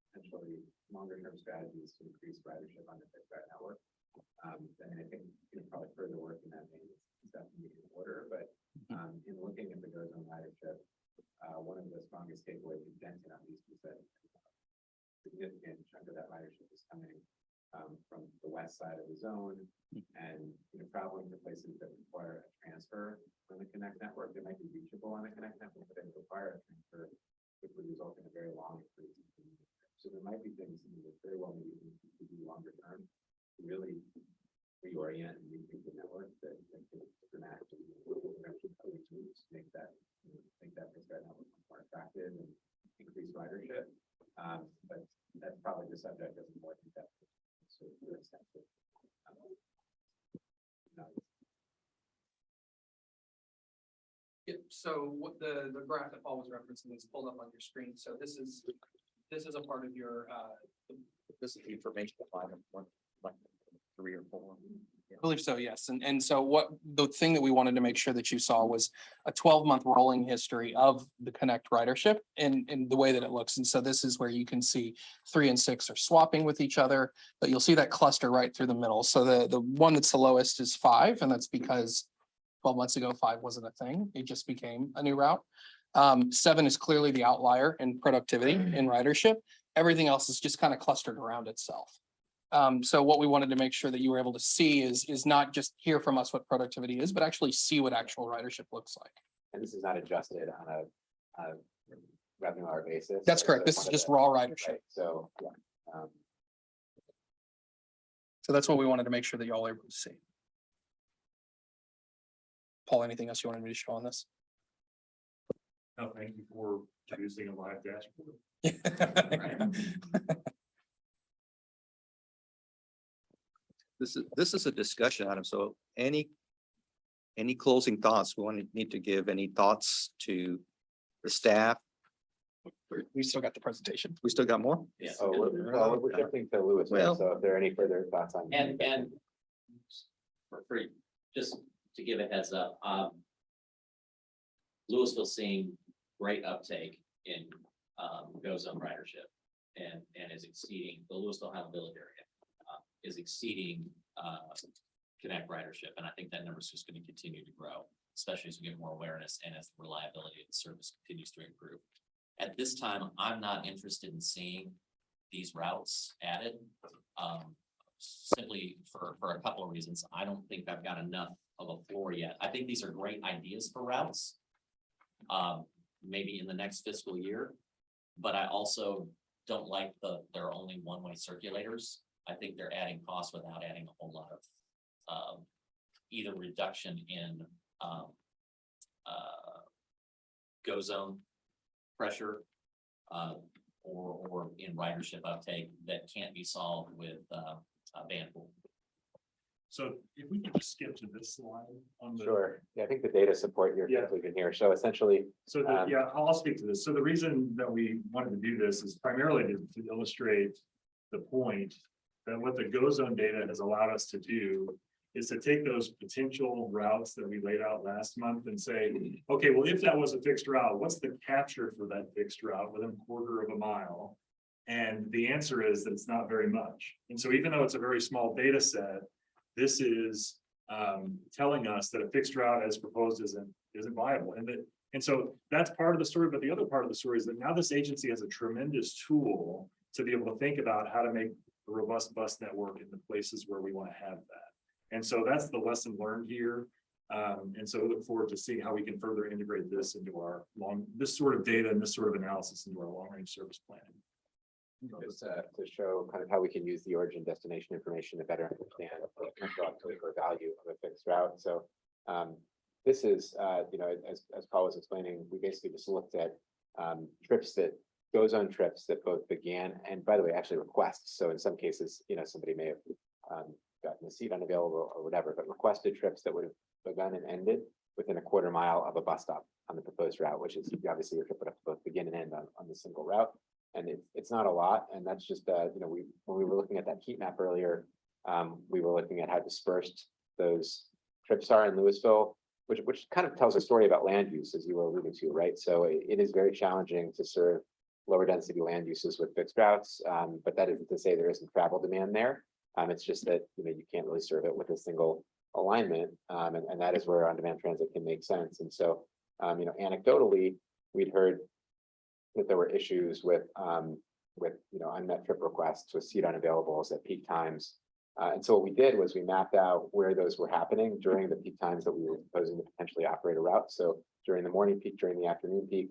potentially longer term strategies to increase ridership on the fixed route network. And I think probably further work in that vein is definitely in order, but in looking at the GOES on ridership, one of the strongest takeaways in Denton, at least, is that significant chunk of that ridership is coming from the west side of the zone, and traveling to places that require a transfer on the Connect network. They might be reachable on the Connect network, but they require a transfer, which would result in a very long increase. So there might be things that very well maybe to do longer term to really reorient and rethink the network that could dramatically make that fixed route network more attractive and increase ridership. But that's probably the subject of more in-depth. So
So what the graph that Paul was referencing is pulled up on your screen. So this is a part of your
This is the information behind them, like 3 or 4.
I believe so, yes. And so what the thing that we wanted to make sure that you saw was a 12-month rolling history of the Connect ridership and the way that it looks. And so this is where you can see 3 and 6 are swapping with each other, but you'll see that cluster right through the middle. So the one that's the lowest is 5, and that's because 12 months ago, 5 wasn't a thing. It just became a new route. 7 is clearly the outlier in productivity in ridership. Everything else is just kind of clustered around itself. So what we wanted to make sure that you were able to see is not just hear from us what productivity is, but actually see what actual ridership looks like.
And this is not adjusted on a revenue hour basis.
That's correct. This is just raw ridership.
Right, so, yeah.
So that's what we wanted to make sure that y'all are able to see. Paul, anything else you wanted me to show on this?
No, thank you for producing a live dashboard.
This is a discussion item, so any closing thoughts? We need to give any thoughts to the staff?
We still got the presentation.
We still got more?
Yeah.
Oh, we're shifting to Lewis,
Well-
so if there are any further thoughts on.
And for free, just to give a heads up, Louisville seeing great uptake in GO Zone ridership and is exceeding the Louisville Village area is exceeding Connect ridership. And I think that number is just going to continue to grow, especially as we get more awareness and as the reliability of the service continues to improve. At this time, I'm not interested in seeing these routes added. Simply for a couple of reasons. I don't think I've got enough of a floor yet. I think these are great ideas for routes. Maybe in the next fiscal year, but I also don't like they're only one-way circulators. I think they're adding costs without adding a whole lot of either reduction in GO Zone pressure or in ridership uptake that can't be solved with van pool.
So if we could just skip to this slide on the.
Sure, yeah, I think the data support your conclusion here, so essentially.
So yeah, I'll speak to this. So the reason that we wanted to do this is primarily to illustrate the point that what the GO Zone data has allowed us to do is to take those potential routes that we laid out last month and say, okay, well, if that was a fixed route, what's the capture for that fixed route within a quarter of a mile? And the answer is that it's not very much. And so even though it's a very small data set, this is telling us that a fixed route as proposed isn't viable. And so that's part of the story, but the other part of the story is that now this agency has a tremendous tool to be able to think about how to make a robust bus network in the places where we want to have that. And so that's the lesson learned here. And so we look forward to seeing how we can further integrate this into our this sort of data and this sort of analysis into our long range service planning.
Just to show kind of how we can use the origin destination information to better understand the potential uptake or value of a fixed route. So this is, as Paul was explaining, we basically just looked at trips that trips that both began and, by the way, actually requests. So in some cases, somebody may have gotten a seat unavailable or whatever, but requested trips that would have begun and ended within a quarter mile of a bus stop on the proposed route, which is obviously your trip would have to both begin and end on the single route. And it's not a lot. And that's just, when we were looking at that heat map earlier, we were looking at how dispersed those trips are in Louisville, which kind of tells a story about land use, as you were alluding to, right? So it is very challenging to serve lower density land uses with fixed routes, but that isn't to say there isn't travel demand there. It's just that, you can't really serve it with a single alignment, and that is where on-demand transit can make sense. And so, anecdotally, we'd heard that there were issues with unmet trip requests with seat unavailables at peak times. And so what we did was we mapped out where those were happening during the peak times that we were proposing to potentially operate a route. So during the morning peak, during the afternoon peak,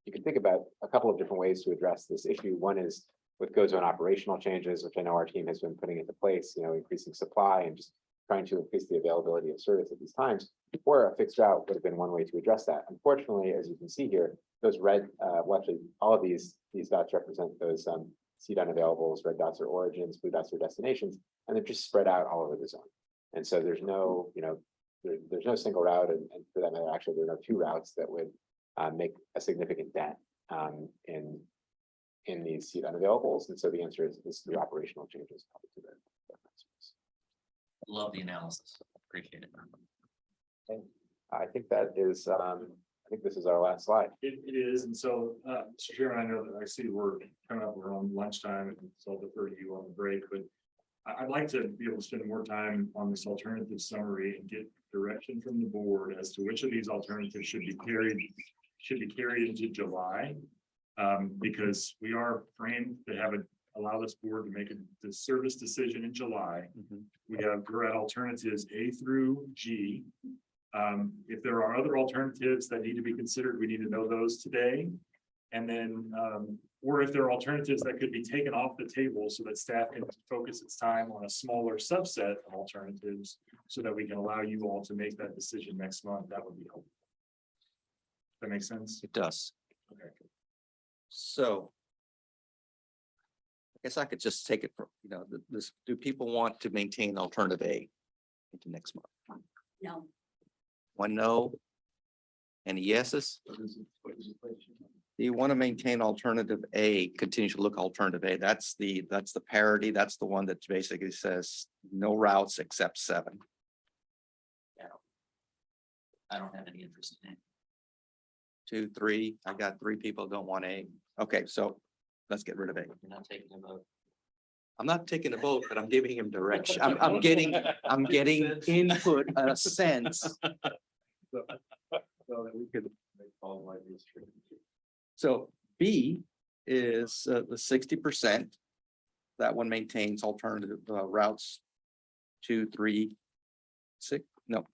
you can think about a couple of different ways to address this issue. One is with GO zone operational changes, which I know our team has been putting into place, increasing supply and just trying to increase the availability of service at these times, or a fixed route would have been one way to address that. Unfortunately, as you can see here, those red, actually all of these dots represent those seat unavailables. Red dots are origins, blue dots are destinations, and they're just spread out all over the zone. And so there's no, there's no single route, and for that matter, actually, there are no two routes that would make a significant dent in these seat unavailables. And so the answer is through operational changes.
Love the analysis. Appreciate it.
And I think that is, I think this is our last slide.
It is, and so, Mr. Chairman, I know that I see we're coming up around lunchtime, and so I'll defer to you on the break, but I'd like to be able to spend more time on this alternative summary and get direction from the board as to which of these alternatives should be carried into July. Because we are framed to have allow this board to make the service decision in July. We're at alternatives A through G. If there are other alternatives that need to be considered, we need to know those today. And then, or if there are alternatives that could be taken off the table so that staff can focus its time on a smaller subset of alternatives so that we can allow you all to make that decision next month, that would be helpful. That makes sense?
It does.
Okay.
So I guess I could just take it from, do people want to maintain alternative A into next month?
No.
One no. Any yeses? Do you want to maintain alternative A, continue to look alternative A? That's the parity. That's the one that basically says no routes except 7.
I don't have any interest in it.
2, 3. I got 3 people don't want A. Okay, so let's get rid of A.
You're not taking a vote.
I'm not taking a vote, but I'm giving him direction. I'm getting input, a sense.
So that we could make all like this.
So B is the 60%. That one maintains alternative routes 2, 3, 6. No,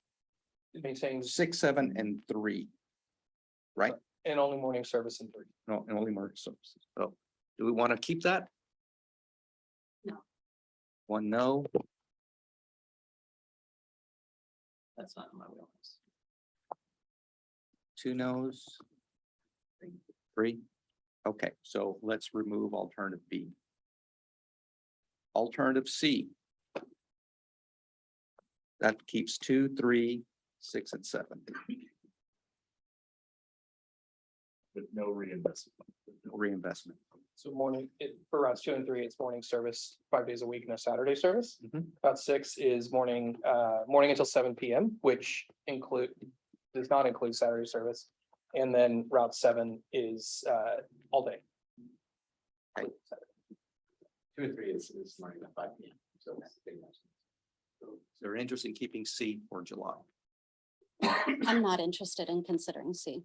It maintains
6, 7, and 3. Right?
and only morning service in 3.
No, and only market services. So do we want to keep that?
No.
1 no.
That's not in my wheelhouse.
2 no's. 3. Okay, so let's remove alternative B. Alternative C. That keeps 2, 3, 6, and 7.
With no reinvestment.
No reinvestment.
So for routes 2 and 3, it's morning service 5 days a week, no Saturday service. Route 6 is morning until 7 p.m., which does not include Saturday service. And then route 7 is all day.
2 and 3 is morning at 5 p.m. So that's a big mess.
Is there interest in keeping C for July?
I'm not interested in considering C.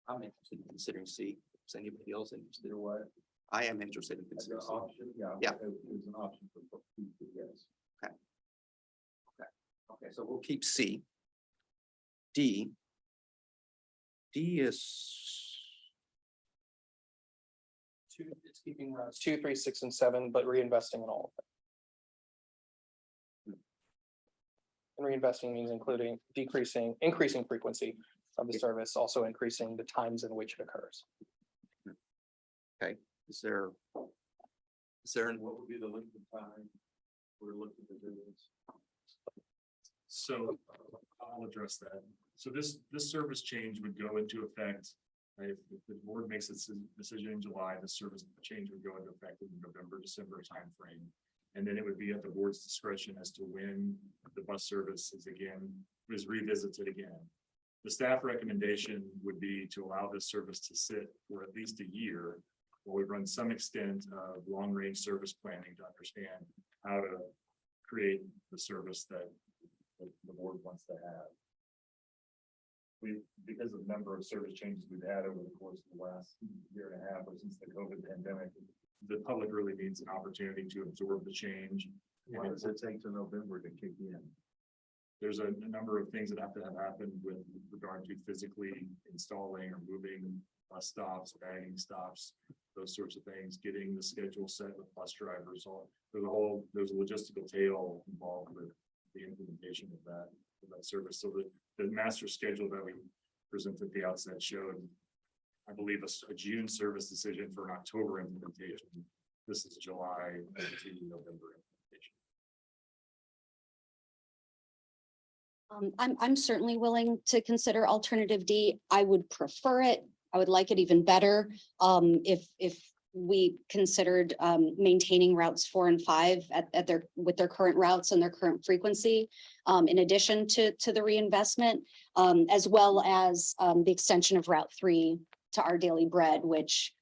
I'm interested in considering C. Is anybody else interested in what? I am interested in considering C. Yeah.
There's an option for yes.
Okay, so we'll keep C. D. D is
It's keeping routes 2, 3, 6, and 7, but reinvesting in all of them. And reinvesting means increasing frequency of the service, also increasing the times in which it occurs.
okay. Is there? What would be the length of time we're looking to do this?
So I'll address that. So this service change would go into effect. If the board makes its decision in July, the service change would go into effect in November, December timeframe. And then it would be at the board's discretion as to when the bus service is revisited again. The staff recommendation would be to allow this service to sit for at least a year while we run some extent of long-range service planning to understand how to create the service that the board wants to have. Because of the number of service changes we've had over the course of the last year and a half or since the COVID pandemic, the public really needs an opportunity to absorb the change. Why does it take to November to kick in? There's a number of things that have to have happened with regard to physically installing or moving bus stops, bagging stops, those sorts of things, getting the schedule set with bus drivers. There's a logistical tail involved with the implementation of that service. So the master schedule that we presented at the outset showed, I believe, a June service decision for an October implementation. This is July to November implementation.
I'm certainly willing to consider alternative D. I would prefer it. I would like it even better if we considered maintaining routes 4 and 5 with their current routes and their current frequency, in addition to the reinvestment, as well as the extension of Route 3 to Our Daily Bread, which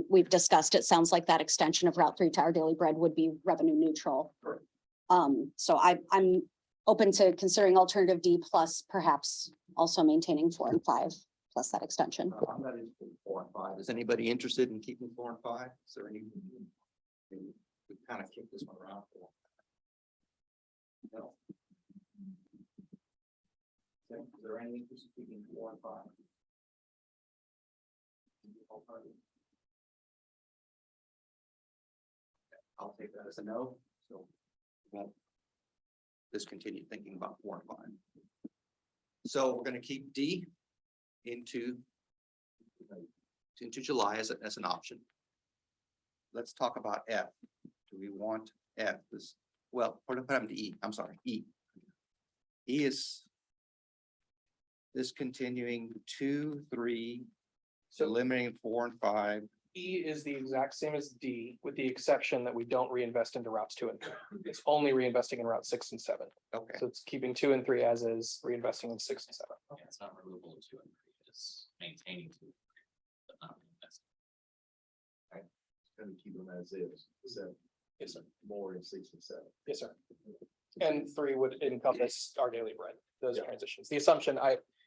we've discussed. It sounds like that extension of Route 3 to Our Daily Bread would be revenue neutral. So I'm open to considering alternative D plus perhaps also maintaining 4 and 5 plus that extension.
I'm not interested in 4 and 5. Is anybody interested in keeping 4 and 5? Is there any? We kind of kicked this one around for. No. Okay, is there any interest in keeping 4 and 5? I'll take that as a no. So we won't discontinue thinking about 4 and 5. So we're going to keep D into July as an option. Let's talk about F. Do we want F? Put them to E. I'm sorry, E. E is discontinuing 2, 3, so eliminating 4 and 5.
E is the exact same as D, with the exception that we don't reinvest into routes 2 and 3. It's only reinvesting in route 6 and 7.
Okay.
So it's keeping 2 and 3 as is, reinvesting in 6 and 7.
Yeah, it's not removal of 2 and 3, it's maintaining 2, but not reinvesting.
Kind of keep them as is, except
Yes, sir.
more in 6 and 7.
Yes, sir. And 3 would encompass Our Daily Bread, those
Yeah.
transitions. The assumption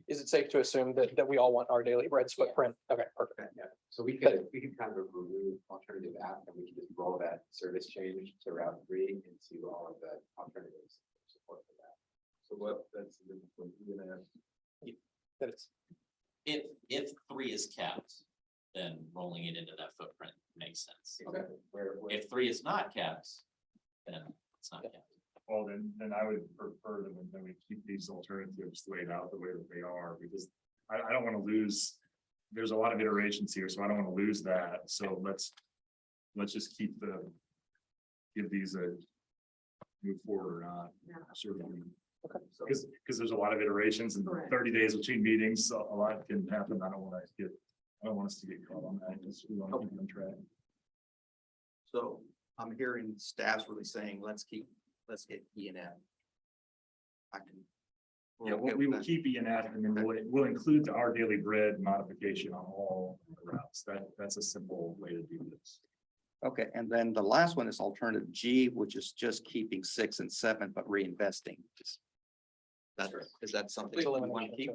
is it safe to assume that we all want Our Daily Bread's footprint? Okay, perfect.
Yeah, so we could kind of remove alternative F and we could just roll that service change to Route 3 into all of the alternatives support for that.
So that's the difference between E and F.
That it's
If 3 is kept, then rolling it into that footprint makes sense.
Okay.
If 3 is not kept, then it's not kept.
Well, then I would prefer that when we keep these alternatives laid out the way that they are, because I don't want to lose, there's a lot of iterations here, so I don't want to lose that. So let's just give these a move forward or not. Sort of. Because there's a lot of iterations and 30 days between meetings, so a lot can happen. I don't want us to get caught on that. We want to keep on track.
So I'm hearing staff's really saying, let's get E and F.
Yeah, we will keep E and F, and then we'll include the Our Daily Bread modification on all the routes. That's a simple way to do this.
Okay, and then the last one is alternative G, which is just keeping 6 and 7, but reinvesting. Is that something you want to keep?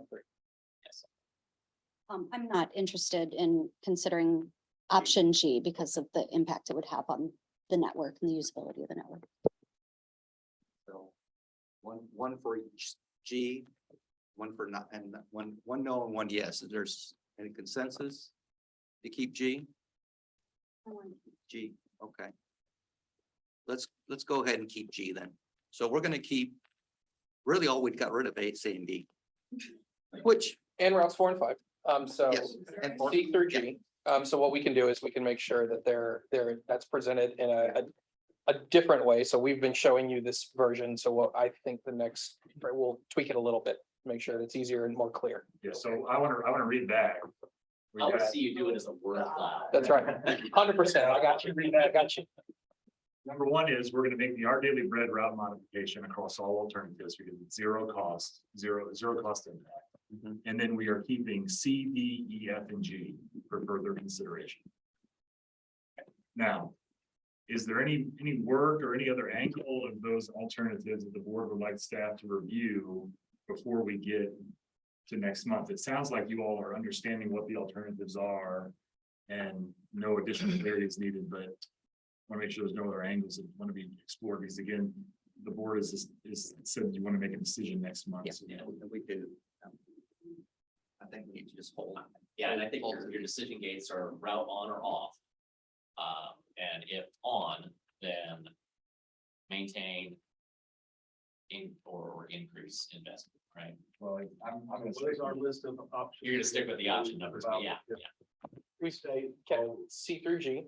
I'm not interested in considering option G because of the impact it would have on the network and the usability of the network.
So one for each G, one for not, and one no and one yes. Is there's any consensus to keep G? G, okay. Let's go ahead and keep G then. So we're gonna keep, really all we've got rid of A, C, and D. Which,
And routes 4 and 5. So
yes, and four.
C through G. So what we can do is we can make sure that that's presented in a different way. So we've been showing you this version. So what I think the next, right, we'll tweak it a little bit, make sure it's easier and more clear.
Yeah, so I want to read back. We
I want to
got-
see you do it as a word cloud.
That's right. 100%. I got you. Read that. I got you.
Number one is we're gonna make the Our Daily Bread route modification across all alternatives because it's zero cost impact. And then we are keeping C, D, E, F, and G for further consideration. Now, is there any work or any other angle of those alternatives that the board would like staff to review before we get to next month? It sounds like you all are understanding what the alternatives are and no additional clarity is needed, but want to make sure there's no other angles that want to be explored, because again, the board is said you want to make a decision next month.
Yes, yeah, we do. I think we need to just hold on.
Yeah, and I think your decision gates are route on or off. And if on, then maintain or increase investment, right?
Well, I'm gonna say our list of options.
You're gonna stick with the option numbers, but yeah.
We say C through G.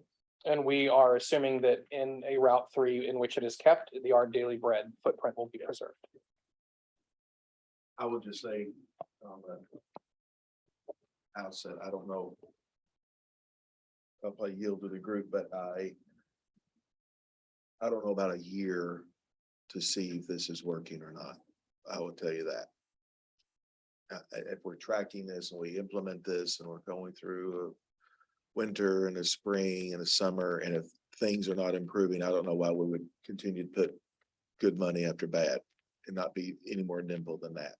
And we are assuming that in a route 3 in which it is kept, the Our Daily Bread footprint will be preserved.
I would just say, Al said, I don't know. I'll probably yield to the group, but I don't know about a year to see if this is working or not. I will tell you that. If we're tracking this and we implement this and we're going through a winter and a spring and a summer, and if things are not improving, I don't know why we would continue to put good money after bad and not be any more nimble than that.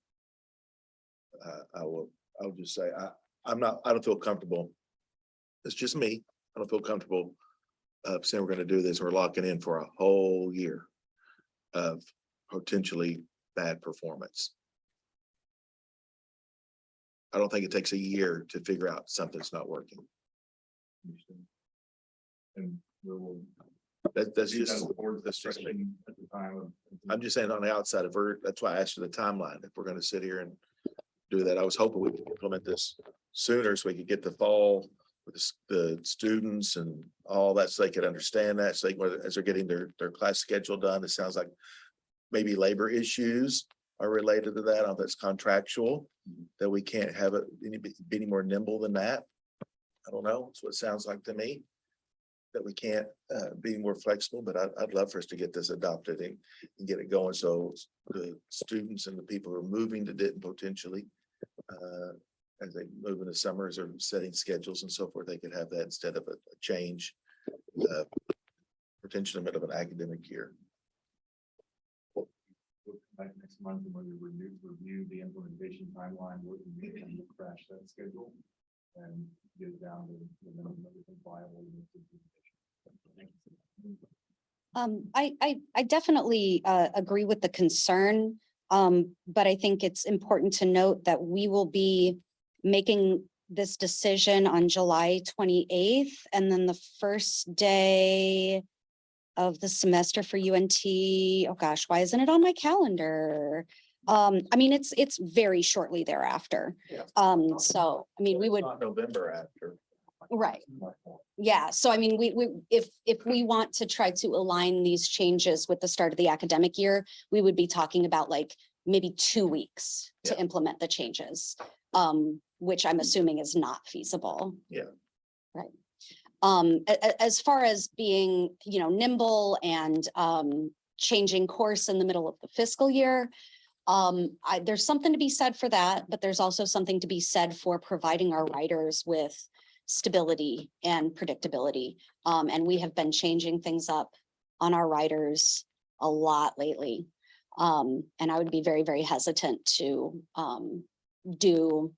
I'll just say, I don't feel comfortable. It's just me. I don't feel comfortable saying we're gonna do this. We're locking in for a whole year of potentially bad performance. I don't think it takes a year to figure out something's not working.
And we'll.
That's just me.
At the time of.
I'm just saying on the outside of her, that's why I asked for the timeline. If we're gonna sit here and do that, I was hoping we could implement this sooner so we could get the fall with the students and all that, so they could understand that. So as they're getting their class schedule done, it sounds like maybe labor issues are related to that. I don't know if that's contractual, that we can't have it be any more nimble than that. I don't know. That's what it sounds like to me, that we can't be more flexible, but I'd love for us to get this adopted and get it going. So the students and the people who are moving to Denton potentially, as they move into summers or setting schedules and so forth, they could have that instead of a change, potentially in the middle of an academic year.
We'll come back next month and when we review the implementation timeline, what we may kind of crash that schedule and get it down to the minimum that we think viable.
I definitely agree with the concern. But I think it's important to note that we will be making this decision on July 28th, and then the first day of the semester for UNT. Oh gosh, why isn't it on my calendar? I mean, it's very shortly thereafter. So I mean, we would.
Not November after.
Right. Yeah. So I mean, if we want to try to align these changes with the start of the academic year, we would be talking about like maybe 2 weeks to implement the changes, which I'm assuming is not feasible.
Yeah.
Right. As far as being, nimble and changing course in the middle of the fiscal year, there's something to be said for that, but there's also something to be said for providing our writers with stability and predictability. And we have been changing things up on our riders a lot lately. And I would be very, very hesitant to do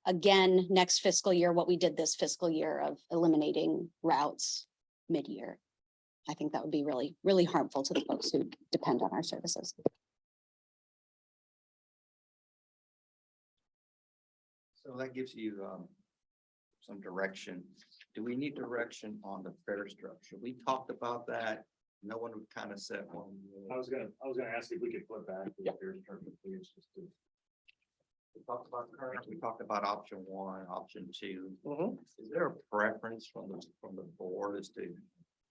again next fiscal year what we did this fiscal year of eliminating routes mid-year. I think that would be really, really harmful to the folks who depend on our services.
So that gives you some direction. Do we need direction on the fare structure? We talked about that. No one would kind of set one.
I was gonna ask if we could flip back. to the fares structure, please, just to-
We talked about current, we talked about option one, option two.
Mhm.
Is there a preference from the board as to,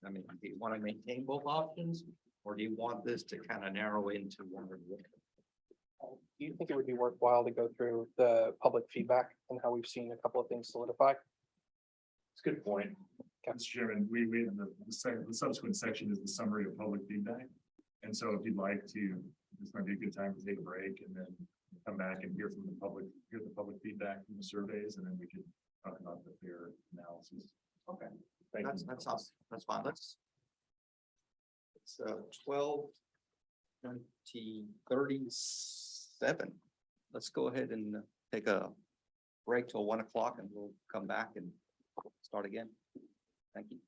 I mean, do you want to maintain both options? Or do you want this to kind of narrow into one or the other?
Do you think it would be worthwhile to go through the public feedback and how we've seen a couple of things solidify?
It's a good point. Mr. Chairman, we the subsequent section is the summary of public feedback. And so if you'd like to, this might be a good time to take a break and then come back and hear from the public, hear the public feedback from the surveys, and then we could talk about the fair analysis.
Okay,
Thank you.
that's awesome. That's fine. It's 12, 20, 37. Let's go ahead and take a break till 1 o'clock and we'll come back and start again. Thank you.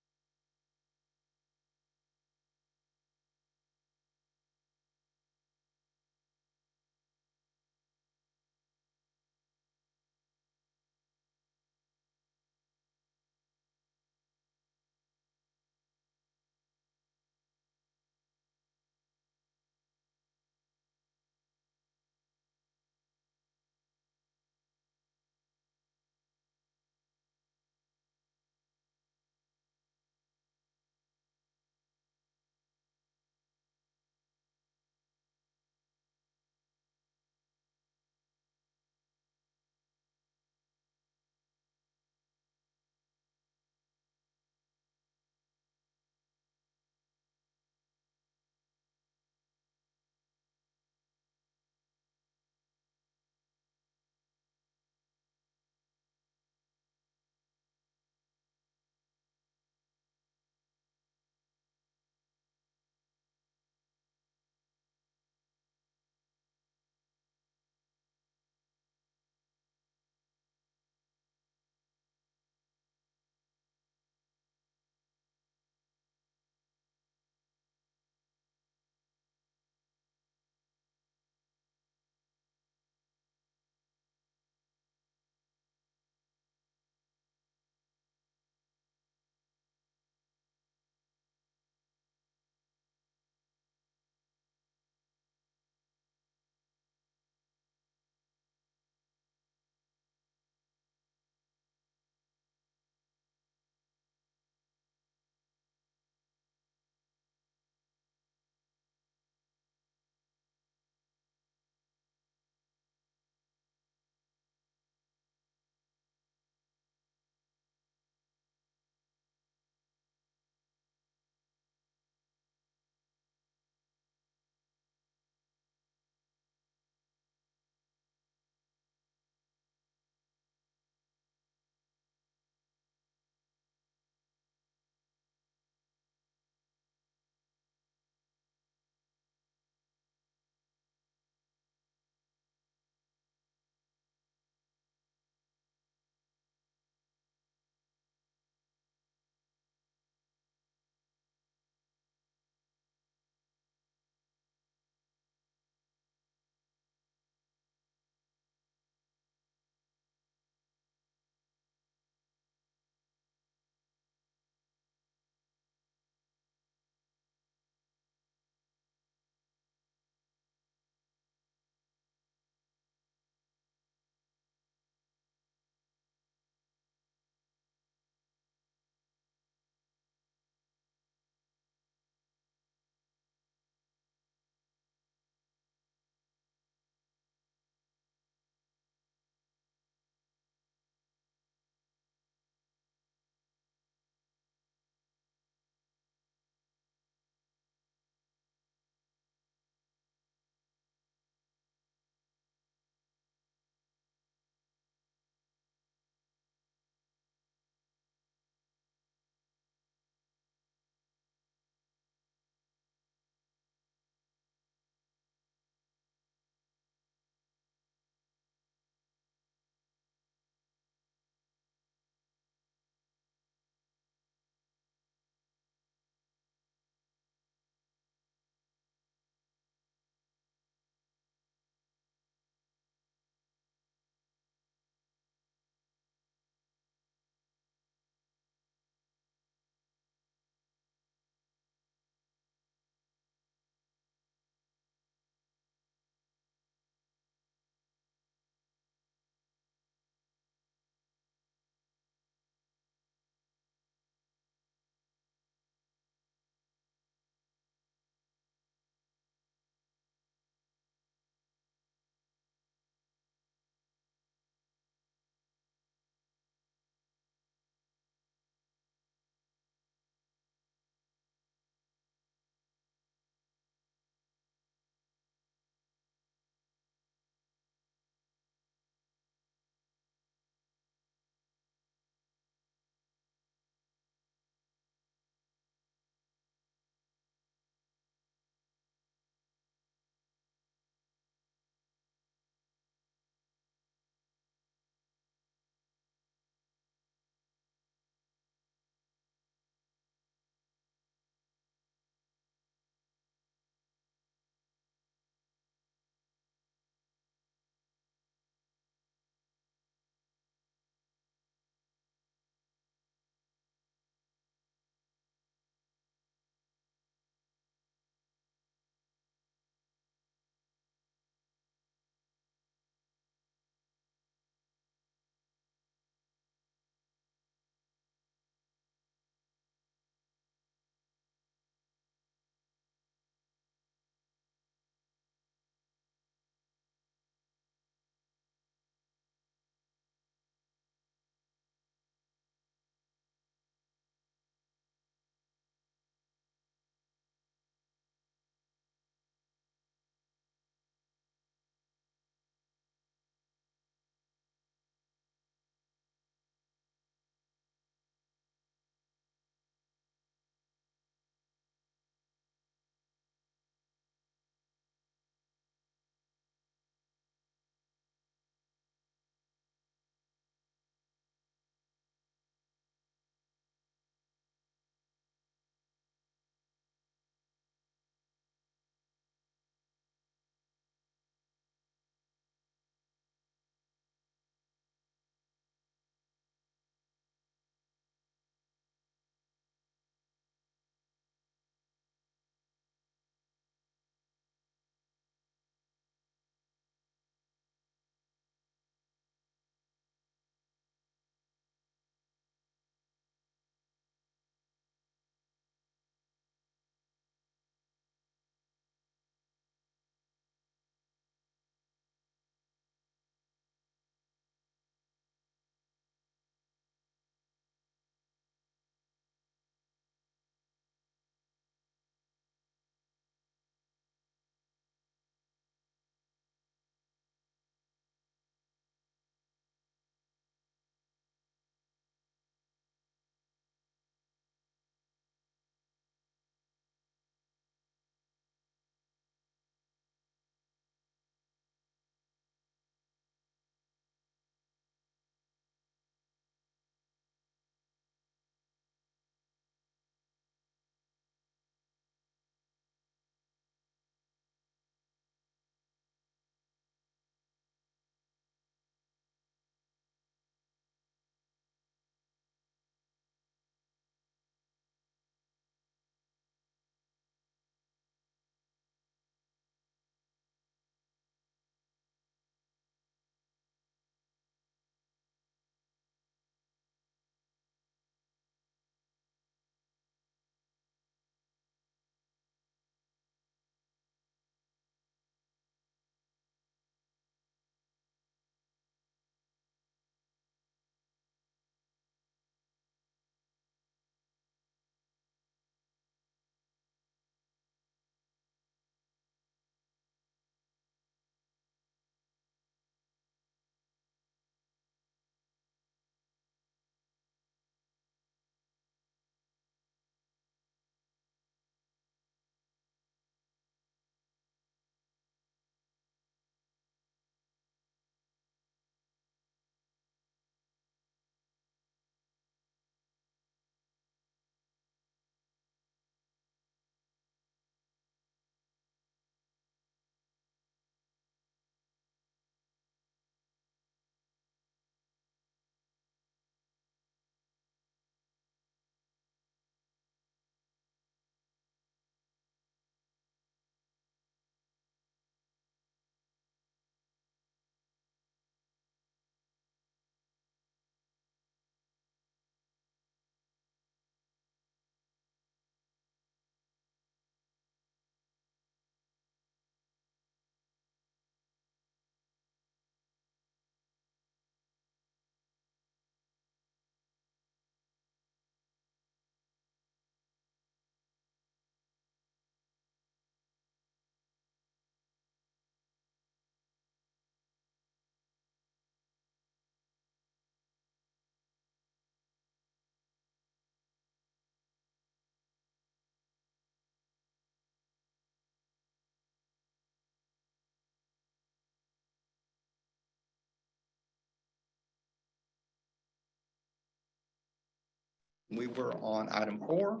We were on item 4.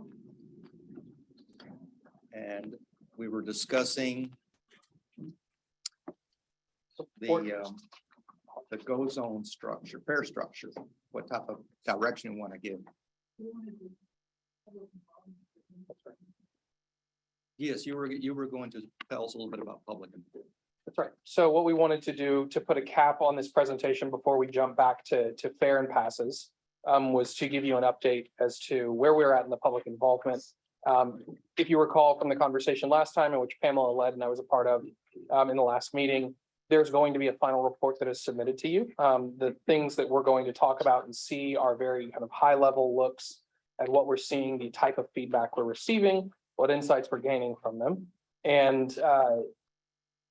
And we were discussing the go zone structure, fare structure, what type of direction we want to give. Yes, you were going to tell us a little bit about public input.
That's right. So what we wanted to do to put a cap on this presentation before we jump back to fare and passes was to give you an update as to where we're at in the public involvement. If you recall from the conversation last time, in which Pamela led and I was a part of in the last meeting, there's going to be a final report that is submitted to you. The things that we're going to talk about and see are very kind of high level looks at what we're seeing, the type of feedback we're receiving, what insights we're gaining from them. And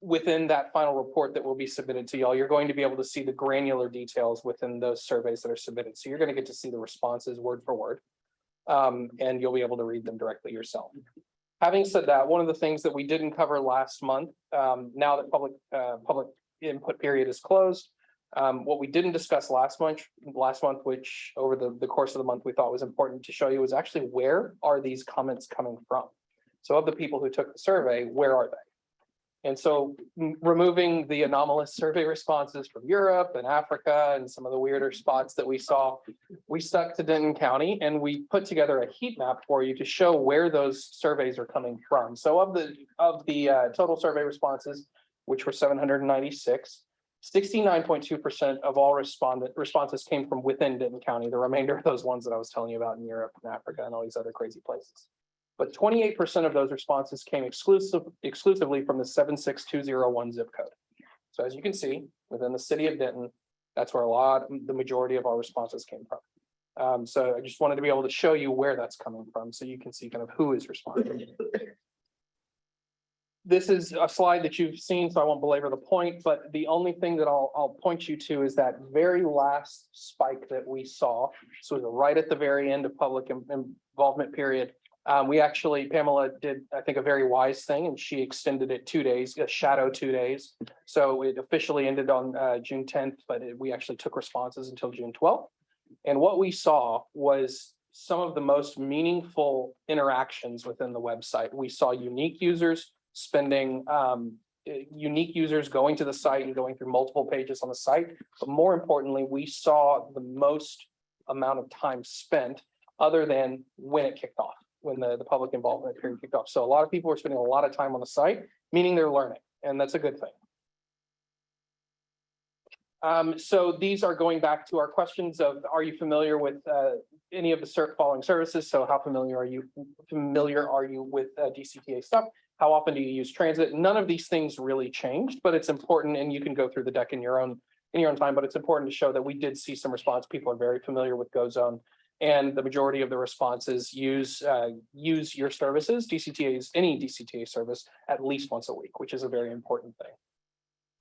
within that final report that will be submitted to y'all, you're going to be able to see the granular details within those surveys that are submitted. So you're going to get to see the responses word for word. And you'll be able to read them directly yourself. Having said that, one of the things that we didn't cover last month, now that public input period is closed, what we didn't discuss last month, which over the course of the month we thought was important to show you, was actually where are these comments coming from? So of the people who took the survey, where are they? And so removing the anomalous survey responses from Europe and Africa and some of the weirder spots that we saw, we stuck to Denton County and we put together a heat map for you to show where those surveys are coming from. So of the total survey responses, which were 796, 69.2% of all responses came from within Denton County. The remainder of those ones that I was telling you about in Europe and Africa and all these other crazy places. But 28% of those responses came exclusively from the 76201 zip code. So as you can see, within the city of Denton, that's where the majority of our responses came from. So I just wanted to be able to show you where that's coming from so you can see kind of who is responding. This is a slide that you've seen, so I won't belabor the point, but the only thing that I'll point you to is that very last spike that we saw. So right at the very end of public involvement period. We actually, Pamela did, I think, a very wise thing, and she extended it 2 days, a shadow 2 days. So it officially ended on June 10th, but we actually took responses until June 12th. And what we saw was some of the most meaningful interactions within the website. We saw unique users spending, unique users going to the site and going through multiple pages on the site. But more importantly, we saw the most amount of time spent other than when it kicked off, when the public involvement period kicked off. So a lot of people are spending a lot of time on the site, meaning they're learning, and that's a good thing. So these are going back to our questions of, are you familiar with any of the following services? So how familiar are you with DCTA stuff? How often do you use transit? None of these things really changed, but it's important, and you can go through the deck in your own time, but it's important to show that we did see some response. People are very familiar with GoZone. And the majority of the responses use your services, any DCTA service, at least once a week, which is a very important thing.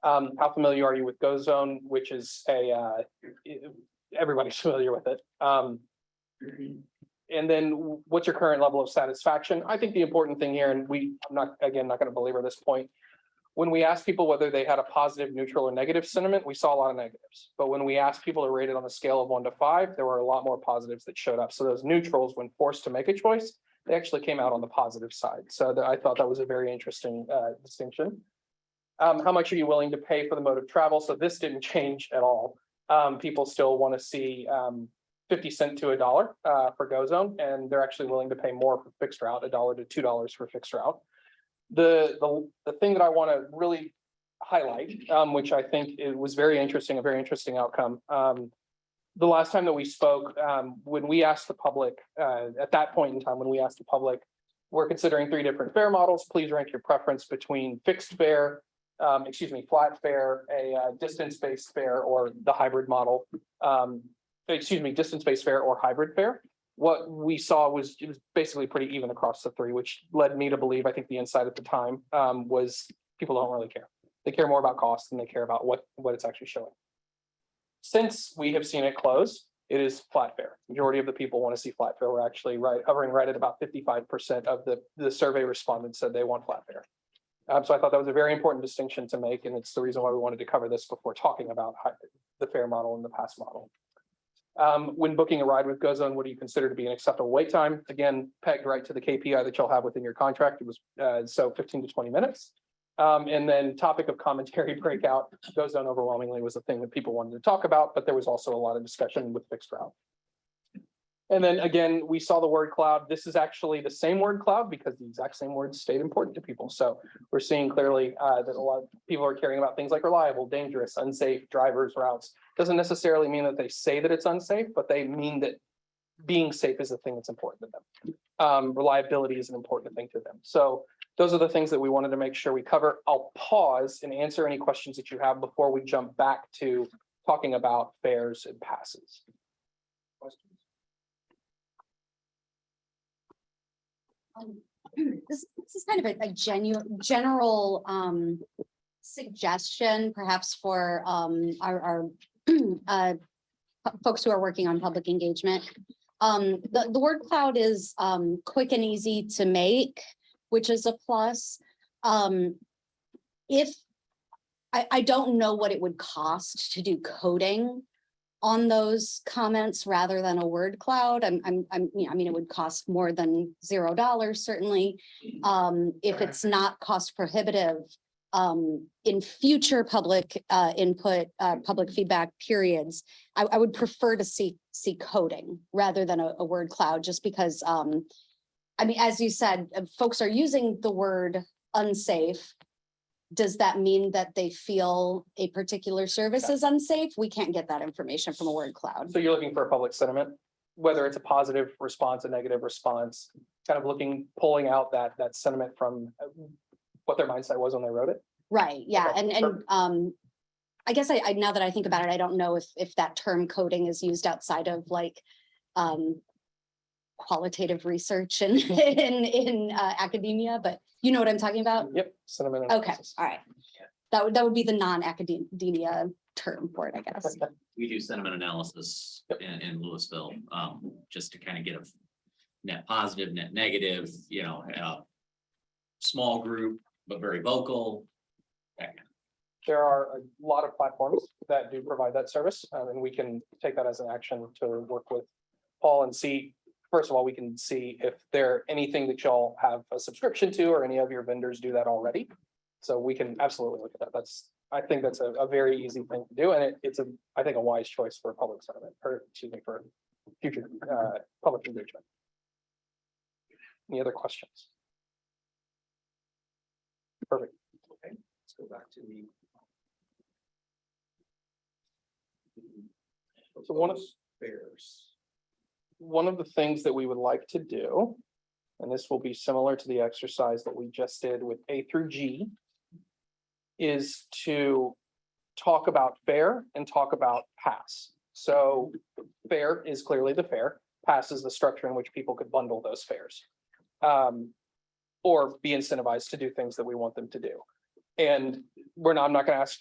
How familiar are you with GoZone, which is everybody's familiar with it. And then what's your current level of satisfaction? I think the important thing here, and I'm not going to belabor this point. When we asked people whether they had a positive, neutral, or negative sentiment, we saw a lot of negatives. But when we asked people to rate it on a scale of 1 to 5, there were a lot more positives that showed up. So those neutrals, when forced to make a choice, they actually came out on the positive side. So I thought that was a very interesting distinction. How much are you willing to pay for the mode of travel? So this didn't change at all. People still want to see 50 cents to $1 for GoZone, and they're actually willing to pay more for fixed route, $1 to $2 for fixed route. The thing that I want to really highlight, which I think it was a very interesting outcome. The last time that we spoke, when we asked the public, at that point in time, when we asked the public, we're considering 3 different fare models. Please rank your preference between fixed fare, flat fare, a distance-based fare, or the hybrid model. Distance-based fare or hybrid fare. What we saw was it was basically pretty even across the 3, which led me to believe, I think the insight at the time was people don't really care. They care more about cost than they care about what it's actually showing. Since we have seen it close, it is flat fare. Majority of the people want to see flat fare. We're actually hovering right at about 55% of the survey respondents said they want flat fare. So I thought that was a very important distinction to make, and it's the reason why we wanted to cover this before talking about the fare model and the pass model. When booking a ride with GoZone, what do you consider to be an acceptable wait time? Again, pegged right to the KPI that you'll have within your contract. It was so 15 to 20 minutes. And then topic of commentary breakout, GoZone overwhelmingly was the thing that people wanted to talk about, but there was also a lot of discussion with fixed route. And then again, we saw the word cloud. This is actually the same word cloud because the exact same words stayed important to people. So we're seeing clearly that a lot of people are caring about things like reliable, dangerous, unsafe, drivers, routes. Doesn't necessarily mean that they say that it's unsafe, but they mean that being safe is the thing that's important to them. Reliability is an important thing to them. So those are the things that we wanted to make sure we cover. I'll pause and answer any questions that you have before we jump back to talking about fares and passes.
This is kind of a general suggestion, perhaps for our folks who are working on public engagement. The word cloud is quick and easy to make, which is a plus. If I don't know what it would cost to do coding on those comments rather than a word cloud. I mean, it would cost more than $0, certainly. If it's not cost prohibitive, in future public input, public feedback periods, I would prefer to see coding rather than a word cloud, just because, I mean, as you said, folks are using the word unsafe. Does that mean that they feel a particular service is unsafe? We can't get that information from a word cloud.
So you're looking for a public sentiment, whether it's a positive response, a negative response, kind of pulling out that sentiment from what their mindset was when they wrote it.
Right, yeah,
Okay,
and I guess I now that I think about it, I don't know if that term coding is used outside of like qualitative research and in academia, but you know what I'm talking about?
Yep. Sentiment
Okay,
analysis.
all right. That would be the non-academia term for it, I guess.
We do sentiment analysis in Louisville, just to kind of get a net positive, net negative, you know, small group, but very vocal. That kind of.
There are a lot of platforms that do provide that service, and we can take that as an action to work with Paul and see. First of all, we can see if there anything that y'all have a subscription to, or any of your vendors do that already. So we can absolutely look at that. I think that's a very easy thing to do, and it's I think a wise choice for public sentiment, or excuse me, for future public engagement. Any other questions? Perfect. Okay, let's go back to the. So one of the things that we would like to do, and this will be similar to the exercise that we just did with A through G, is to talk about fare and talk about pass. So fare is clearly the fare, pass is the structure in which people could bundle those fares, or be incentivized to do things that we want them to do. And I'm not going to ask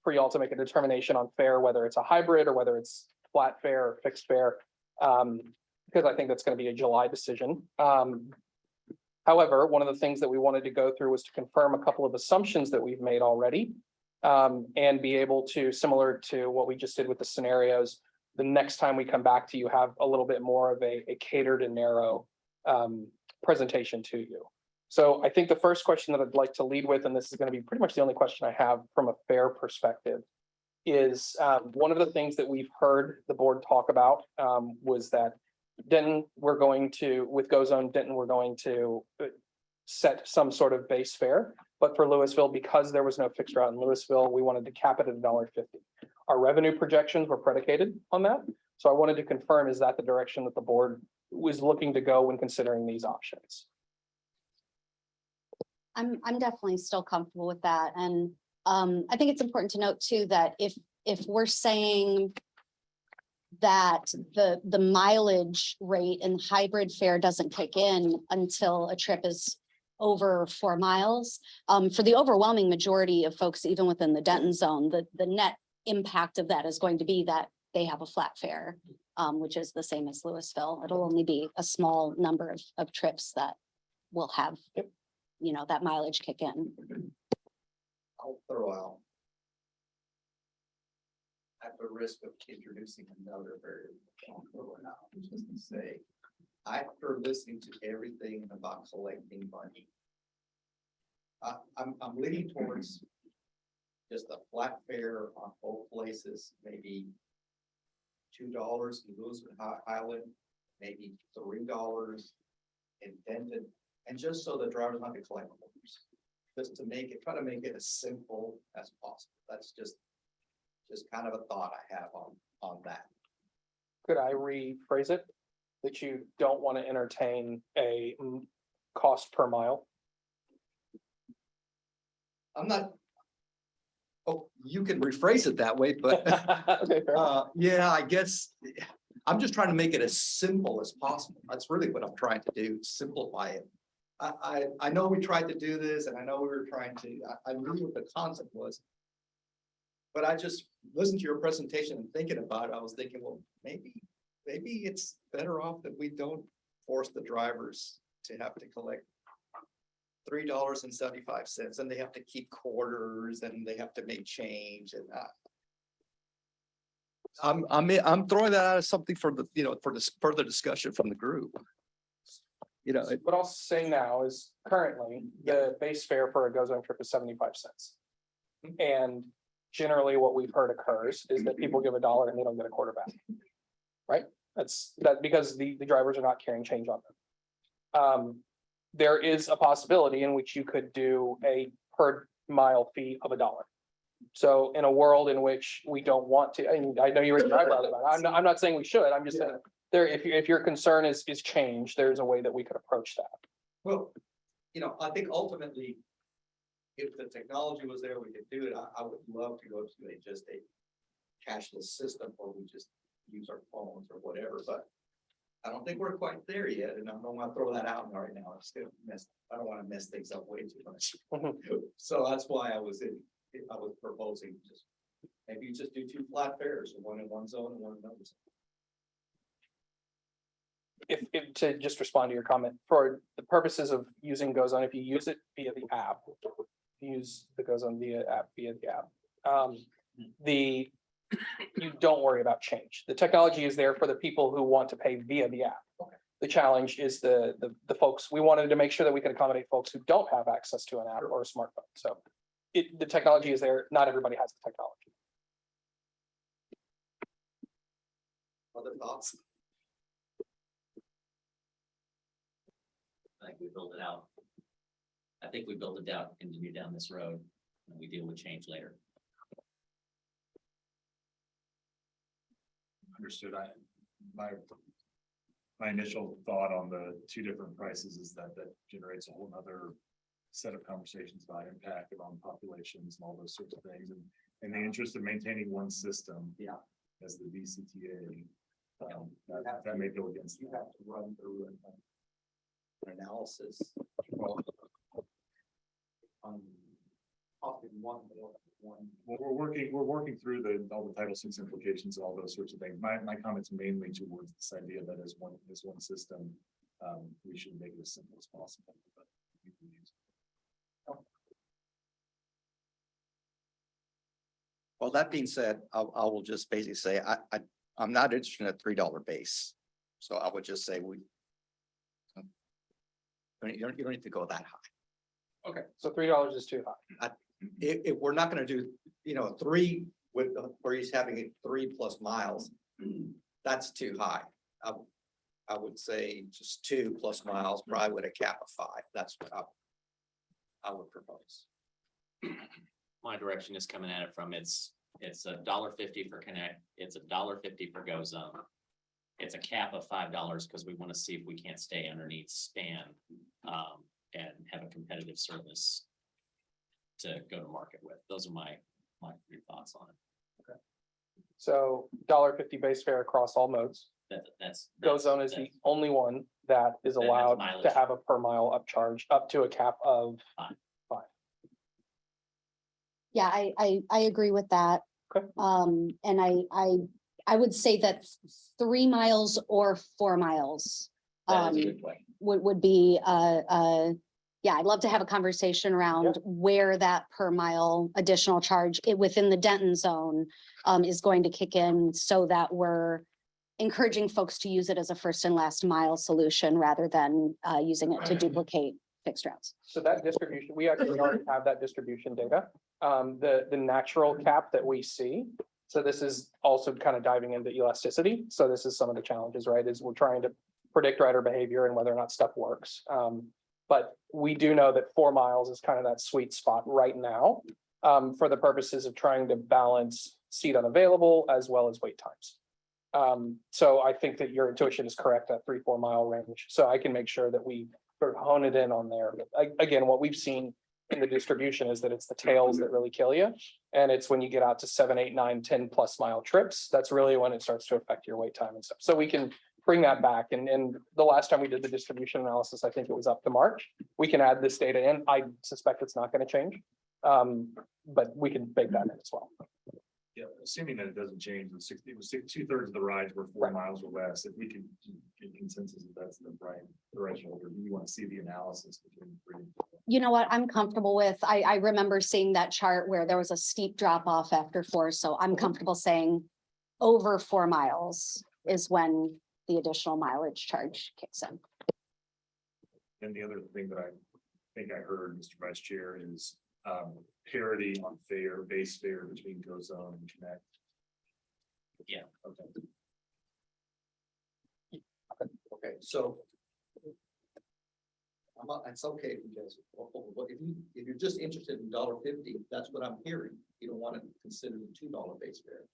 for y'all to make a determination on fare, whether it's a hybrid or whether it's flat fare or fixed fare, because I think that's going to be a July decision. However, one of the things that we wanted to go through was to confirm a couple of assumptions that we've made already, and be able to, similar to what we just did with the scenarios, the next time we come back to you, have a little bit more of a catered and narrow presentation to you. So I think the first question that I'd like to lead with, and this is going to be pretty much the only question I have from a fare perspective, is one of the things that we've heard the board talk about was that Denton, with GoZone Denton, we're going to set some sort of base fare. But for Louisville, because there was no fixed route in Louisville, we wanted to cap it at $1.50. Our revenue projections were predicated on that. So I wanted to confirm, is that the direction that the board was looking to go when considering these options?
I'm definitely still comfortable with that. And I think it's important to note too, that if we're saying that the mileage rate and hybrid fare doesn't kick in until a trip is over 4 miles, for the overwhelming majority of folks, even within the Denton zone, the net impact of that is going to be that they have a flat fare, which is the same as Louisville. It'll only be a small number of trips that will have, you know, that mileage kick in.
I'll throw out. At the risk of introducing another variable. I'm just gonna say, after listening to everything about collecting money, I'm leaning towards just a flat fare on both places, maybe $2 in Lewis and Highland, maybe $3 in Denton, and just so the drivers not to collect orders. Just to make it, try to make it as simple as possible. That's just kind of a thought I have on that.
Could I rephrase it? That you don't want to entertain a cost per mile?
I'm not. Oh, you can rephrase it that way, but
Okay, fair enough.
yeah, I guess I'm just trying to make it as simple as possible. That's really what I'm trying to do, simplify it. I know we tried to do this and I know we were trying to, I knew what the concept was. But I just listened to your presentation and thinking about it, I was thinking, well, maybe it's better off that we don't force the drivers to have to collect $3.75, and they have to keep quarters and they have to make change and I'm throwing that out as something for the, for this further discussion from the group.
What I'll say now is currently the base fare for a GoZone trip is 75 cents. And generally what we've heard occurs is that people give $1 and they don't get a quarter back. Right? That's because the drivers are not carrying change on them. There is a possibility in which you could do a per mile fee of $1. So in a world in which we don't want to, and I know you were about it. I'm not saying we should, I'm just saying there, if your concern is change, there's a way that we could approach that.
Well, I think ultimately, if the technology was there, we could do it. I would love to go to just a cashless system where we just use our phones or whatever, but I don't think we're quite there yet, and I don't want to throw that out right now. I don't want to mess things up way too much. So that's why I was proposing just maybe you just do 2 flat fares, one in one zone and one in another zone.
If to just respond to your comment, for the purposes of using GoZone, if you use it via the app, use the GoZone via the app, you don't worry about change. The technology is there for the people who want to pay via the app.
Okay.
The challenge is the folks, we wanted to make sure that we can accommodate folks who don't have access to an app or a smartphone. So the technology is there. Not everybody has the technology.
Other thoughts?
I think we built it out. I think we built it out, continue down this road, and we deal with change later.
Understood. My initial thought on the 2 different prices is that generates a whole nother set of conversations about impact on populations and all those sorts of things. And in the interest of maintaining one system, as the DCTA, that may go against.
You have to run through an analysis. On often one.
Well, we're working through all the Title VI implications and all those sorts of things. My comments mainly towards this idea that as one system, we should make it as simple as possible. But you can use it.
Well, that being said, I will just basically say, I'm not interested in a $3 base. So I would just say you don't need to go that high.
Okay, so $3 is too high.
If we're not gonna do, 3 with, where he's having it 3+ miles, that's too high. I would say just 2+ miles, probably with a cap of 5. That's what I would propose.
My direction is coming at it from it's $1.50 for Connect, it's $1.50 for GoZone. It's a cap of $5 because we want to see if we can't stay underneath span and have a competitive service to go to market with. Those are my 3 thoughts on it.
Okay. So $1.50 base fare across all modes.
That's
GoZone is the only one that is allowed to have a per mile upcharge up to a cap of 5.
Yeah, I agree with that.
Okay.
And I would say that 3 miles or 4 miles
That is a good way.
would be yeah, I'd love to have a conversation around where that per mile additional charge within the Denton zone is going to kick in so that we're encouraging folks to use it as a first and last mile solution rather than using it to duplicate fixed routes.
So that distribution, we actually already have that distribution data. The natural cap that we see. So this is also kind of diving into elasticity. So this is some of the challenges, right? Is we're trying to predict rider behavior and whether or not stuff works. But we do know that 4 miles is kind of that sweet spot right now for the purposes of trying to balance seat unavailable as well as wait times. So I think that your intuition is correct, that 3-4 mile range. So I can make sure that we sort of hone it in on there. But again, what we've seen in the distribution is that it's the tails that really kill you. And it's when you get out to 7, 8, 9, 10+ mile trips, that's really when it starts to affect your wait time and stuff. So we can bring that back. And the last time we did the distribution analysis, I think it was up to March. We can add this data in. I suspect it's not going to change. But we can bake that in as well.
Yeah, assuming that it doesn't change, it was 2/3 of the rides were 4 miles or less. If we can get consensus that that's the right threshold, or do you want to see the analysis between 3 and 4?
You know what I'm comfortable with? I remember seeing that chart where there was a steep drop off after 4. So I'm comfortable saying over 4 miles is when the additional mileage charge kicks in.
And the other thing that I think I heard, Mr. Vice Chair, is parity on base fare between GoZone and Connect.
Yeah.
Okay.
Okay, so. It's okay because if you're just interested in $1.50, that's what I'm hearing. You don't want to consider the $2 base fare.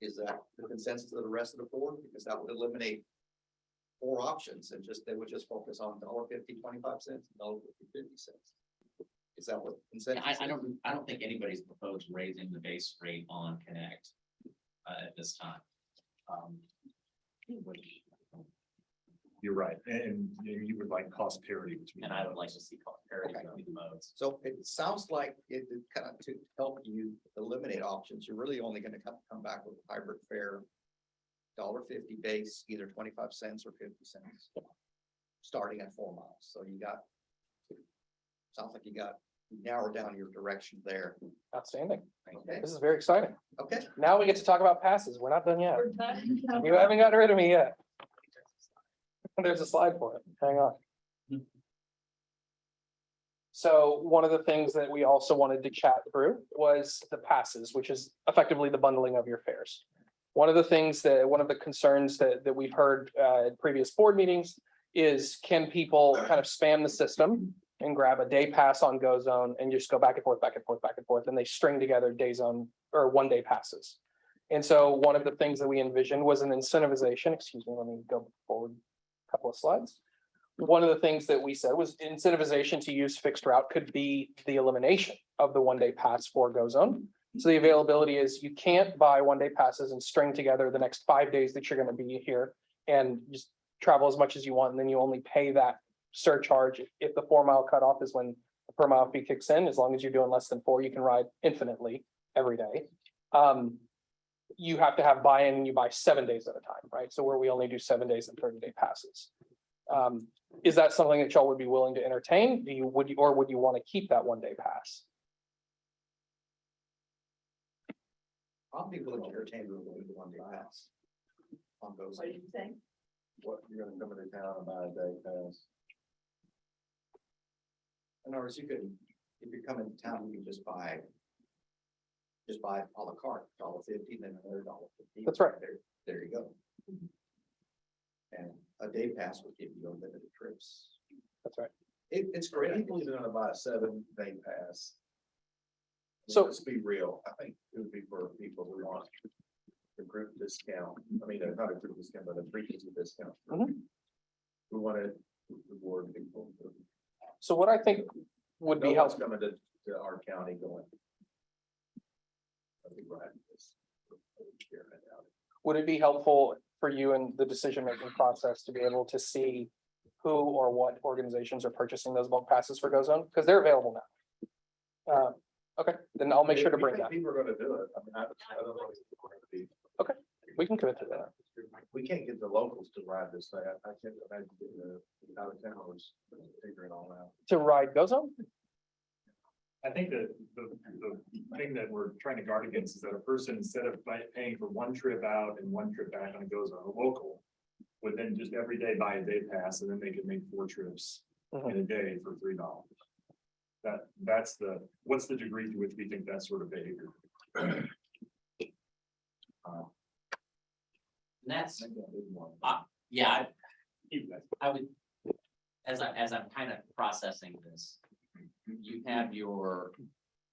Is that the consensus of the rest of the board? Because that would eliminate 4 options and they would just focus on $1.50, 25 cents, $1.50, 50 cents. Is that what consensus?
I don't think anybody's proposed raising the base rate on Connect at this time.
You're right, and you would like cost parity between.
And I would like to see cost parity between the modes.
So it sounds like it kind of to help you eliminate options, you're really only going to come back with a hybrid fare, $1.50 base, either 25 cents or 50 cents, starting at 4 miles. So sounds like you narrowed down your direction there.
Outstanding.
Okay.
This is very exciting.
Okay.
Now we get to talk about passes. We're not done yet. You haven't gotten rid of me yet. There's a slide for it. Hang on. So one of the things that we also wanted to chat through was the passes, which is effectively the bundling of your fares. One of the concerns that we've heard at previous board meetings is, can people kind of spam the system and grab a day pass on GoZone and just go back and forth, back and forth, back and forth, and they string together day zone or 1 day passes. And so one of the things that we envisioned was an incentivization. Excuse me, let me go forward a couple of slides. One of the things that we said was incentivization to use fixed route could be the elimination of the 1 day pass for GoZone. So the availability is, you can't buy 1 day passes and string together the next 5 days that you're going to be here and just travel as much as you want, and then you only pay that surcharge if the 4 mile cutoff is when the per mile fee kicks in. As long as you're doing less than 4, you can ride infinitely every day. You have to have buy-in, and you buy 7 days at a time, right? So where we only do 7 days and 30-day passes. Is that something that y'all would be willing to entertain? Would you want to keep that 1 day pass?
I'll be willing to entertain the 1 day pass on those.
What do you think?
What, you're gonna come into town and buy a day pass?
In other words, if you come into town, you can just buy a la carte, $1.50, then another $1.50.
That's right.
There you go. And a day pass would give you unlimited trips.
That's right.
It's great.
People are gonna buy a 7-day pass.
So
let's be real. I think it would be for people who want a group discount. I mean, not a group discount, but a frequency discount. We want to reward people.
So what I think would be helpful.
Coming to our county going. I think we're having this.
Would it be helpful for you in the decision-making process to be able to see who or what organizations are purchasing those bulk passes for GoZone? Because they're available now. Okay, then I'll make sure to bring that.
People are gonna do it. I mean, I don't know.
Okay. We can commit to that.
We can't get the locals to ride this thing. I can't imagine getting the out of towners figure it all out.
To ride GoZone?
I think that the thing that we're trying to guard against is that a person, instead of paying for one trip out and one trip back on a goes on a local, would then just every day buy a day pass and then they could make 4 trips in a day for $3. What's the degree to which we think that sort of behavior?
That's, yeah, I would, as I'm kind of processing this, you have your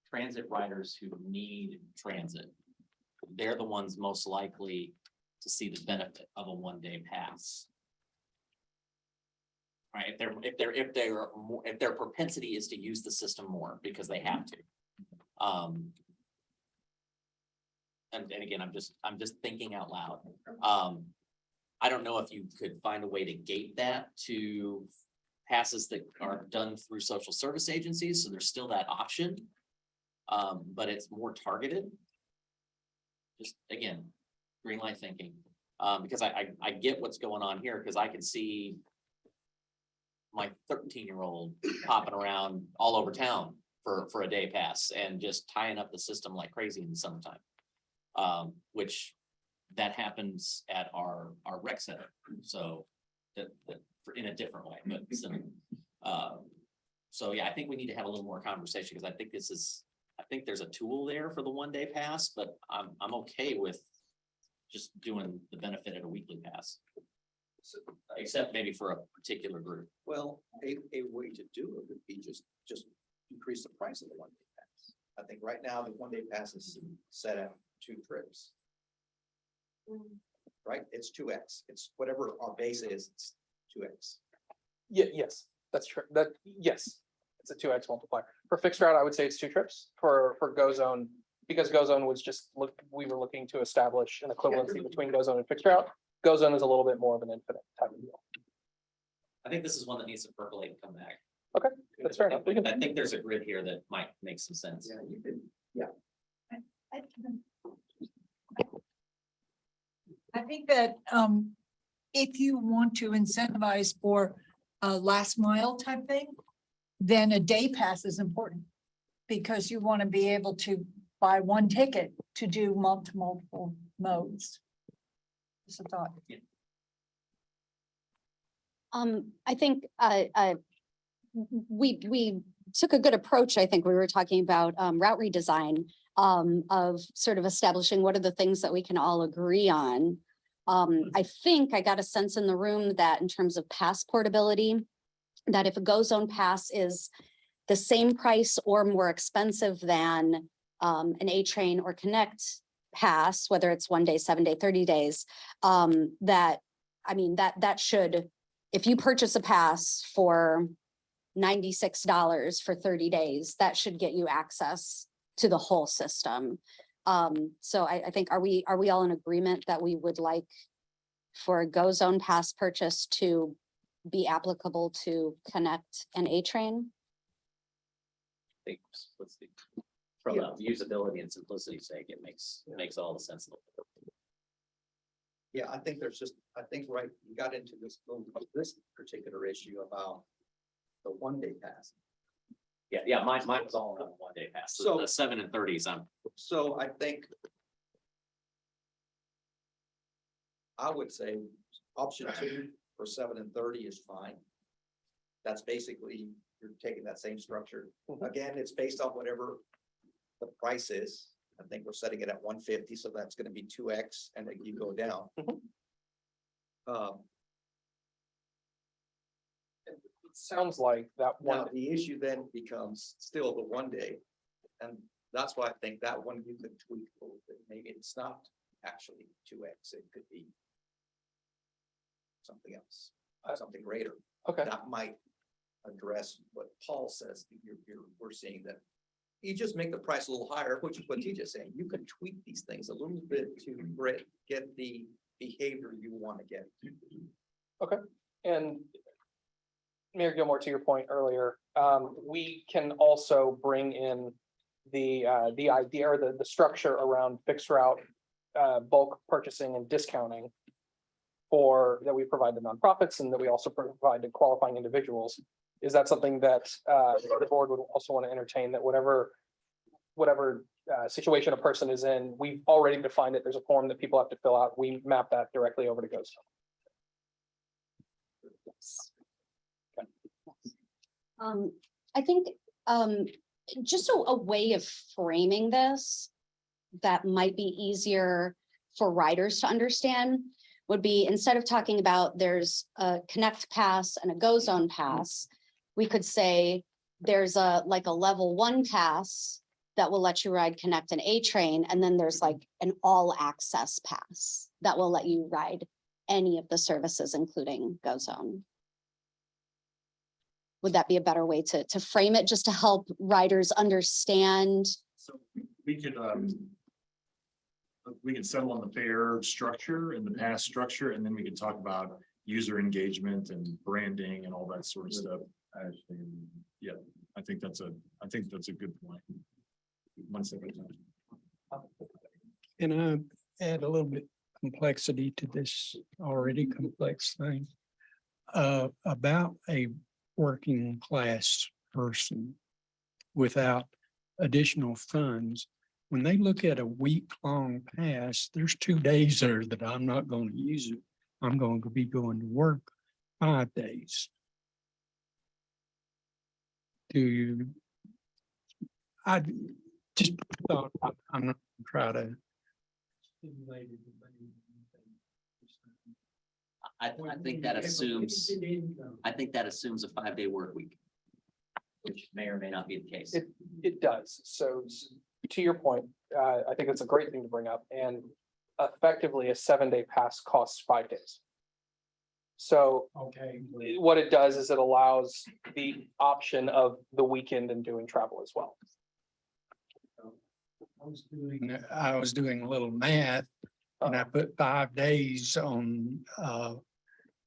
transit riders who need transit. They're the ones most likely to see the benefit of a one-day pass. Right, if their propensity is to use the system more because they have to. And again, I'm just thinking out loud. I don't know if you could find a way to gate that to passes that are done through social service agencies, so there's still that option. But it's more targeted. Just again, green light thinking, because I get what's going on here, because I can see my 13-year-old popping around all over town for a day pass and just tying up the system like crazy in the summertime. Which that happens at our rec center. So that in a different way, but so yeah, I think we need to have a little more conversation, because I think there's a tool there for the one-day pass, but I'm okay with just doing the benefit of a weekly pass. Except maybe for a particular group.
Well, a way to do it would be just increase the price of the one-day pass. I think right now the one-day pass is set at 2 trips. Right? It's 2x. It's whatever our base is, it's 2x.
Yeah, yes, that's true. Yes, it's a 2x multiplier. For fixed route, I would say it's 2 trips. For GoZone, because GoZone was we were looking to establish an equivalency between GoZone and fixed route. GoZone is a little bit more of an infinite type of deal.
I think this is one that needs to percolate and come back.
Okay, that's fair enough.
I think there's a grid here that might make some sense.
Yeah, you could, yeah.
I think that if you want to incentivize for a last mile type thing, then a day pass is important. Because you want to be able to buy one ticket to do multiple modes. Just a thought.
I think we took a good approach. I think we were talking about route redesign of sort of establishing what are the things that we can all agree on. I think I got a sense in the room that in terms of pass portability, that if a GoZone pass is the same price or more expensive than an A Train or Connect pass, whether it's 1 day, 7 day, 30 days, that should, if you purchase a pass for $96 for 30 days, that should get you access to the whole system. So I think, are we all in agreement that we would like for a GoZone pass purchase to be applicable to Connect and A Train?
Let's see. From a usability and simplicity sake, it makes all the sense.
Yeah, I think you got into this particular issue about the one-day pass.
Yeah, mine was all on one day pass. So the 7 and 30s,
So I think I would say option 2 for 7 and 30 is fine. That's basically, you're taking that same structure. Again, it's based on whatever the price is. I think we're setting it at 150, so that's going to be 2x, and then you go down.
It sounds like that one.
Now, the issue then becomes still the 1 day, and that's why I think that one you could tweak a little bit. Maybe it's not actually 2x. It could be something else, something greater.
Okay.
That might address what Paul says. We're seeing that you just make the price a little higher, which is what he's just saying. You can tweak these things a little bit to get the behavior you want to get.
Okay, and Mayor Gilmore, to your point earlier, we can also bring in the idea or the structure around fixed route bulk purchasing and discounting that we provide to nonprofits and that we also provide to qualifying individuals. Is that something that the board would also want to entertain, that whatever situation a person is in, we've already defined it. There's a form that people have to fill out. We map that directly over to GoSo.
I think just a way of framing this that might be easier for riders to understand would be, instead of talking about there's a Connect Pass and a Go Zone Pass, we could say there's a level 1 pass that will let you ride Connect and A Train, and then there's like an all access pass that will let you ride any of the services, including Go Zone. Would that be a better way to frame it, just to help riders understand?
So we could settle on the fare structure and the pass structure, and then we could talk about user engagement and branding and all that sort of stuff. Yeah, I think that's a good point. One step at a time.
Can I add a little bit complexity to this already complex thing? About a working class person without additional funds, when they look at a week-long pass, there's 2 days there that I'm not going to use it. I'm going to be going to work 5 days. I just thought I'm not gonna try to.
I think that assumes, a 5-day work week, which may or may not be the case.
It does. So to your point, I think it's a great thing to bring up, and effectively a 7-day pass costs 5 days. So
Okay.
what it does is it allows the option of the weekend and doing travel as well.
I was doing a little math and I put 5 days on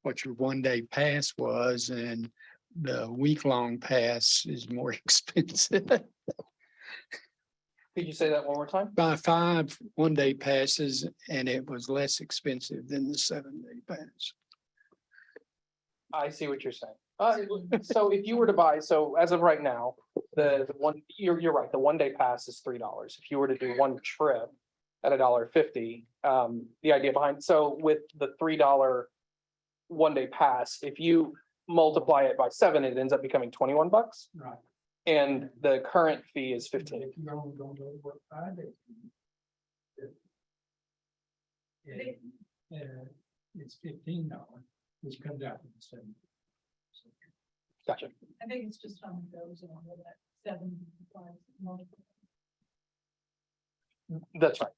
what your 1-day pass was, and the week-long pass is more expensive.
Could you say that one more time?
By 5 1-day passes, and it was less expensive than the 7-day pass.
I see what you're saying. So if you were to buy, so as of right now, you're right, the 1-day pass is $3. If you were to do one trip at $1.50, the idea behind, so with the $3 1-day pass, if you multiply it by 7, it ends up becoming 21 bucks.
Right.
And the current fee is 15.
If you're only going to work 5 days. It's $15, which comes out to the 7.
Gotcha.
I think it's just on those on that 7.
That's right.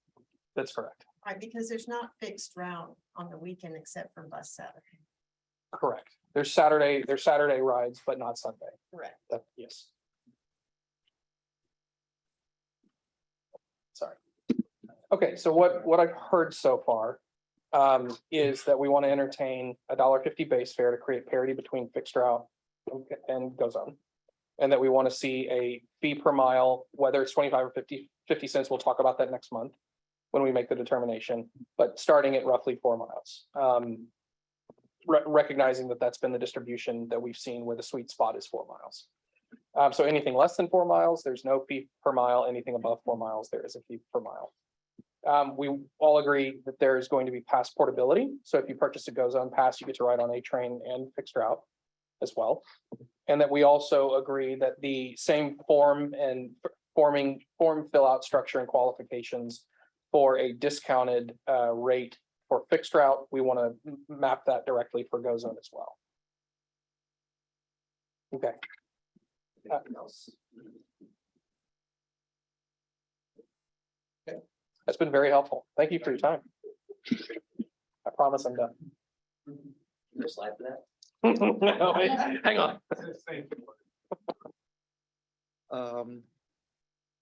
That's correct.
Right, because there's not fixed route on the weekend except for bus Saturday.
Correct. There's Saturday rides, but not Sunday.
Correct.
Yes. Sorry. Okay, so what I've heard so far is that we want to entertain $1.50 base fare to create parity between fixed route and Go Zone. And that we want to see a fee per mile, whether it's 25 or 50 cents. We'll talk about that next month when we make the determination, but starting at roughly 4 miles. Recognizing that that's been the distribution that we've seen where the sweet spot is 4 miles. So anything less than 4 miles, there's no fee per mile. Anything above 4 miles, there is a fee per mile. We all agree that there is going to be pass portability. So if you purchase a Go Zone pass, you get to ride on A Train and fixed route as well. And that we also agree that the same form fill out structure and qualifications for a discounted rate for fixed route, we want to map that directly for Go Zone as well. Okay. Okay. That's been very helpful. Thank you for your time. I promise I'm done.
Your slide for that?
No, wait, hang on.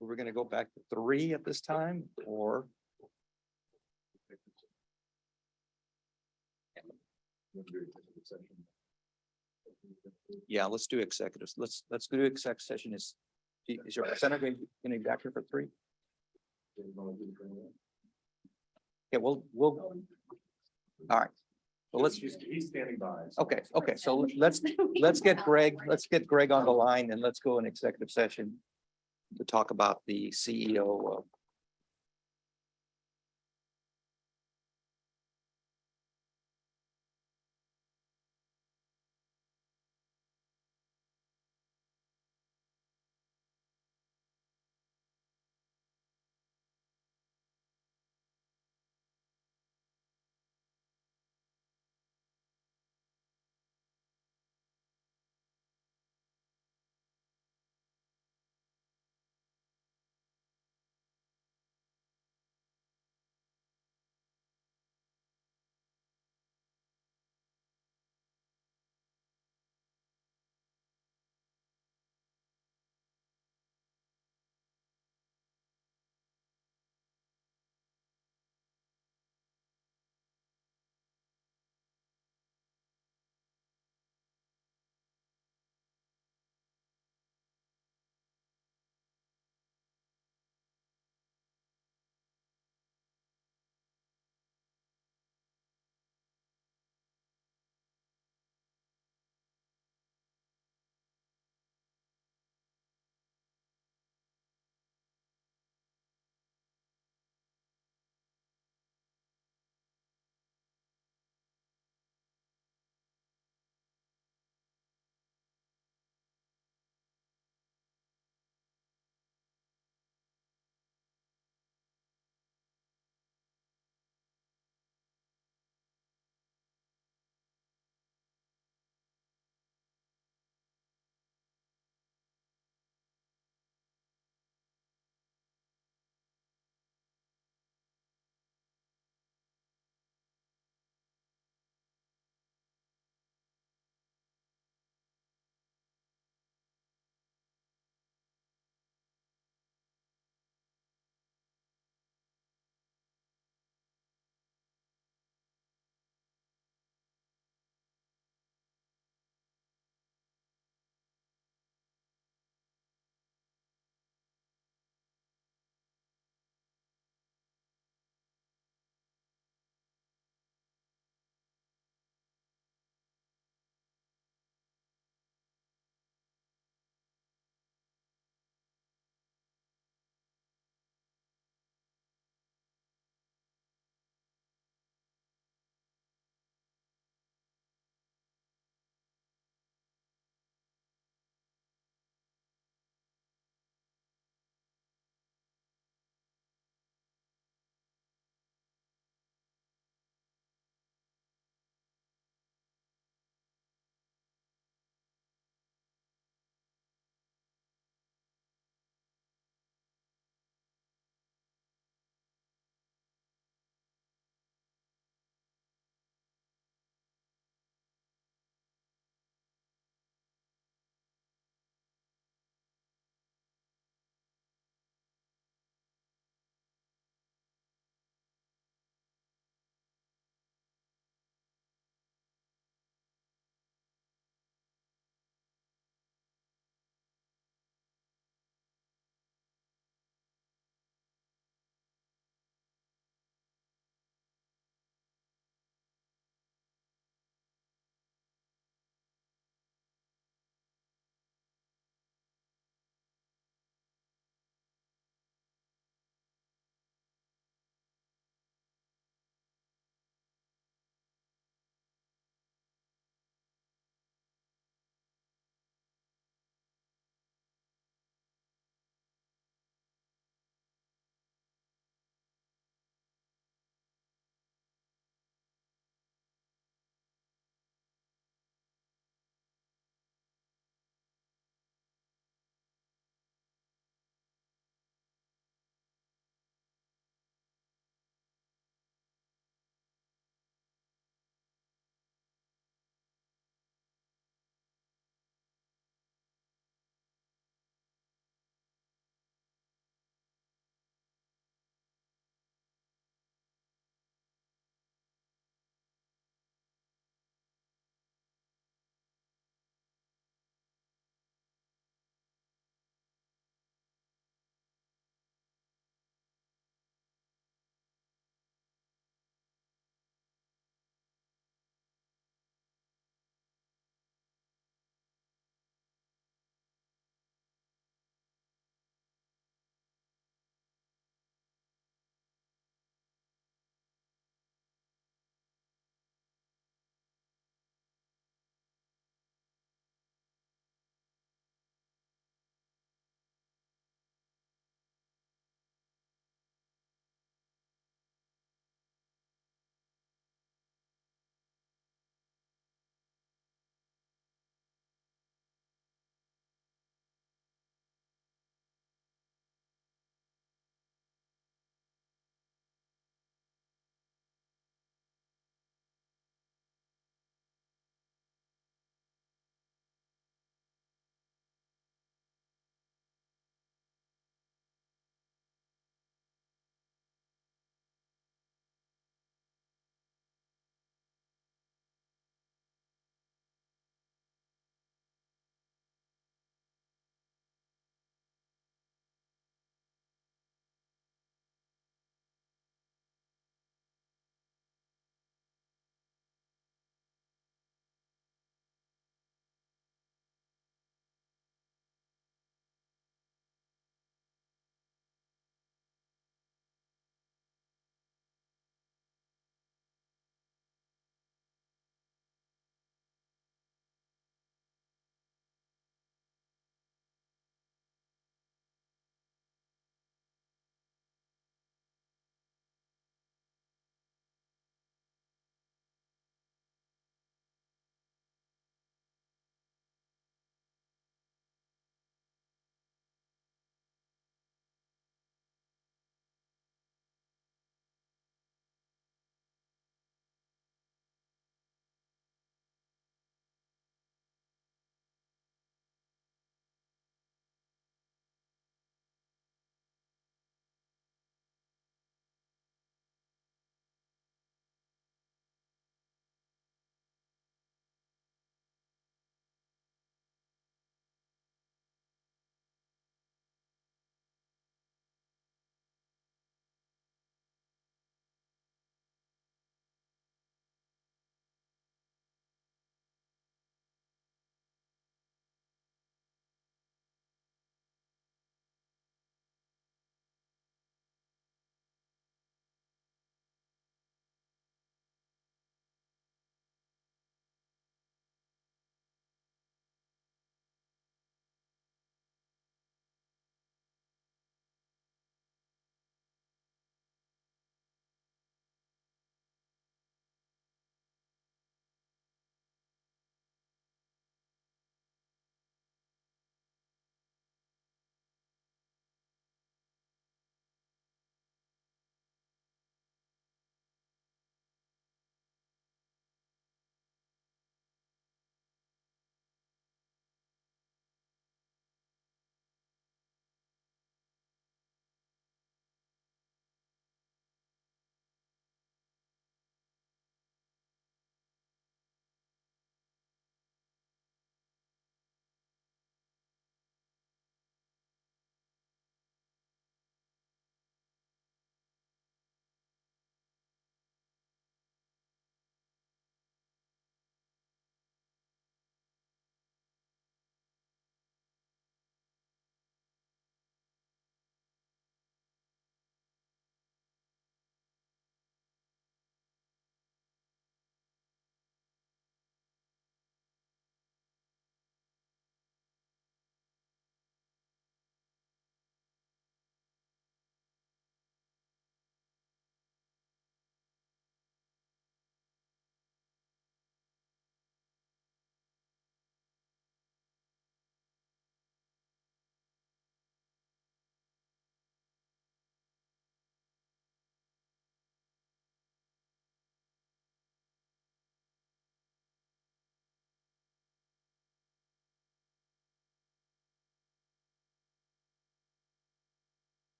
We're gonna go back to 3 at this time, or? Yeah, let's do executives. Let's do exec session. Is your presenter going to be back here for 3? Yeah, we'll, all right. Well, let's,
He's standing by. so-
okay, so let's get Greg on the line and let's go in executive session to talk about the CEO of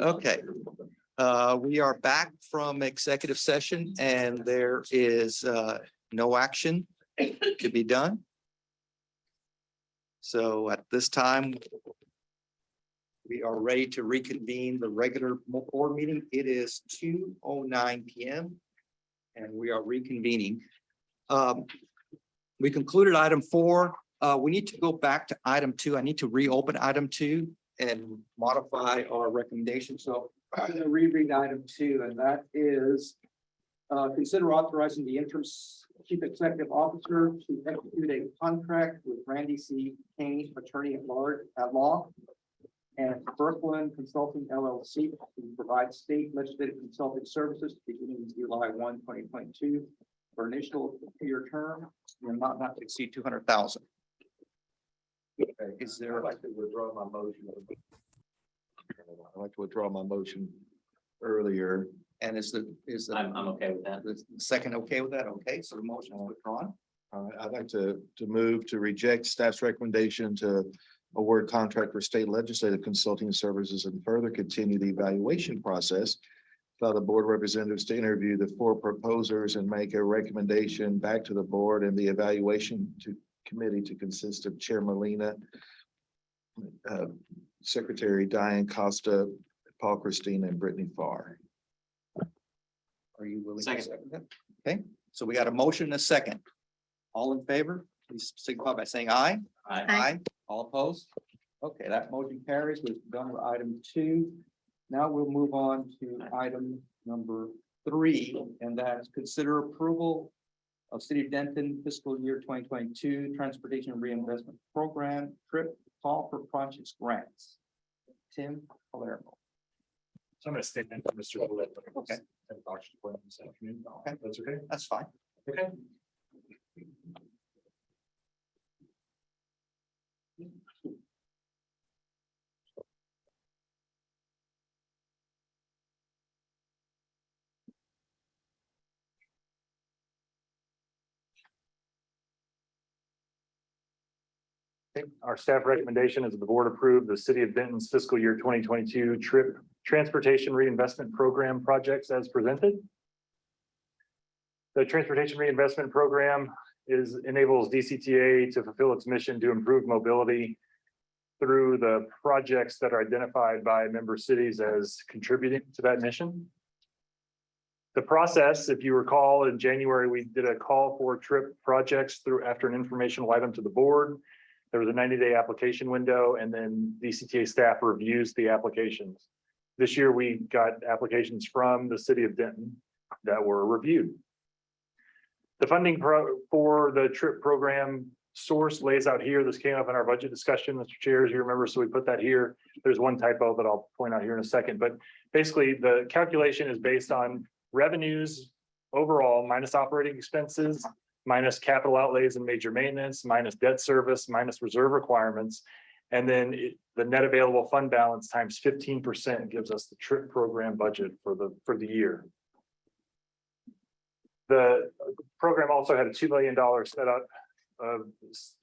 Okay. We are back from executive session and there is no action to be done. So at this time, we are ready to reconvene the regular board meeting. It is 2:09 PM and we are reconvening. We concluded item 4. We need to go back to item 2. I need to reopen item 2 and modify our recommendation. So I'm going to reread item 2, and that is consider authorizing the interim chief executive officer to execute a contract with Randy C. Kane, attorney at law, and Brooklyn Consulting LLC to provide state legislative consulting services beginning July 1, 2022 for initial 2-year term and not to exceed 200,000. Is there?
I'd like to withdraw my motion. I'd like to withdraw my motion earlier.
And is the
I'm okay with that.
the second okay with that? Okay, so the motion is withdrawn.
I'd like to move to reject staff's recommendation to award contract for state legislative consulting services and further continue the evaluation process. Allow the board representatives to interview the 4 proposers and make a recommendation back to the board and the evaluation committee to consist of Chair Molina, Secretary Diane Costa, Paul Christine, and Brittany Farr.
Are you willing to
Second.
second that? Okay, so we got a motion and a second. All in favor, please signify by saying aye.
Aye.
All opposed? Okay, that motion carries. We've done with item 2. Now we'll move on to item number 3, and that is consider approval of City of Denton fiscal year 2022 Transportation Reinvestment Program trip call for projects grants. Tim Palermo.
So I'm going to stand in for Mr. Willett.
Okay.
And doctor's appointment this afternoon.
Okay.
That's okay.
That's fine.
Okay. Our staff recommendation is that the board approve the City of Denton's fiscal year 2022 trip transportation reinvestment program projects as presented. The transportation reinvestment program enables DCTA to fulfill its mission to improve mobility through the projects that are identified by member cities as contributing to that mission. The process, if you recall, in January, we did a call for trip projects after an informational item to the board. There was a 90-day application window, and then DCTA staff reviews the applications. This year, we got applications from the City of Denton that were reviewed. The funding for the trip program source lays out here. This came up in our budget discussion, Mr. Chair, as you remember, so we put that here. There's one typo that I'll point out here in a second, but basically the calculation is based on revenues overall minus operating expenses, minus capital outlays and major maintenance, minus debt service, minus reserve requirements. And then the net available fund balance times 15% gives us the trip program budget for the year. The program also had a $2 million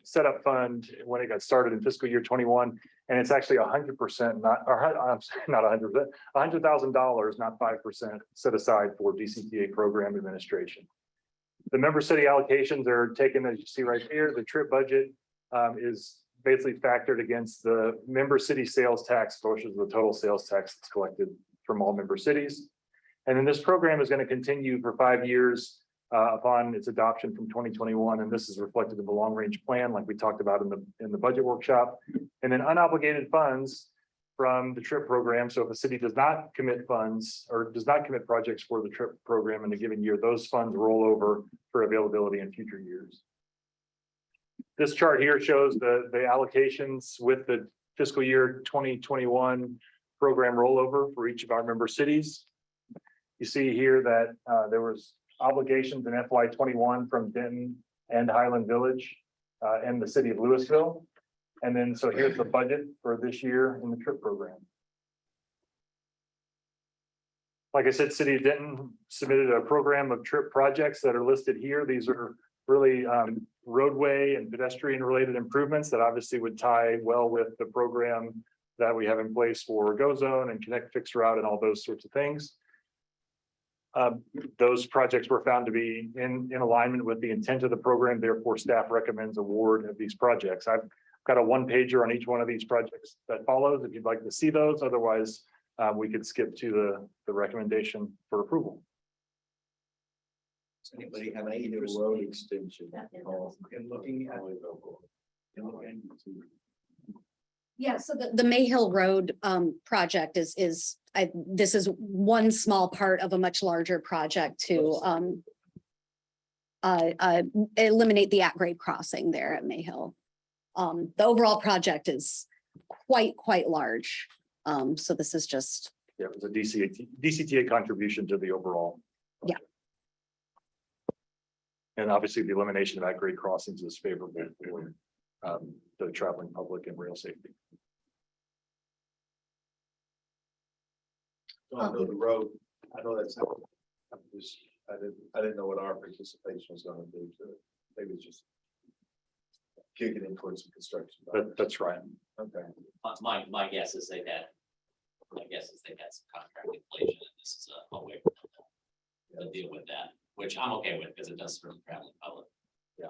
setup fund when it got started in fiscal year 21, and it's actually 100%, not 100%, $100,000, not 5% set aside for DCTA program administration. The member city allocations are taken, as you see right here. The trip budget is basically factored against the member city sales tax portion of the total sales tax that's collected from all member cities. And then this program is going to continue for 5 years upon its adoption from 2021. And this is reflected in the long range plan, like we talked about in the budget workshop. And then unobligated funds from the trip program. So if a city does not commit funds or does not commit projects for the trip program in a given year, those funds roll over for availability in future years. This chart here shows the allocations with the fiscal year 2021 program rollover for each of our member cities. You see here that there was obligations in FY21 from Denton and Highland Village and the city of Louisville. And then, so here's the budget for this year in the trip program. Like I said, City of Denton submitted a program of trip projects that are listed here. These are really roadway and pedestrian related improvements that obviously would tie well with the program that we have in place for Go Zone and Connect Fixed Route and all those sorts of things. Those projects were found to be in alignment with the intent of the program. Therefore, staff recommends award of these projects. I've got a one pager on each one of these projects that follows if you'd like to see those. Otherwise, we could skip to the recommendation for approval.
Does anybody have any interest
road extension?
in looking at?
Yeah, so the Mayhill Road project this is one small part of a much larger project to eliminate the at-grade crossing there at Mayhill. The overall project is quite large. So this is just.
Yeah, it was a DCTA contribution to the overall.
Yeah.
And obviously the elimination of at-grade crossings is favorable for the traveling public and rail safety.
I know the road, I know that's. I didn't know what our participation was gonna do to it. Maybe it's just kicking in towards some construction.
That's right.
Okay.
My guess is they've had some contract inflation, and this is a way for them to deal with that, which I'm okay with because it does serve the traveling public,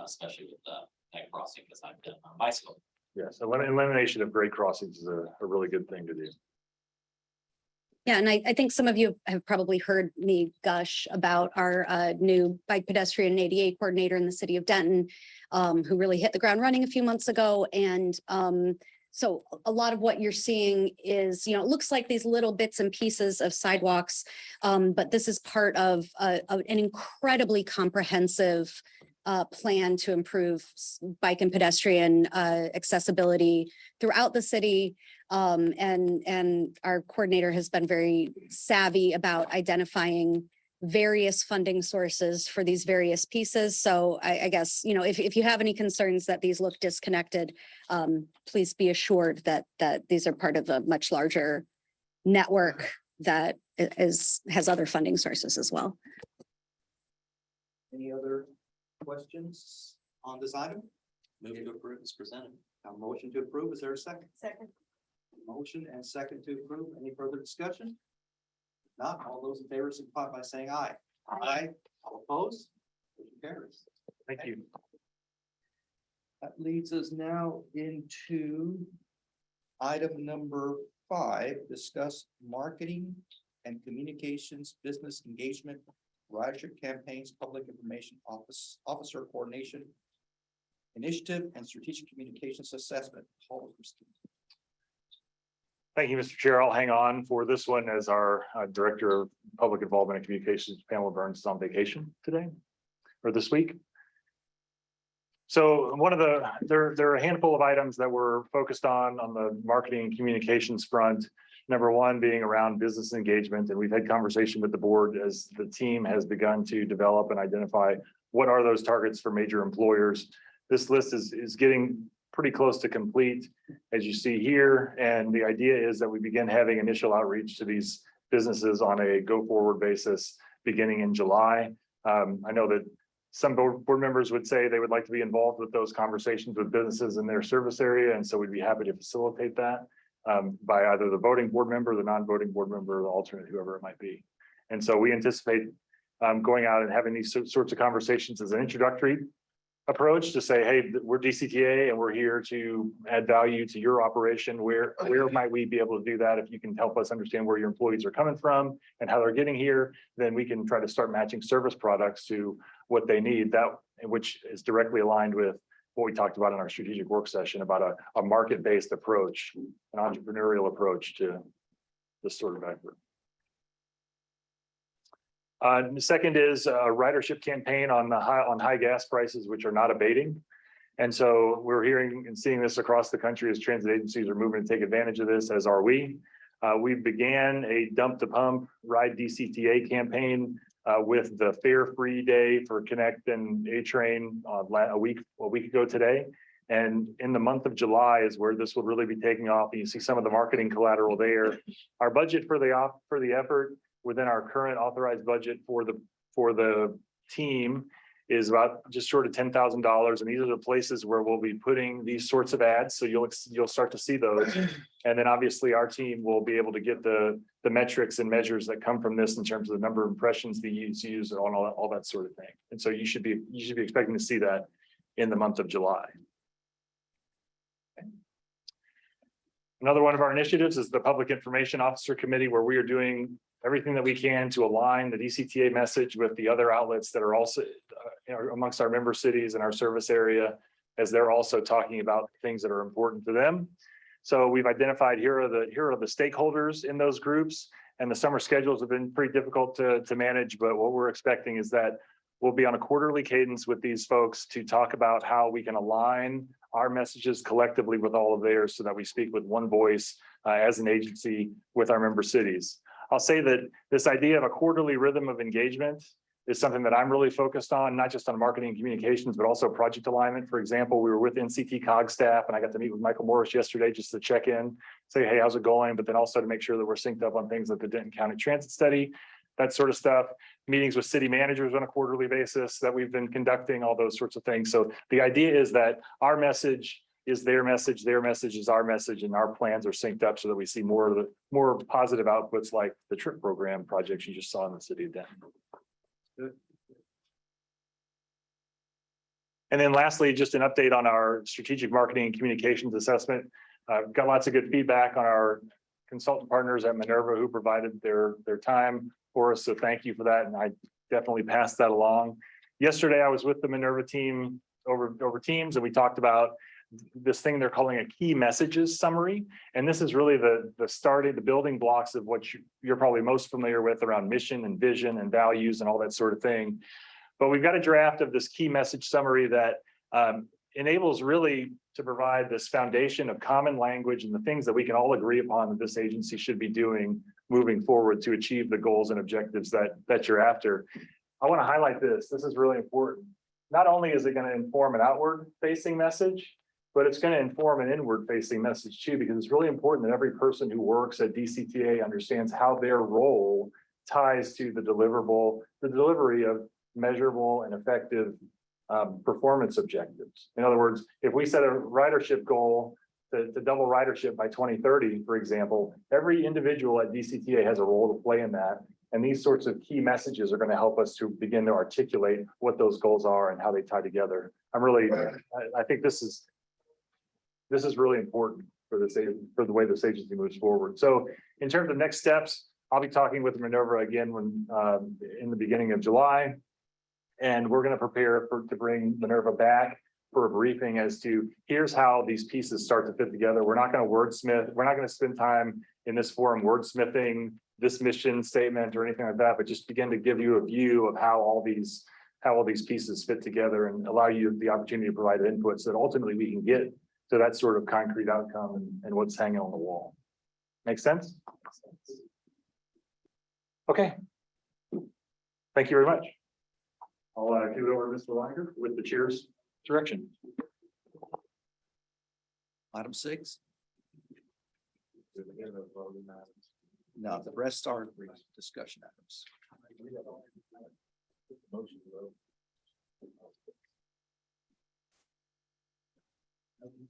especially with that crossing because I've been on a bicycle.
Yes, elimination of grade crossings is a really good thing to do.
Yeah, and I think some of you have probably heard me gush about our new bike pedestrian and ADA coordinator in the city of Denton, who really hit the ground running a few months ago. And so a lot of what you're seeing is, it looks like these little bits and pieces of sidewalks, but this is part of an incredibly comprehensive plan to improve bike and pedestrian accessibility throughout the city. And our coordinator has been very savvy about identifying various funding sources for these various pieces. So I guess, if you have any concerns that these look disconnected, please be assured that these are part of a much larger network that has other funding sources as well.
Any other questions on this item?
Move to approve is presented.
A motion to approve. Is there a second?
Second.
Motion and second to approve. Any further discussion? Not all those in favor signify by saying aye. Aye. All opposed? Motion carries.
Thank you.
That leads us now into item number 5, discuss marketing and communications, business engagement, ridership campaigns, public information officer coordination initiative, and strategic communications assessment. Paul, Christine.
Thank you, Mr. Chair. I'll hang on for this one as our Director of Public Involvement and Communications, Pamela Burns, is on vacation today or this week. So there are a handful of items that we're focused on the marketing and communications front. Number one being around business engagement. And we've had conversation with the board as the team has begun to develop and identify what are those targets for major employers. This list is getting pretty close to complete, as you see here. And the idea is that we begin having initial outreach to these businesses on a go-forward basis beginning in July. I know that some board members would say they would like to be involved with those conversations with businesses in their service area. And so we'd be happy to facilitate that by either the voting board member, the non-voting board member, or the alternate, whoever it might be. And so we anticipate going out and having these sorts of conversations as an introductory approach to say, hey, we're DCTA and we're here to add value to your operation. Where might we be able to do that? If you can help us understand where your employees are coming from and how they're getting here, then we can try to start matching service products to what they need, which is directly aligned with what we talked about in our strategic work session about a market-based approach, an entrepreneurial approach to this sort of effort. The second is a ridership campaign on high gas prices, which are not abating. And so we're hearing and seeing this across the country as transit agencies are moving to take advantage of this, as are we. We began a dump to pump ride DCTA campaign with the fare free day for Connect and A-Train a week ago today. And in the month of July is where this will really be taking off. And you see some of the marketing collateral there. Our budget for the effort within our current authorized budget for the team is about just short of $10,000. And these are the places where we'll be putting these sorts of ads. So you'll start to see those. And then obviously our team will be able to get the metrics and measures that come from this in terms of the number of impressions the use on all that sort of thing. And so you should be expecting to see that in the month of July. Another one of our initiatives is the Public Information Officer Committee, where we are doing everything that we can to align the DCTA message with the other outlets that are also amongst our member cities and our service area, as they're also talking about things that are important to them. So we've identified here are the stakeholders in those groups, and the summer schedules have been pretty difficult to manage, but what we're expecting is that we'll be on a quarterly cadence with these folks to talk about how we can align our messages collectively with all of theirs so that we speak with one voice as an agency with our member cities. I'll say that this idea of a quarterly rhythm of engagement is something that I'm really focused on, not just on marketing and communications, but also project alignment. For example, we were with NCT COG staff and I got to meet with Michael Morris yesterday just to check in, say, hey, how's it going? But then also to make sure that we're synced up on things like the Denton County Transit Study, that sort of stuff. Meetings with city managers on a quarterly basis that we've been conducting, all those sorts of things. So the idea is that our message is their message is our message, and our plans are synced up so that we see more positive outputs like the trip program projects you just saw in the city of Denton. And then lastly, just an update on our strategic marketing and communications assessment. Got lots of good feedback on our consultant partners at Minerva who provided their time for us. So thank you for that. And I definitely passed that along. Yesterday, I was with the Minerva team over Teams, and we talked about this thing they're calling a key messages summary. And this is really the building blocks of what you're probably most familiar with around mission and vision and values and all that sort of thing. But we've got a draft of this key message summary that enables really to provide this foundation of common language and the things that we can all agree upon that this agency should be doing moving forward to achieve the goals and objectives that you're after. I want to highlight this. This is really important. Not only is it going to inform an outward facing message, but it's going to inform an inward facing message too, because it's really important that every person who works at DCTA understands how their role ties to the delivery of measurable and effective performance objectives. In other words, if we set a ridership goal to double ridership by 2030, for example, every individual at DCTA has a role to play in that. And these sorts of key messages are going to help us to begin to articulate what those goals are and how they tie together. I think this is really important for the way this agency moves forward. So in terms of next steps, I'll be talking with Minerva again in the beginning of July. And we're going to prepare to bring Minerva back for a briefing as to here's how these pieces start to fit together. We're not going to wordsmith. We're not going to spend time in this forum wordsmithing this mission statement or anything like that, but just begin to give you a view of how all these pieces fit together and allow you the opportunity to provide input so that ultimately we can get to that sort of concrete outcome and what's hanging on the wall. Make sense? Okay. Thank you very much. I'll give it over to Mr. Langer with the chair's direction.
Item 6. No, the rest are discussion items.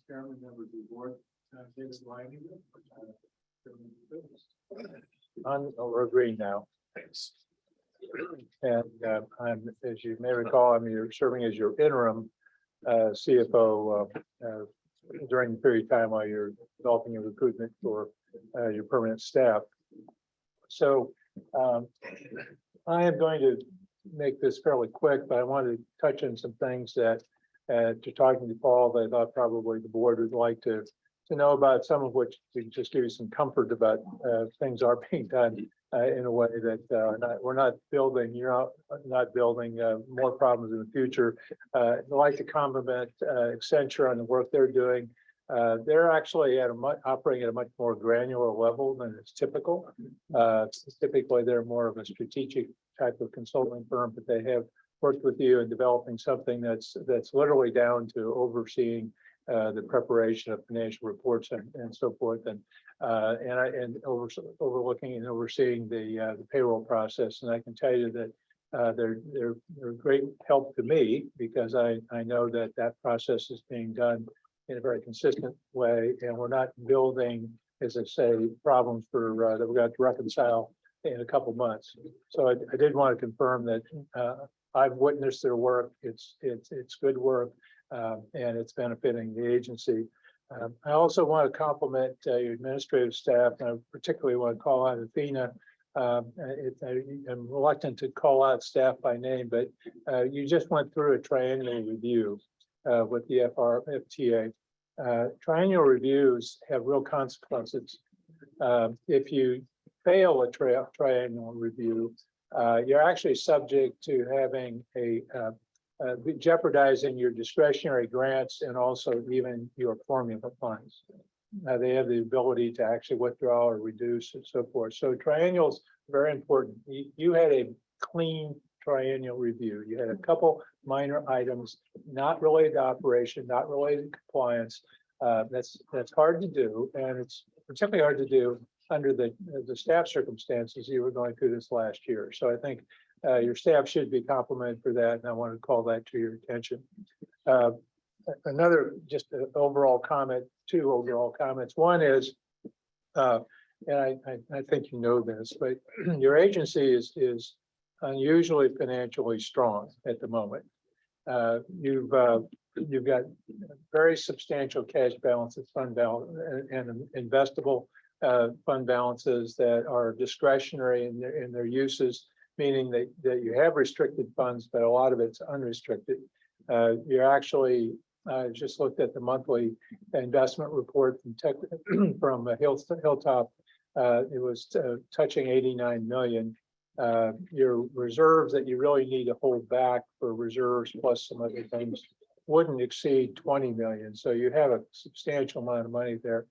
Chairman, members of the board,
I'm agreeing now.
Thanks.
And as you may recall, I'm serving as your interim CFO during the period of time while you're developing your recruitment for your permanent staff. So I am going to make this fairly quick, but I wanted to touch on some things that to talking to Paul, that I thought probably the board would like to know about, some of which to just give you some comfort about things are being done in a way that we're not building, you're not building more problems in the future. I'd like to compliment Accenture on the work they're doing. They're actually operating at a much more granular level than is typical. Typically, they're more of a strategic type of consulting firm, but they have worked with you in developing something that's literally down to overseeing the preparation of financial reports and so forth, and overlooking and overseeing the payroll process. And I can tell you that They're great help to me because I know that that process is being done in a very consistent way, and we're not building, as I say, problems for that we've got to reconcile in a couple months. So I did want to confirm that I've witnessed their work. It's good work, and it's benefiting the agency. I also want to compliment your administrative staff, and I particularly want to call out Athena. I'm reluctant to call out staff by name, but you just went through a triennial review with the FTA. Triennial reviews have real consequences. If you fail a triennial review, you're actually subject to having jeopardizing your discretionary grants and also even your formula funds. They have the ability to actually withdraw or reduce and so forth. So triennials very important. You had a clean triennial review. You had a couple minor items not related to operation, not related to compliance. That's hard to do, and it's particularly hard to do under the staff circumstances you were going through this last year. So I think your staff should be complimented for that, and I want to call that to your attention. Another just an overall comment, two overall comments. One is, and I think you know this, but your agency is unusually financially strong at the moment. You've got very substantial cash balances, fund balance, and investable fund balances that are discretionary in their uses, meaning that you have restricted funds, but a lot of it's unrestricted. You're actually, I just looked at the monthly investment report from Hilltop. It was touching 89 million. Your reserves that you really need to hold back for reserves plus some other things wouldn't exceed 20 million. So you have a substantial amount of money there.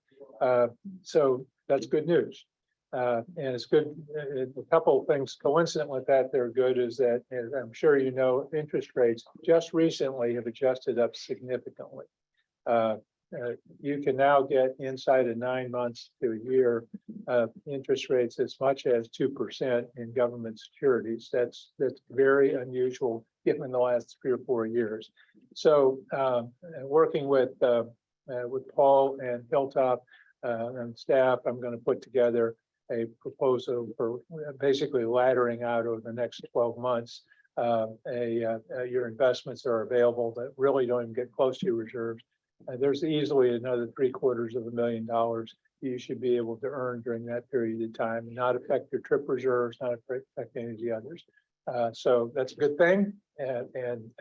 So that's good news. And it's good. A couple of things coincident with that, they're good, is that, as I'm sure you know, interest rates just recently have adjusted up significantly. You can now get inside of 9 months to a year interest rates as much as 2% in government securities. That's very unusual given the last 3 or 4 years. So working with Paul and Hilltop and staff, I'm going to put together a proposal for basically laddering out over the next 12 months. Your investments are available that really don't even get close to your reserves. There's easily another $750,000 you should be able to earn during that period of time, and not affect your trip reserves, not affect any of the others. So that's a good thing, and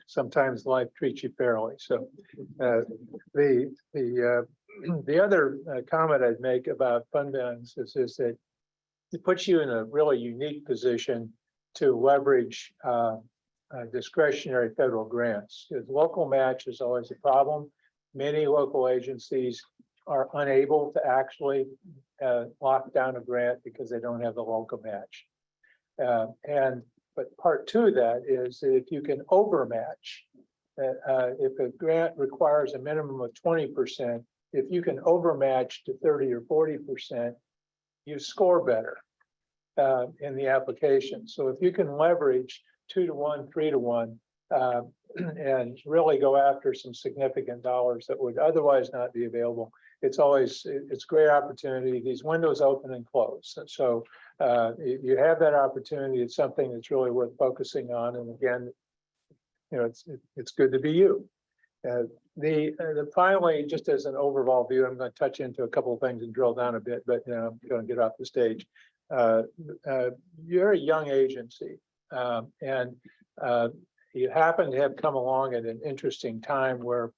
sometimes life treats you fairly. So the other comment I'd make about fund balances is that it puts you in a really unique position to leverage discretionary federal grants. Because local match is always a problem. Many local agencies are unable to actually lock down a grant because they don't have the local match. But part two of that is that if you can overmatch, if a grant requires a minimum of 20%, if you can overmatch to 30 or 40%, you score better in the application. So if you can leverage 2 to 1, 3 to 1, and really go after some significant dollars that would otherwise not be available, it's a great opportunity. These windows open and close. So you have that opportunity. It's something that's really worth focusing on. And again, you know, it's good to be you. Finally, just as an overall view, I'm going to touch into a couple of things and drill down a bit, but I'm going to get off the stage. You're a young agency, and you happen to have come along at an interesting time where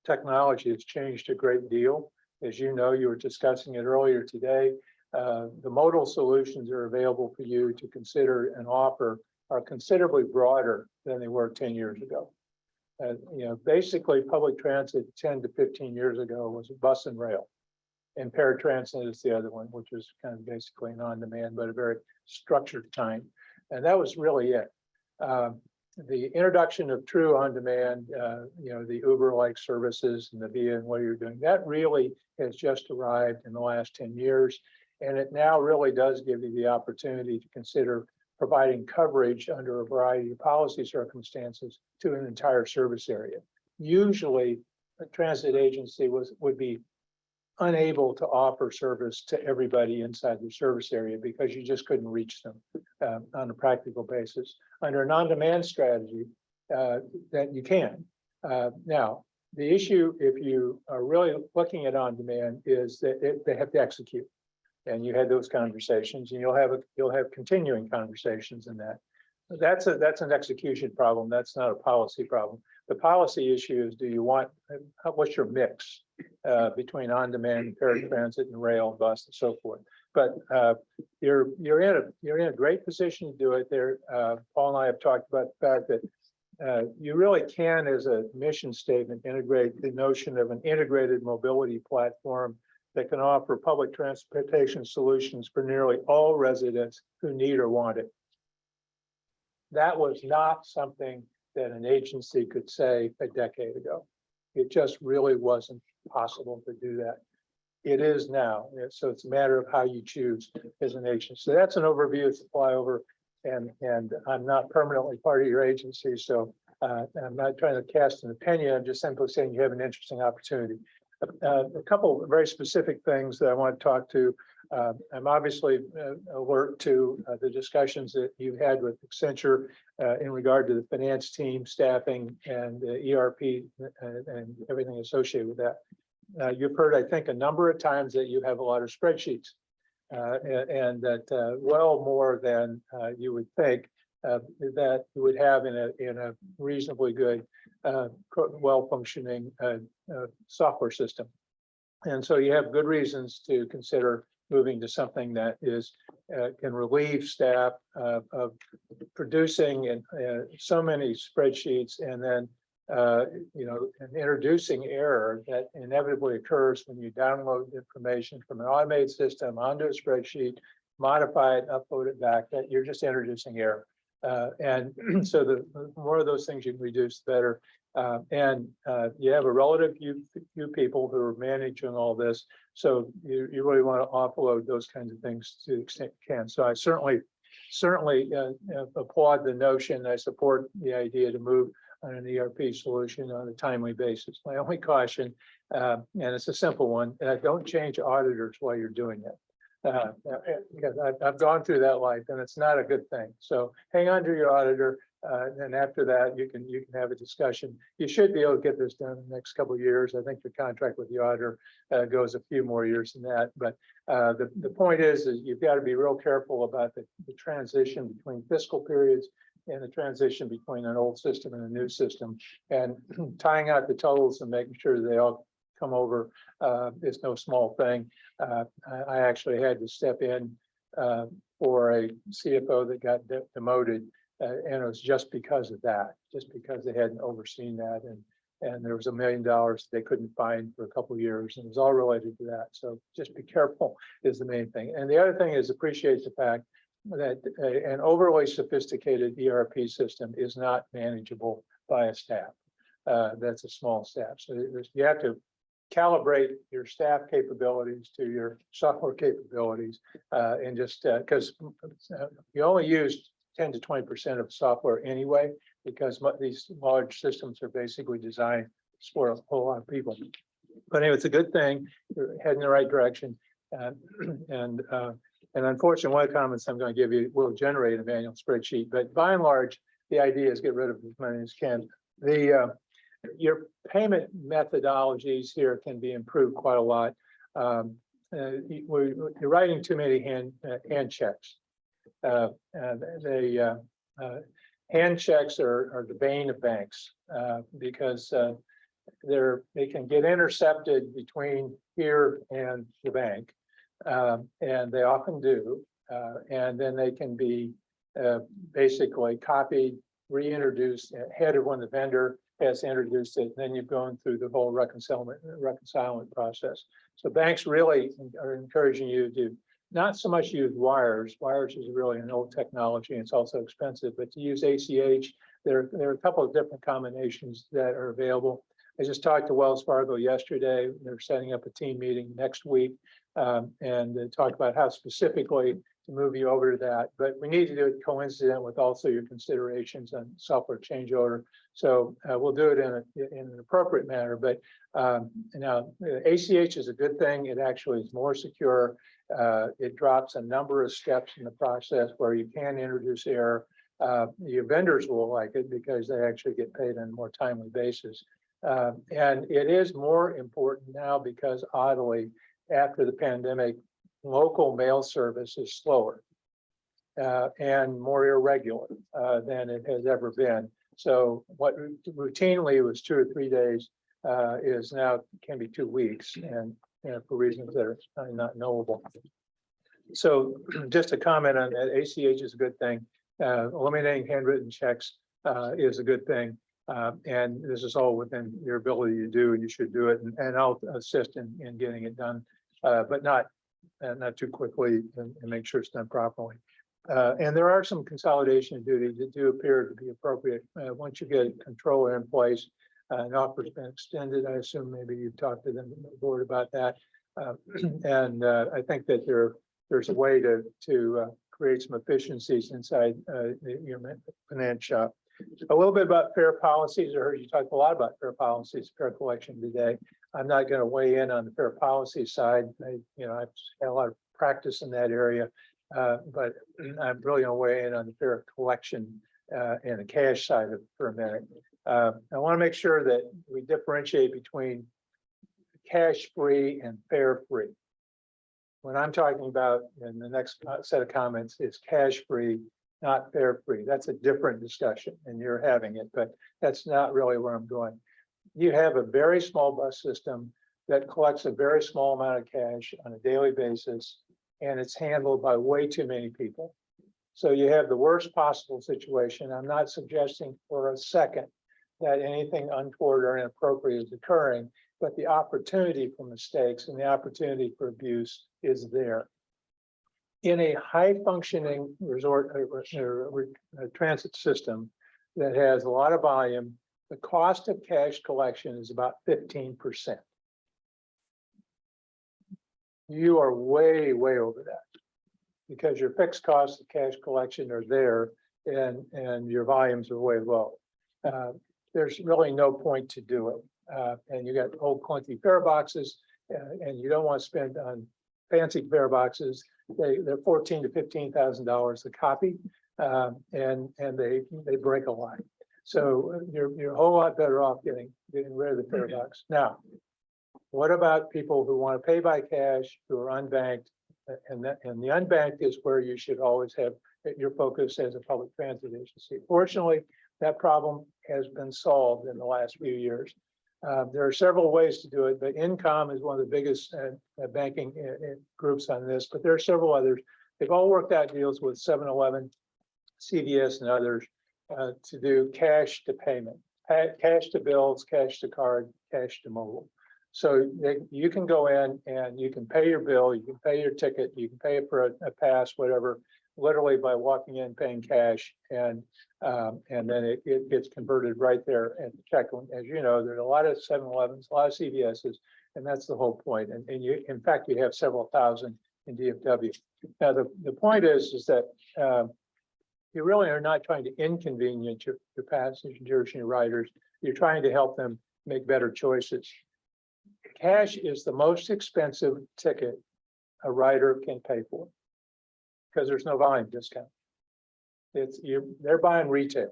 technology has changed a great deal. As you know, you were discussing it earlier today. The modal solutions that are available for you to consider and offer are considerably broader than they were 10 years ago. You know, basically public transit 10 to 15 years ago was bus and rail, and paratransit is the other one, which is kind of basically non-demand, but a very structured kind. And that was really it. The introduction of true on-demand, you know, the Uber-like services and the Via and what you're doing, that really has just arrived in the last 10 years. And it now really does give you the opportunity to consider providing coverage under a variety of policy circumstances to an entire service area. Usually, a transit agency would be unable to offer service to everybody inside the service area because you just couldn't reach them on a practical basis. Under an on-demand strategy, that you can. Now, the issue, if you are really looking at on-demand, is that they have to execute. And you had those conversations, and you'll have continuing conversations in that. That's an execution problem. That's not a policy problem. The policy issue is, do you want, what's your mix between on-demand, paratransit, and rail, and bus, and so forth. But you're in a great position to do it there. Paul and I have talked about the fact that you really can, as a mission statement, integrate the notion of an integrated mobility platform that can offer public transportation solutions for nearly all residents who need or want it. That was not something that an agency could say a decade ago. It just really wasn't possible to do that. It is now. So it's a matter of how you choose as an agency. So that's an overview. It's a flyover, and I'm not permanently part of your agency, so I'm not trying to cast an opinion. I'm just simply saying you have an interesting opportunity. A couple of very specific things that I want to talk to. I'm obviously alert to the discussions that you've had with Accenture in regard to the finance team, staffing, and ERP and everything associated with that. You've heard, I think, a number of times that you have a lot of spreadsheets and that well more than you would think that you would have in a reasonably good, well-functioning software system. And so you have good reasons to consider moving to something that is can relieve staff of producing and so many spreadsheets, and then and introducing error that inevitably occurs when you download information from an automated system onto a spreadsheet, modify it, upload it back. That you're just introducing error, and so the more of those things you can reduce, the better. You have a relative few people who are managing all this, so you really want to offload those kinds of things to the extent you can. So I certainly applaud the notion. I support the idea to move on an ERP solution on a timely basis. My only caution, and it's a simple one, don't change auditors while you're doing it. Because I've gone through that life, and it's not a good thing. So hang on to your auditor, and after that, you can have a discussion. You should be able to get this done in the next couple of years. I think the contract with the auditor goes a few more years than that. But the point is you've got to be real careful about the transition between fiscal periods and the transition between an old system and a new system, and tying out the totals and making sure they all come over is no small thing. I actually had to step in for a CFO that got demoted, and it was just because of that, just because they hadn't overseen that, and there was $1 million they couldn't find for a couple of years, and it was all related to that. So just be careful is the main thing. And the other thing is appreciate the fact that an overly sophisticated ERP system is not manageable by a staff. That's a small staff. So you have to calibrate your staff capabilities to your software capabilities, and just because you only use 10 to 20% of software anyway, because these large systems are basically designed for a whole lot of people. But anyway, it's a good thing. You're heading in the right direction. And unfortunately, one of the comments I'm going to give you will generate a manual spreadsheet. But by and large, the idea is get rid of as many as can. Your payment methodologies here can be improved quite a lot. You're writing too many hand checks. Hand checks are the bane of banks because they can get intercepted between here and the bank, and they often do, and then they can be basically copied, reintroduced ahead of when the vendor has introduced it. Then you're going through the whole reconcilement process. So banks really are encouraging you to not so much use wires. Wires is really an old technology, and it's also expensive, but to use ACH, there are a couple of different combinations that are available. I just talked to Wells Fargo yesterday. They're setting up a team meeting next week and talk about how specifically to move you over to that, but we need to do it coincident with also your considerations on software change order. So we'll do it in an appropriate manner, but now ACH is a good thing. It actually is more secure. It drops a number of steps in the process where you can introduce error. Your vendors will like it because they actually get paid on a more timely basis. And it is more important now because oddly, after the pandemic, local mail service is slower and more irregular than it has ever been. So what routinely was 2 or 3 days is now can be 2 weeks, and for reasons that are not knowable. So just a comment on that, ACH is a good thing. Eliminating handwritten checks is a good thing. And this is all within your ability to do, and you should do it. And I'll assist in getting it done, but not too quickly, and make sure it's done properly. And there are some consolidation duties that do appear to be appropriate once you get a controller in place. An offer's been extended. I assume maybe you've talked to them, the board, about that. And I think that there's a way to create some efficiencies inside your finance shop. A little bit about fair policies. I heard you talk a lot about fair policies, fair collection today. I'm not going to weigh in on the fair policy side. I've had a lot of practice in that area, but I'm really going to weigh in on the fair collection and the cash side of it for a minute. I want to make sure that we differentiate between cash-free and fare-free. What I'm talking about in the next set of comments is cash-free, not fare-free. That's a different discussion, and you're having it, but that's not really where I'm going. You have a very small bus system that collects a very small amount of cash on a daily basis, and it's handled by way too many people. So you have the worst possible situation. I'm not suggesting for a second that anything untoward or inappropriate is occurring, but the opportunity for mistakes and the opportunity for abuse is there. In a high functioning transit system that has a lot of volume, the cost of cash collection is about 15%. You are way, way over that because your fixed costs of cash collection are there and your volumes are way low. There's really no point to do it. And you got old clunky fare boxes and you don't want to spend on fancy fare boxes. They're $14,000 to $15,000 a copy, and they break a lot. So you're a whole lot better off getting rid of the fare box. Now, what about people who want to pay by cash, who are unbanked? And the unbanked is where you should always have your focus as a public transit agency. Fortunately, that problem has been solved in the last few years. There are several ways to do it, but Incom is one of the biggest banking groups on this, but there are several others. They've all worked out deals with 7-Eleven, CVS, and others to do cash to payment, cash to bills, cash to card, cash to mobile. So you can go in and you can pay your bill, you can pay your ticket, you can pay it for a pass, whatever, literally by walking in, paying cash, and then it gets converted right there at the check. As you know, there's a lot of 7-Elevens, a lot of CVSs, and that's the whole point. And you, in fact, you have several thousand in DFW. Now, the point is that you really are not trying to inconvenience your passengers and your riders. You're trying to help them make better choices. Cash is the most expensive ticket a rider can pay for because there's no volume discount. They're buying retail.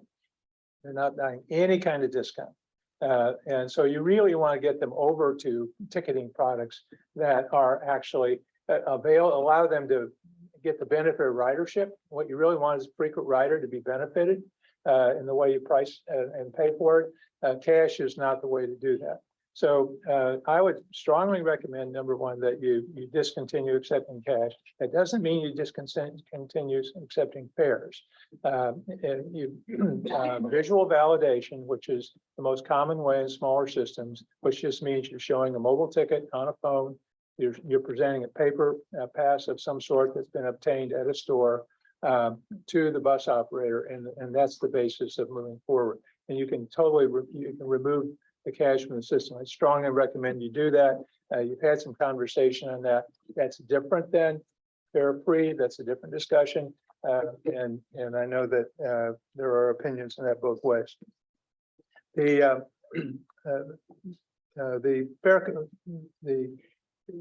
They're not buying any kind of discount. And so you really want to get them over to ticketing products that are actually allow them to get the benefit of ridership. What you really want is a frequent rider to be benefited in the way you price and pay for it. Cash is not the way to do that. So I would strongly recommend, number one, that you discontinue accepting cash. That doesn't mean you discontinue accepting fares. Visual validation, which is the most common way in smaller systems, which just means you're showing a mobile ticket on a phone. You're presenting a paper pass of some sort that's been obtained at a store to the bus operator, and that's the basis of moving forward. And you can totally remove the cash from the system. I strongly recommend you do that. You've had some conversation on that. That's different than fare free, that's a different discussion. And I know that there are opinions in that both ways. The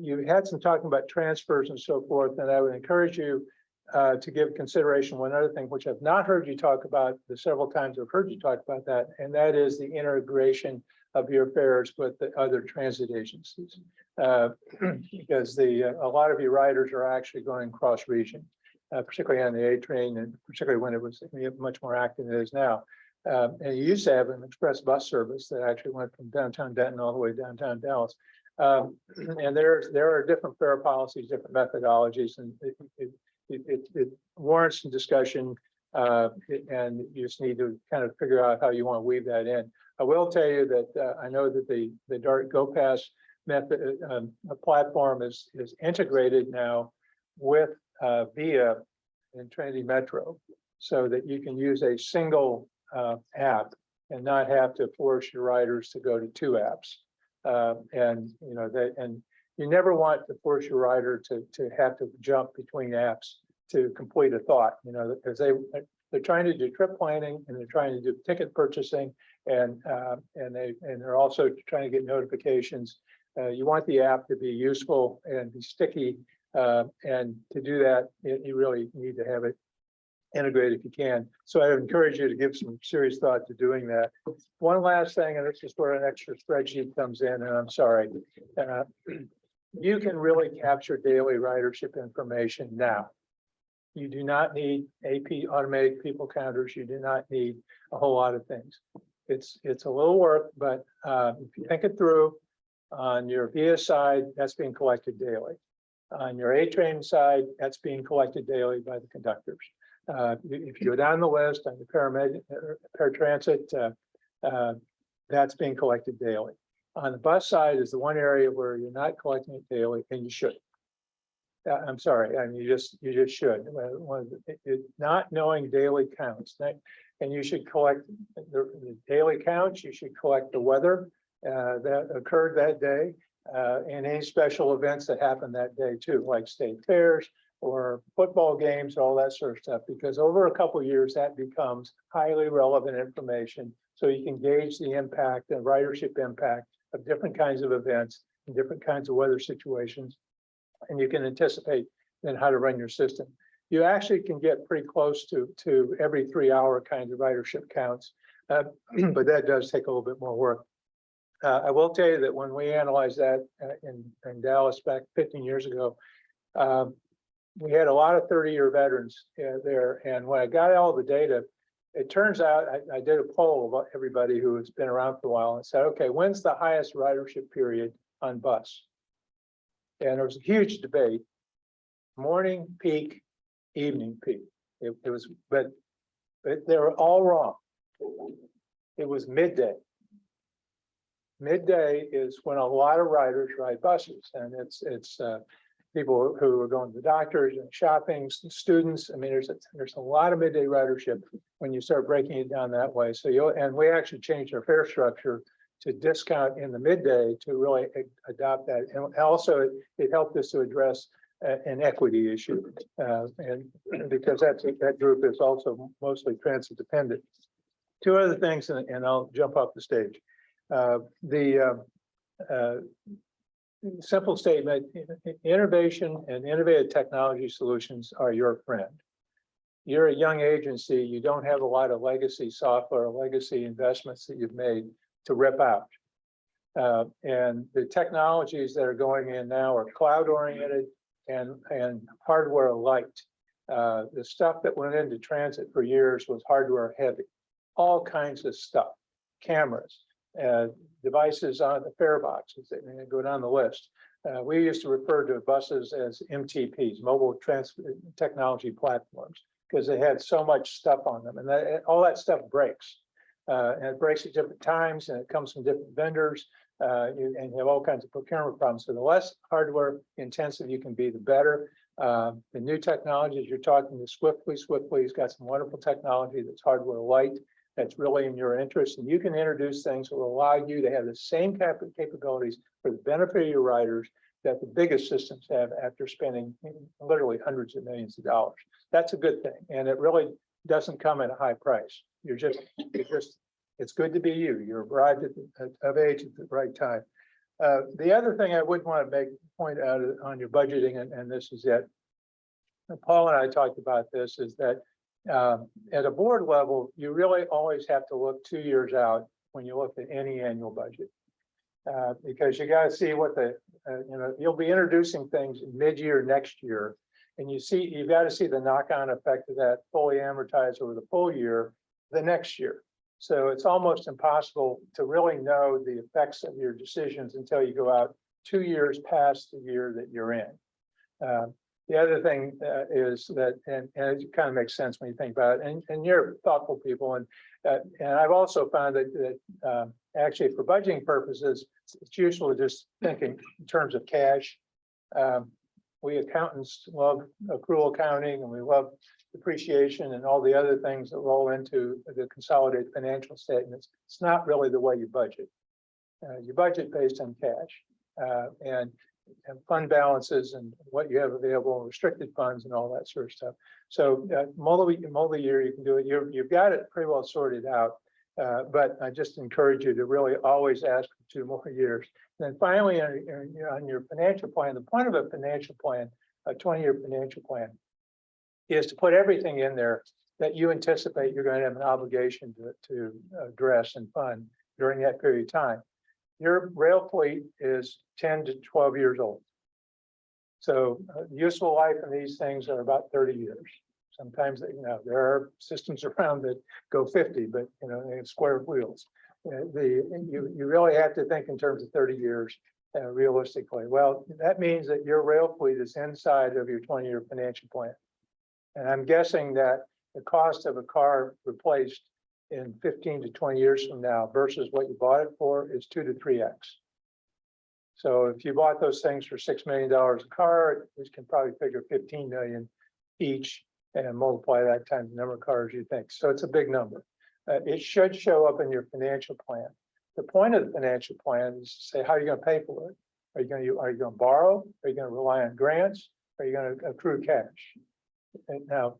you had some talking about transfers and so forth, and I would encourage you to give consideration one other thing, which I've not heard you talk about the several times I've heard you talk about that, and that is the integration of your fares with the other transit agencies. Because a lot of your riders are actually going cross region, particularly on the A train, and particularly when it was much more active than it is now. And you used to have an express bus service that actually went from downtown Denton all the way downtown Dallas. And there are different fare policies, different methodologies, and it warrants some discussion. And you just need to kind of figure out how you want to weave that in. I will tell you that I know that the Dart Go Pass method platform is integrated now with VIA and Trinity Metro, so that you can use a single app and not have to force your riders to go to two apps. And you know that, and you never want to force your rider to have to jump between apps to complete a thought, you know, because they're trying to do trip planning and they're trying to do ticket purchasing, and they're also trying to get notifications. You want the app to be useful and be sticky, and to do that, you really need to have it integrated if you can. So I would encourage you to give some serious thought to doing that. One last thing, and this is where an extra spreadsheet comes in, and I'm sorry. You can really capture daily ridership information now. You do not need AP automatic people counters. You do not need a whole lot of things. It's a little work, but if you think it through, on your VIA side, that's being collected daily. On your A train side, that's being collected daily by the conductors. If you go down the list on the paratransit, that's being collected daily. On the bus side is the one area where you're not collecting it daily, and you should. I'm sorry, I mean, you just should. Not knowing daily counts, and you should collect the daily counts. You should collect the weather that occurred that day, and any special events that happened that day too, like state fairs or football games, all that sort of stuff. Because over a couple of years, that becomes highly relevant information, so you can gauge the impact and ridership impact of different kinds of events and different kinds of weather situations. And you can anticipate then how to run your system. You actually can get pretty close to every 3 hour kind of ridership counts, but that does take a little bit more work. I will tell you that when we analyzed that in Dallas back 15 years ago, we had a lot of 30-year veterans there. And when I got all the data, it turns out I did a poll of everybody who has been around for a while and said, okay, when's the highest ridership period on bus? And there was a huge debate, morning peak, evening peak. It was, but they were all wrong. It was midday. Midday is when a lot of riders ride buses, and it's people who are going to the doctors and shopping, students. I mean, there's a lot of midday ridership when you start breaking it down that way. So and we actually changed our fare structure to discount in the midday to really adopt that. And also it helped us to address an equity issue. And because that group is also mostly transit dependent. Two other things, and I'll jump off the stage. The simple statement, innovation and innovative technology solutions are your friend. You're a young agency, you don't have a lot of legacy software or legacy investments that you've made to rip out. And the technologies that are going in now are cloud oriented and hardware light. The stuff that went into transit for years was hardware heavy, all kinds of stuff, cameras, devices on the fare boxes that go down the list. We used to refer to buses as MTPs, mobile technology platforms, because they had so much stuff on them, and all that stuff breaks. And it breaks at different times, and it comes from different vendors, and you have all kinds of procurement problems. So the less hardware intensive you can be, the better. The new technologies you're talking to Swiftly has got some wonderful technology that's hardware light, that's really in your interest, and you can introduce things that will allow you to have the same capabilities for the benefit of your riders that the biggest systems have after spending literally hundreds of millions of dollars. That's a good thing. And it really doesn't come at a high price. It's good to be you. You're arrived of age at the right time. The other thing I would want to point out on your budgeting, and this is it. Paul and I talked about this, is that at a board level, you really always have to look 2 years out when you look at any annual budget. Because you got to see what you'll be introducing things mid-year next year. And you've got to see the knock-on effect of that fully amortized over the full year the next year. So it's almost impossible to really know the effects of your decisions until you go out 2 years past the year that you're in. The other thing is that, and it kind of makes sense when you think about it, and you're thoughtful people, and I've also found that actually for budgeting purposes, it's useful to just thinking in terms of cash. We accountants love accrual accounting, and we love depreciation and all the other things that roll into the consolidated financial statements. It's not really the way you budget. You budget based on cash and fund balances and what you have available, restricted funds and all that sort of stuff. So multi-year, you can do it. You've got it pretty well sorted out. But I just encourage you to really always ask for 2 more years. And then finally, on your financial plan, the point of a financial plan, a 20-year financial plan, is to put everything in there that you anticipate you're going to have an obligation to address and fund during that period of time. Your rail fleet is 10 to 12 years old. So useful life in these things are about 30 years. Sometimes, there are systems around that go 50, but they have square wheels. You really have to think in terms of 30 years realistically. Well, that means that your rail fleet is inside of your 20-year financial plan. And I'm guessing that the cost of a car replaced in 15 to 20 years from now versus what you bought it for is 2 to 3x. So if you bought those things for $6 million a car, you can probably figure 15 million each and multiply that times the number of cars you think. So it's a big number. It should show up in your financial plan. The point of the financial plan is to say, how are you going to pay for it? Are you going to borrow? Are you going to rely on grants? Are you going to accrue cash? And now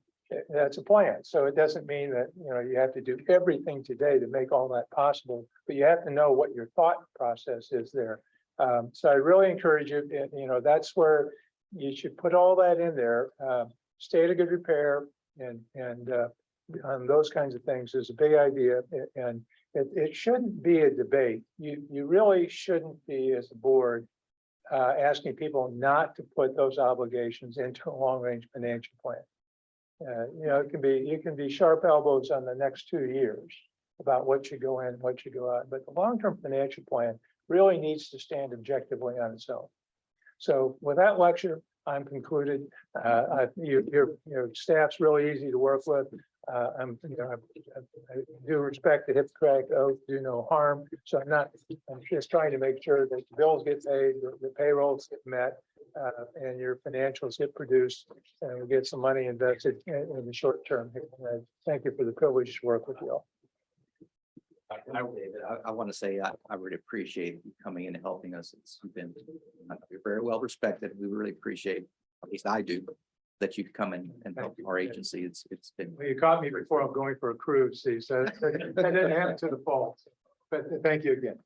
that's a plan. So it doesn't mean that you have to do everything today to make all that possible, but you have to know what your thought process is there. So I really encourage you, that's where you should put all that in there. State of good repair and on those kinds of things is a big idea, and it shouldn't be a debate. You really shouldn't be, as a board, asking people not to put those obligations into a long-range financial plan. It can be sharp elbows on the next 2 years about what should go in, what should go out, but the long-term financial plan really needs to stand objectively on its own. So with that lecture, I'm concluded. Your staff's really easy to work with. I do respect the Hippocratic oath, do no harm. So I'm just trying to make sure that the bills get paid, the payrolls get met, and your financials get produced, and we get some money invested in the short term. Thank you for the privilege to work with you all.
I want to say I really appreciate you coming in and helping us. You've been very well respected. We really appreciate, at least I do, that you come in and help our agency. It's been.
Well, you caught me before I'm going for a cruise, see, so that didn't happen to the fall. But thank you again.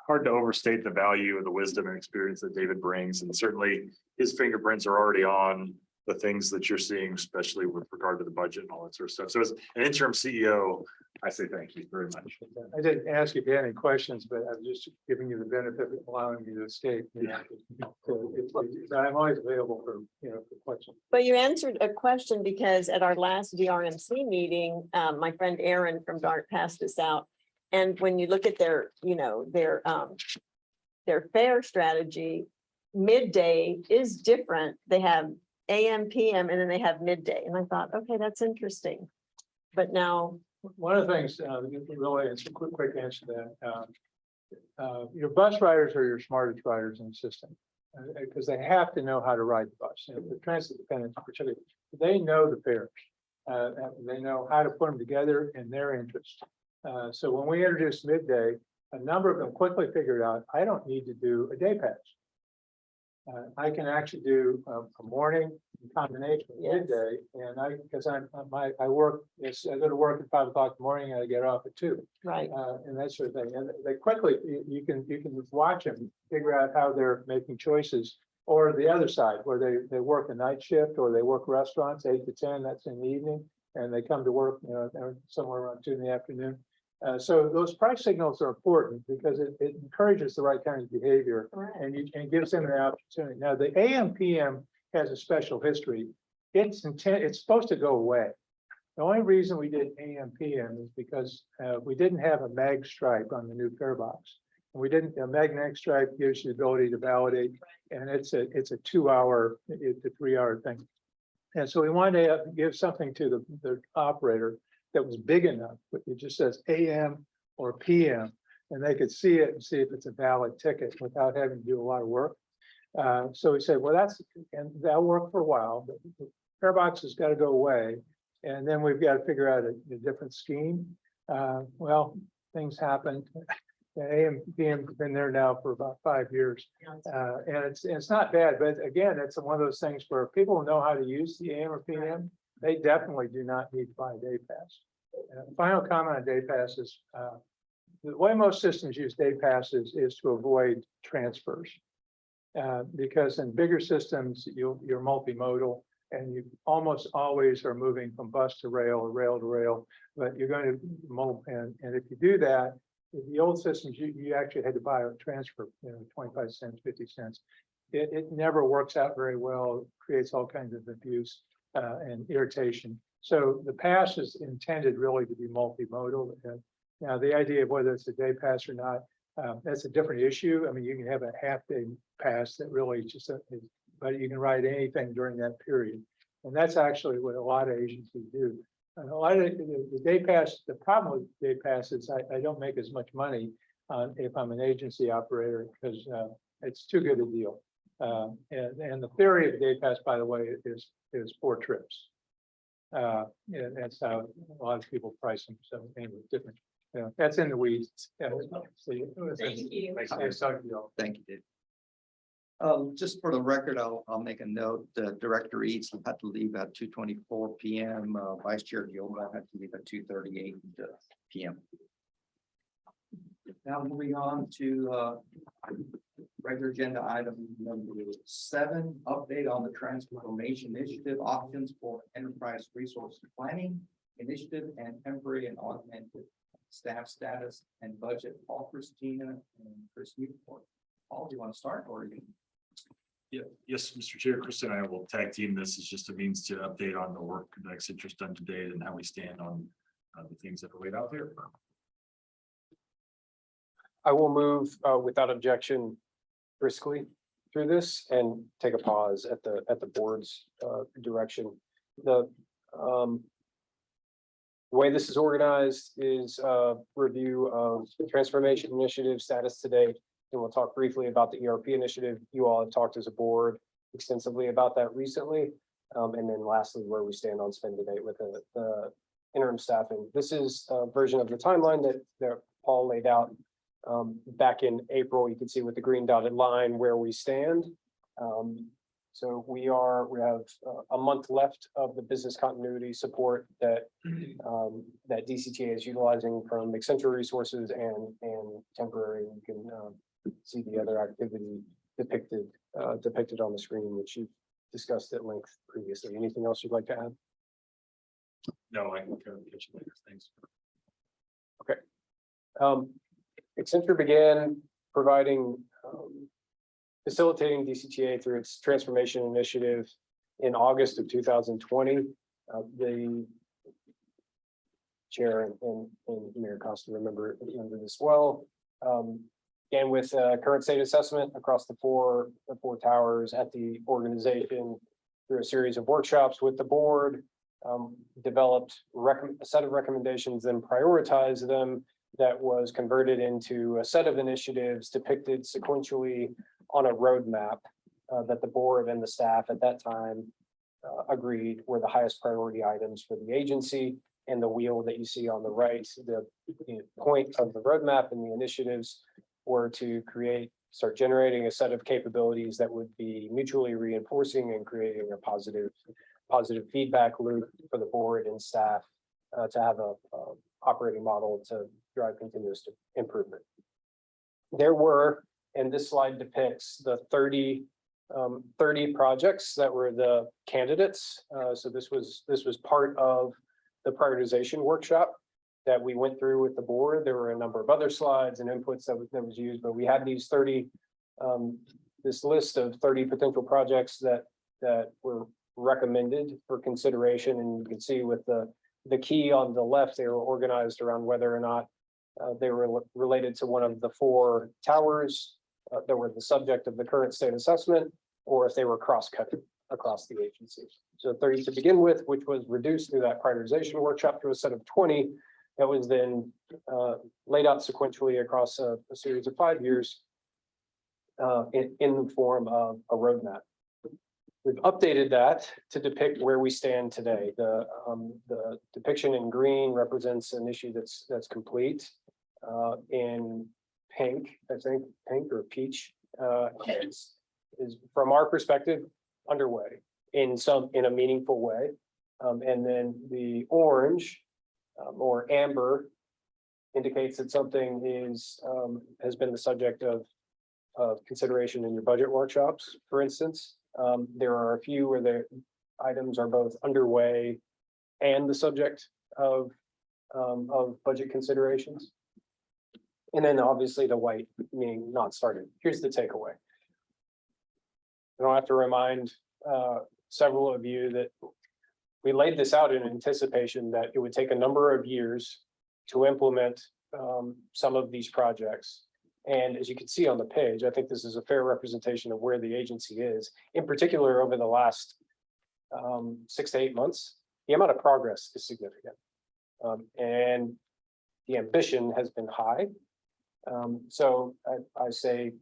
Hard to overstate the value of the wisdom and experience that David brings, and certainly his fingerprints are already on the things that you're seeing, especially with regard to the budget and all that sort of stuff. So as an interim CEO, I say thank you very much.
I didn't ask if you had any questions, but I'm just giving you the benefit of allowing me to escape. So I'm always available for questions.
But you answered a question, because at our last DRMC meeting, my friend Aaron from DART passed this out. And when you look at their fare strategy, midday is different. They have AM, PM, and then they have midday. And I thought, okay, that's interesting. But now.
One of the things, really, it's a quick answer to that. Your bus riders are your smartest riders in the system, because they have to know how to ride the bus. The transit dependents, particularly, they know the fares. They know how to put them together in their interest. So when we introduced midday, a number of them quickly figured out, I don't need to do a day pass. I can actually do a morning combination of midday, and because I work, I go to work at 5 o'clock in the morning, and I get off at 2.
Right.
And that sort of thing, and they quickly, you can watch them, figure out how they're making choices. Or the other side, where they work a night shift, or they work restaurants 8 to 10, that's in the evening, and they come to work, somewhere around 2 in the afternoon. So those price signals are important because it encourages the right kind of behavior and gives them an opportunity. Now, the AM PM has a special history. It's supposed to go away. The only reason we did AM PM is because we didn't have a mag stripe on the new fare box. A magnetic stripe gives you the ability to validate, and it's a 2-hour to 3-hour thing. And so we wanted to give something to the operator that was big enough, but it just says AM or PM, and they could see it and see if it's a valid ticket without having to do a lot of work. So we said, well, that'll work for a while, but the fare box has got to go away. And then we've got to figure out a different scheme. Well, things happened. The AM PM has been there now for about 5 years. And it's not bad, but again, it's one of those things where people know how to use the AM or PM. They definitely do not need to buy a day pass. Final comment on day passes. The way most systems use day passes is to avoid transfers. Because in bigger systems, you're multimodal, and you almost always are moving from bus to rail or rail to rail, but you're going to and if you do that, the old systems, you actually had to buy a transfer, 25 cents, 50 cents. It never works out very well, creates all kinds of abuse and irritation. So the pass is intended really to be multimodal. Now the idea of whether it's a day pass or not, that's a different issue. I mean, you can have a half-day pass that really just, but you can ride anything during that period. And that's actually what a lot of agencies do. And a lot of the day pass, the problem with day pass is I don't make as much money if I'm an agency operator because it's too good a deal. And the theory of day pass, by the way, is 4 trips. And that's how a lot of people price them. So anyway, different. That's in the weeds.
Thank you. Thank you, Dave. Just for the record, I'll make a note. Director Eads had to leave at 2:24 p.m. Vice Chair Gilmore had to leave at 2:38 p.m. Now moving on to regular agenda item number 7, update on the transformation initiative options for enterprise resource planning initiative and temporary and augmented staff status and budget. Paul, Christina, and Chris Newport. Paul, do you want to start or you?
Yeah, yes, Mr. Chair, Chris and I will tag team. This is just a means to update on the work that Citrus done to date and how we stand on the things that are laid out there.
I will move without objection briskly through this and take a pause at the board's direction. The way this is organized is a review of the transformation initiative status to date. And we'll talk briefly about the ERP initiative. You all have talked as a board extensively about that recently. And then lastly, where we stand on spend to date with the interim staffing. This is a version of the timeline that Paul laid out back in April. You can see with the green dotted line where we stand. So we have a month left of the business continuity support that that DCTA is utilizing from Accenture resources and temporary. You can see the other activity depicted on the screen, which you discussed at length previously. Anything else you'd like to add?
No, I can catch you later. Thanks.
Okay. Accenture began facilitating DCTA through its transformation initiative in August of 2020. The chair and Mayor Costa remember this well. And with current state assessment across the four towers at the organization through a series of workshops with the board, developed a set of recommendations and prioritized them that was converted into a set of initiatives depicted sequentially on a roadmap that the board and the staff at that time agreed were the highest priority items for the agency. And the wheel that you see on the right, the point of the roadmap and the initiatives were to create start generating a set of capabilities that would be mutually reinforcing and creating a positive feedback loop for the board and staff to have a operating model to drive continuous improvement. There were, and this slide depicts the 30 projects that were the candidates. So this was part of the prioritization workshop that we went through with the board. There were a number of other slides and inputs that was used, but we had these 30, this list of 30 potential projects that were recommended for consideration. And you can see with the key on the left, they were organized around whether or not they were related to one of the 4 towers that were the subject of the current state assessment, or if they were cross-cutting across the agency. So 30 to begin with, which was reduced through that prioritization workshop to a set of 20 that was then laid out sequentially across a series of 5 years in the form of a roadmap. We've updated that to depict where we stand today. The depiction in green represents an issue that's complete. In pink, I think pink or peach is from our perspective underway in a meaningful way. And then the orange or amber indicates that something has been the subject of consideration in your budget workshops, for instance. There are a few where the items are both underway and the subject of budget considerations. And then obviously the white meaning not started. Here's the takeaway. I don't have to remind several of you that we laid this out in anticipation that it would take a number of years to implement some of these projects. And as you can see on the page, I think this is a fair representation of where the agency is, in particular over the last 6 to 8 months. The amount of progress is significant. And the ambition has been high. So I say,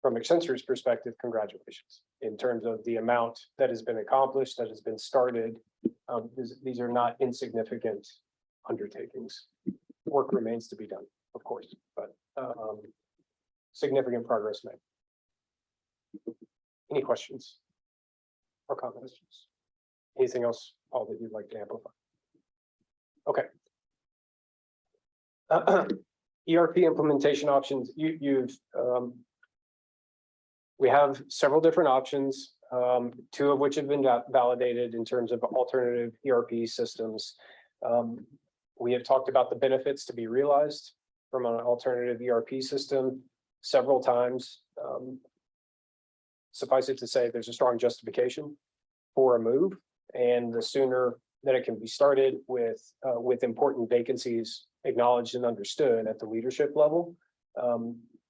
from Accenture's perspective, congratulations in terms of the amount that has been accomplished, that has been started. These are not insignificant undertakings. Work remains to be done, of course, but significant progress made. Any questions or comments? Anything else, Paul, that you'd like to amplify? Okay. ERP implementation options. We have several different options, 2 of which have been validated in terms of alternative ERP systems. We have talked about the benefits to be realized from an alternative ERP system several times. Suffice it to say, there's a strong justification for a move, and the sooner that it can be started with important vacancies acknowledged and understood at the leadership level,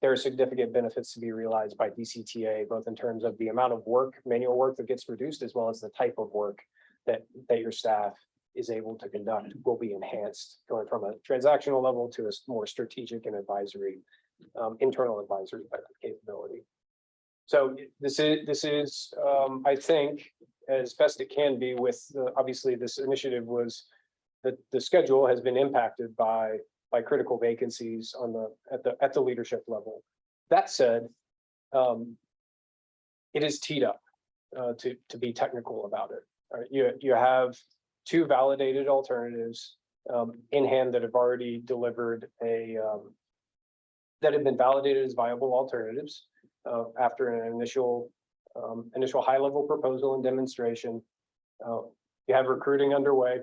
there are significant benefits to be realized by DCTA, both in terms of the amount of work, manual work that gets reduced, as well as the type of work that your staff is able to conduct will be enhanced, going from a transactional level to a more strategic and advisory, internal advisory capability. So this is I think, as best it can be with, obviously this initiative was, the schedule has been impacted by critical vacancies at the leadership level. That said, it is teed up to be technical about it. All right, you have 2 validated alternatives in hand that have already delivered that have been validated as viable alternatives after an initial high-level proposal and demonstration. You have recruiting underway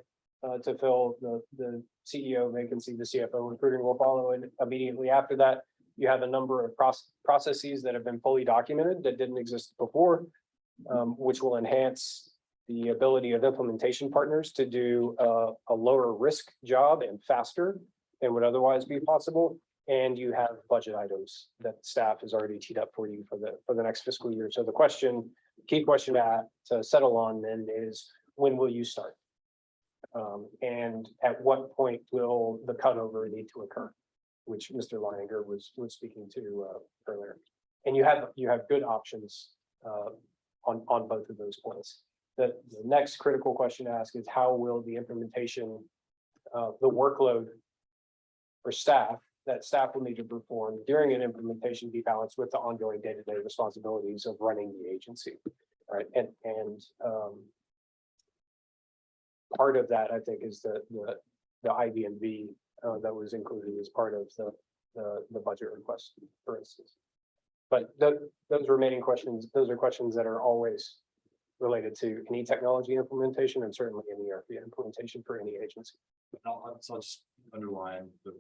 to fill the CEO vacancy. The CFO recruiting will follow, and immediately after that, you have a number of processes that have been fully documented that didn't exist before, which will enhance the ability of implementation partners to do a lower risk job and faster than would otherwise be possible. And you have budget items that staff has already teed up for you for the next fiscal year. So the key question to settle on then is, when will you start? And at what point will the cutover need to occur, which Mr. Leininger was speaking to earlier. And you have good options on both of those points. The next critical question to ask is, how will the implementation, the workload for staff that staff will need to perform during an implementation be balanced with the ongoing day-to-day responsibilities of running the agency. Right, and part of that, I think, is the IBMV that was included as part of the budget request, for instance. But those remaining questions, those are questions that are always related to any technology implementation and certainly any ERP implementation for any agency.
I'll just underline the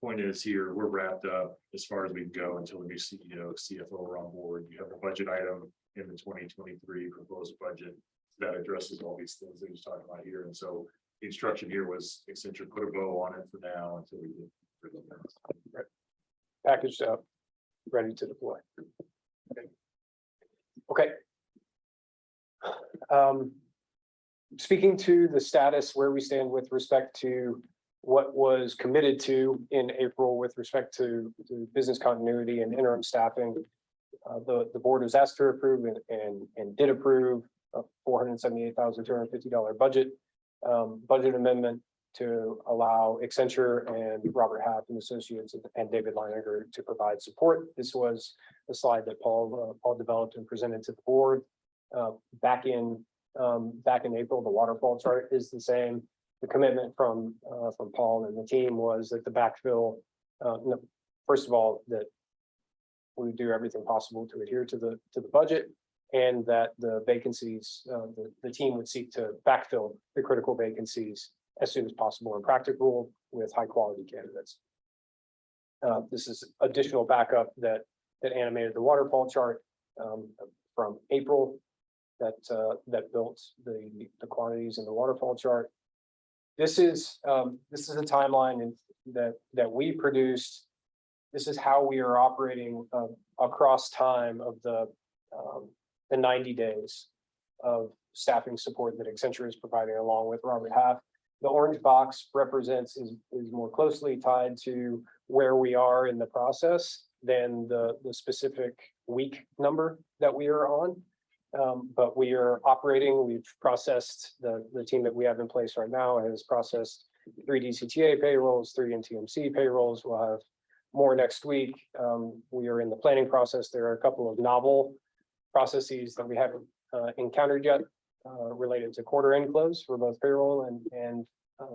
point is here, we're wrapped up as far as we can go until the new CEO, CFO are on board. You have a budget item in the 2023 proposed budget that addresses all these things that he's talking about here. And so the instruction here was Accenture put a bow on it for now until we get.
Right. Packaged up, ready to deploy. Okay. Speaking to the status where we stand with respect to what was committed to in April with respect to business continuity and interim staffing, the board was asked to approve and did approve a $478,250 budget amendment to allow Accenture and Robert Half and Associates and David Leininger to provide support. This was a slide that Paul developed and presented to the board back in April. The waterfall chart is the same. The commitment from Paul and the team was that the backfill, first of all, that we would do everything possible to adhere to the budget, and that the vacancies, the team would seek to backfill the critical vacancies as soon as possible and practical with high quality candidates. This is additional backup that animated the waterfall chart from April that built the quantities in the waterfall chart. This is a timeline that we produced. This is how we are operating across time of the 90 days of staffing support that Accenture is providing along with Robert Half. The orange box represents is more closely tied to where we are in the process than the specific week number that we are on. But we are operating, we've processed, the team that we have in place right now has processed 3 DCTA payrolls, 3 NTMC payrolls. We'll have more next week. We are in the planning process. There are a couple of novel processes that we haven't encountered yet related to quarter end close for both payroll and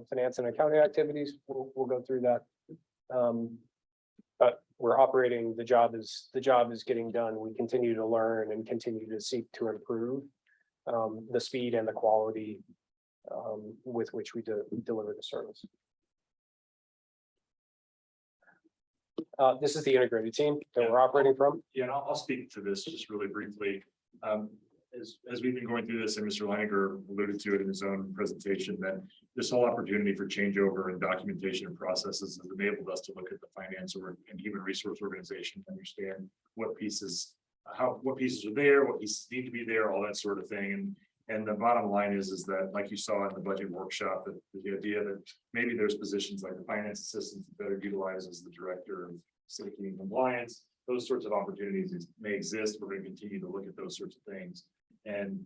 finance and accounting activities. We'll go through that. But we're operating, the job is getting done. We continue to learn and continue to seek to improve the speed and the quality with which we deliver the service. This is the integrated team that we're operating from.
Yeah, and I'll speak to this just really briefly. As we've been going through this, and Mr. Leininger alluded to it in his own presentation, that this whole opportunity for changeover and documentation and processes has enabled us to look at the finance and human resource organization, understand what pieces are there, what pieces need to be there, all that sort of thing. And the bottom line is that, like you saw in the budget workshop, that the idea that maybe there's positions like the finance assistant better utilized as the director of safety and compliance. Those sorts of opportunities may exist. We're going to continue to look at those sorts of things. And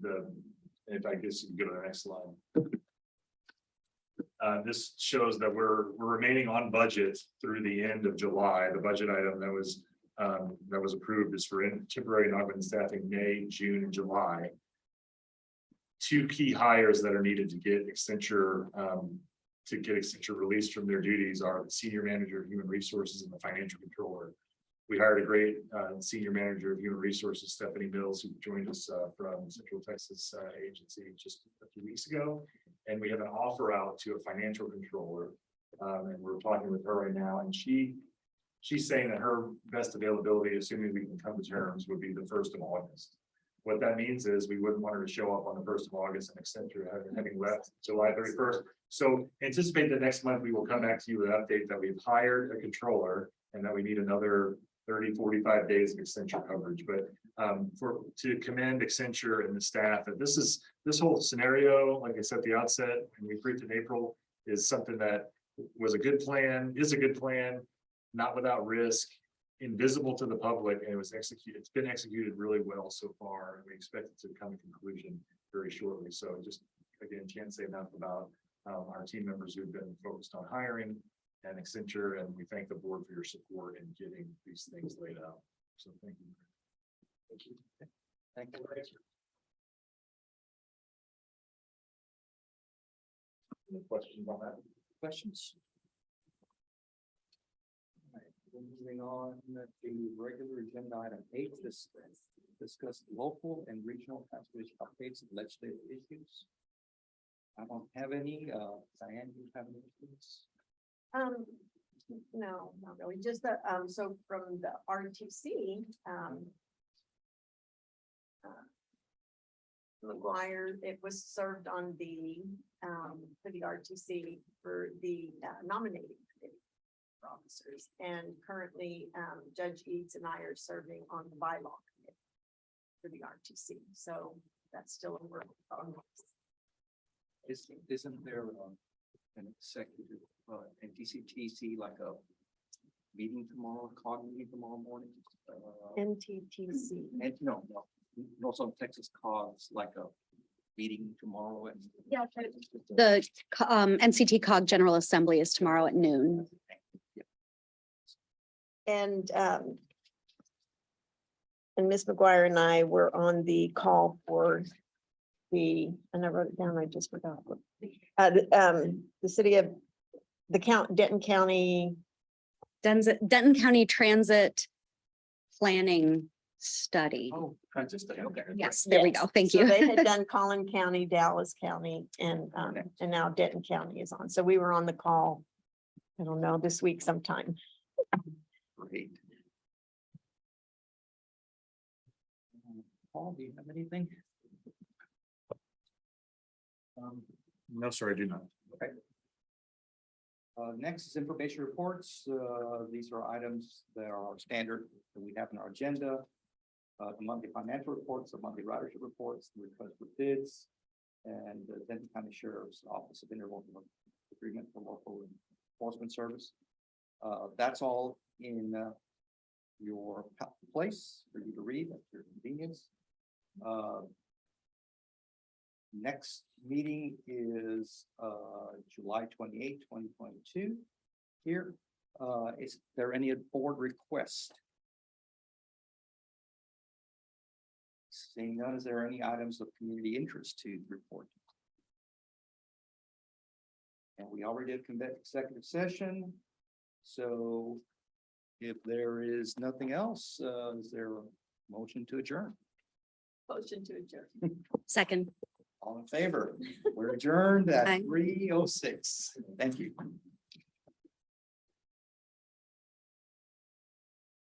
if I guess you can go to the next slide. This shows that we're remaining on budget through the end of July. The budget item that was approved is for temporary and augmented staffing May, June, and July. 2 key hires that are needed to get Accenture released from their duties are the senior manager of human resources and the financial controller. We hired a great senior manager of human resources, Stephanie Mills, who joined us from Central Texas agency just a few weeks ago. And we have an offer out to a financial controller, and we're talking with her right now. And she's saying that her best availability, assuming we can come to terms, would be the 1st of August. What that means is we wouldn't want her to show up on the 1st of August and Accenture having left July 31st. So anticipate that next month we will come back to you with an update that we've hired a controller and that we need another 30-45 days of Accenture coverage. But to commend Accenture and the staff, that this whole scenario, like I said at the outset, and we briefed in April, is something that was a good plan, not without risk, invisible to the public, and it's been executed really well so far, and we expect it to come to conclusion very shortly. So just again, can't say enough about our team members who've been focused on hiring and Accenture, and we thank the board for your support in getting these things laid out. So thank you. Thank you.
Thank you.
Any questions on that?
Questions? All right, we're moving on to regular agenda item 8, discuss local and regional transportation updates and legislative issues. I don't have any. Diane, do you have any issues?
No, not really, just that, so from the RTC, McGuire, it was served on the, for the RTC for the nominating committee for officers. And currently, Judge Eads and I are serving on the bylaw committee for the RTC. So that's still a work in progress.
Isn't there an executive, and DCTC like a meeting tomorrow, COG meeting tomorrow morning?
NTTC.
And no, also Texas COG's like a meeting tomorrow and.
Yeah.
The NCT COG General Assembly is tomorrow at noon.
And Ms. McGuire and I were on the call for and I wrote it down, I just forgot. The city of, Denton County.
Denton County Transit Planning Study.
Oh, transit study, okay.
Yes, there we go. Thank
So
you.
they had done Collin County, Dallas County, and now Denton County is on. So we were on the call, I don't know, this week sometime.
Great. Paul, do you have anything?
No, sir, I do not.
Okay. Next is information reports. These are items that are standard that we have in our agenda. The monthly financial reports, the monthly ridership reports, the request for bids, and the Denton County Sheriff's Office of Interlocal Agreement for Local Enforcement Service. That's all in your place for you to read at your convenience. Next meeting is July 28, 2022. Here, is there any board request? Seeing none, is there any items of community interest to report? And we already did conduct executive session. So if there is nothing else, is there a motion to adjourn?
Motion to adjourn.
Second.
All in favor? We're adjourned at
Aye.
3:06. Thank you.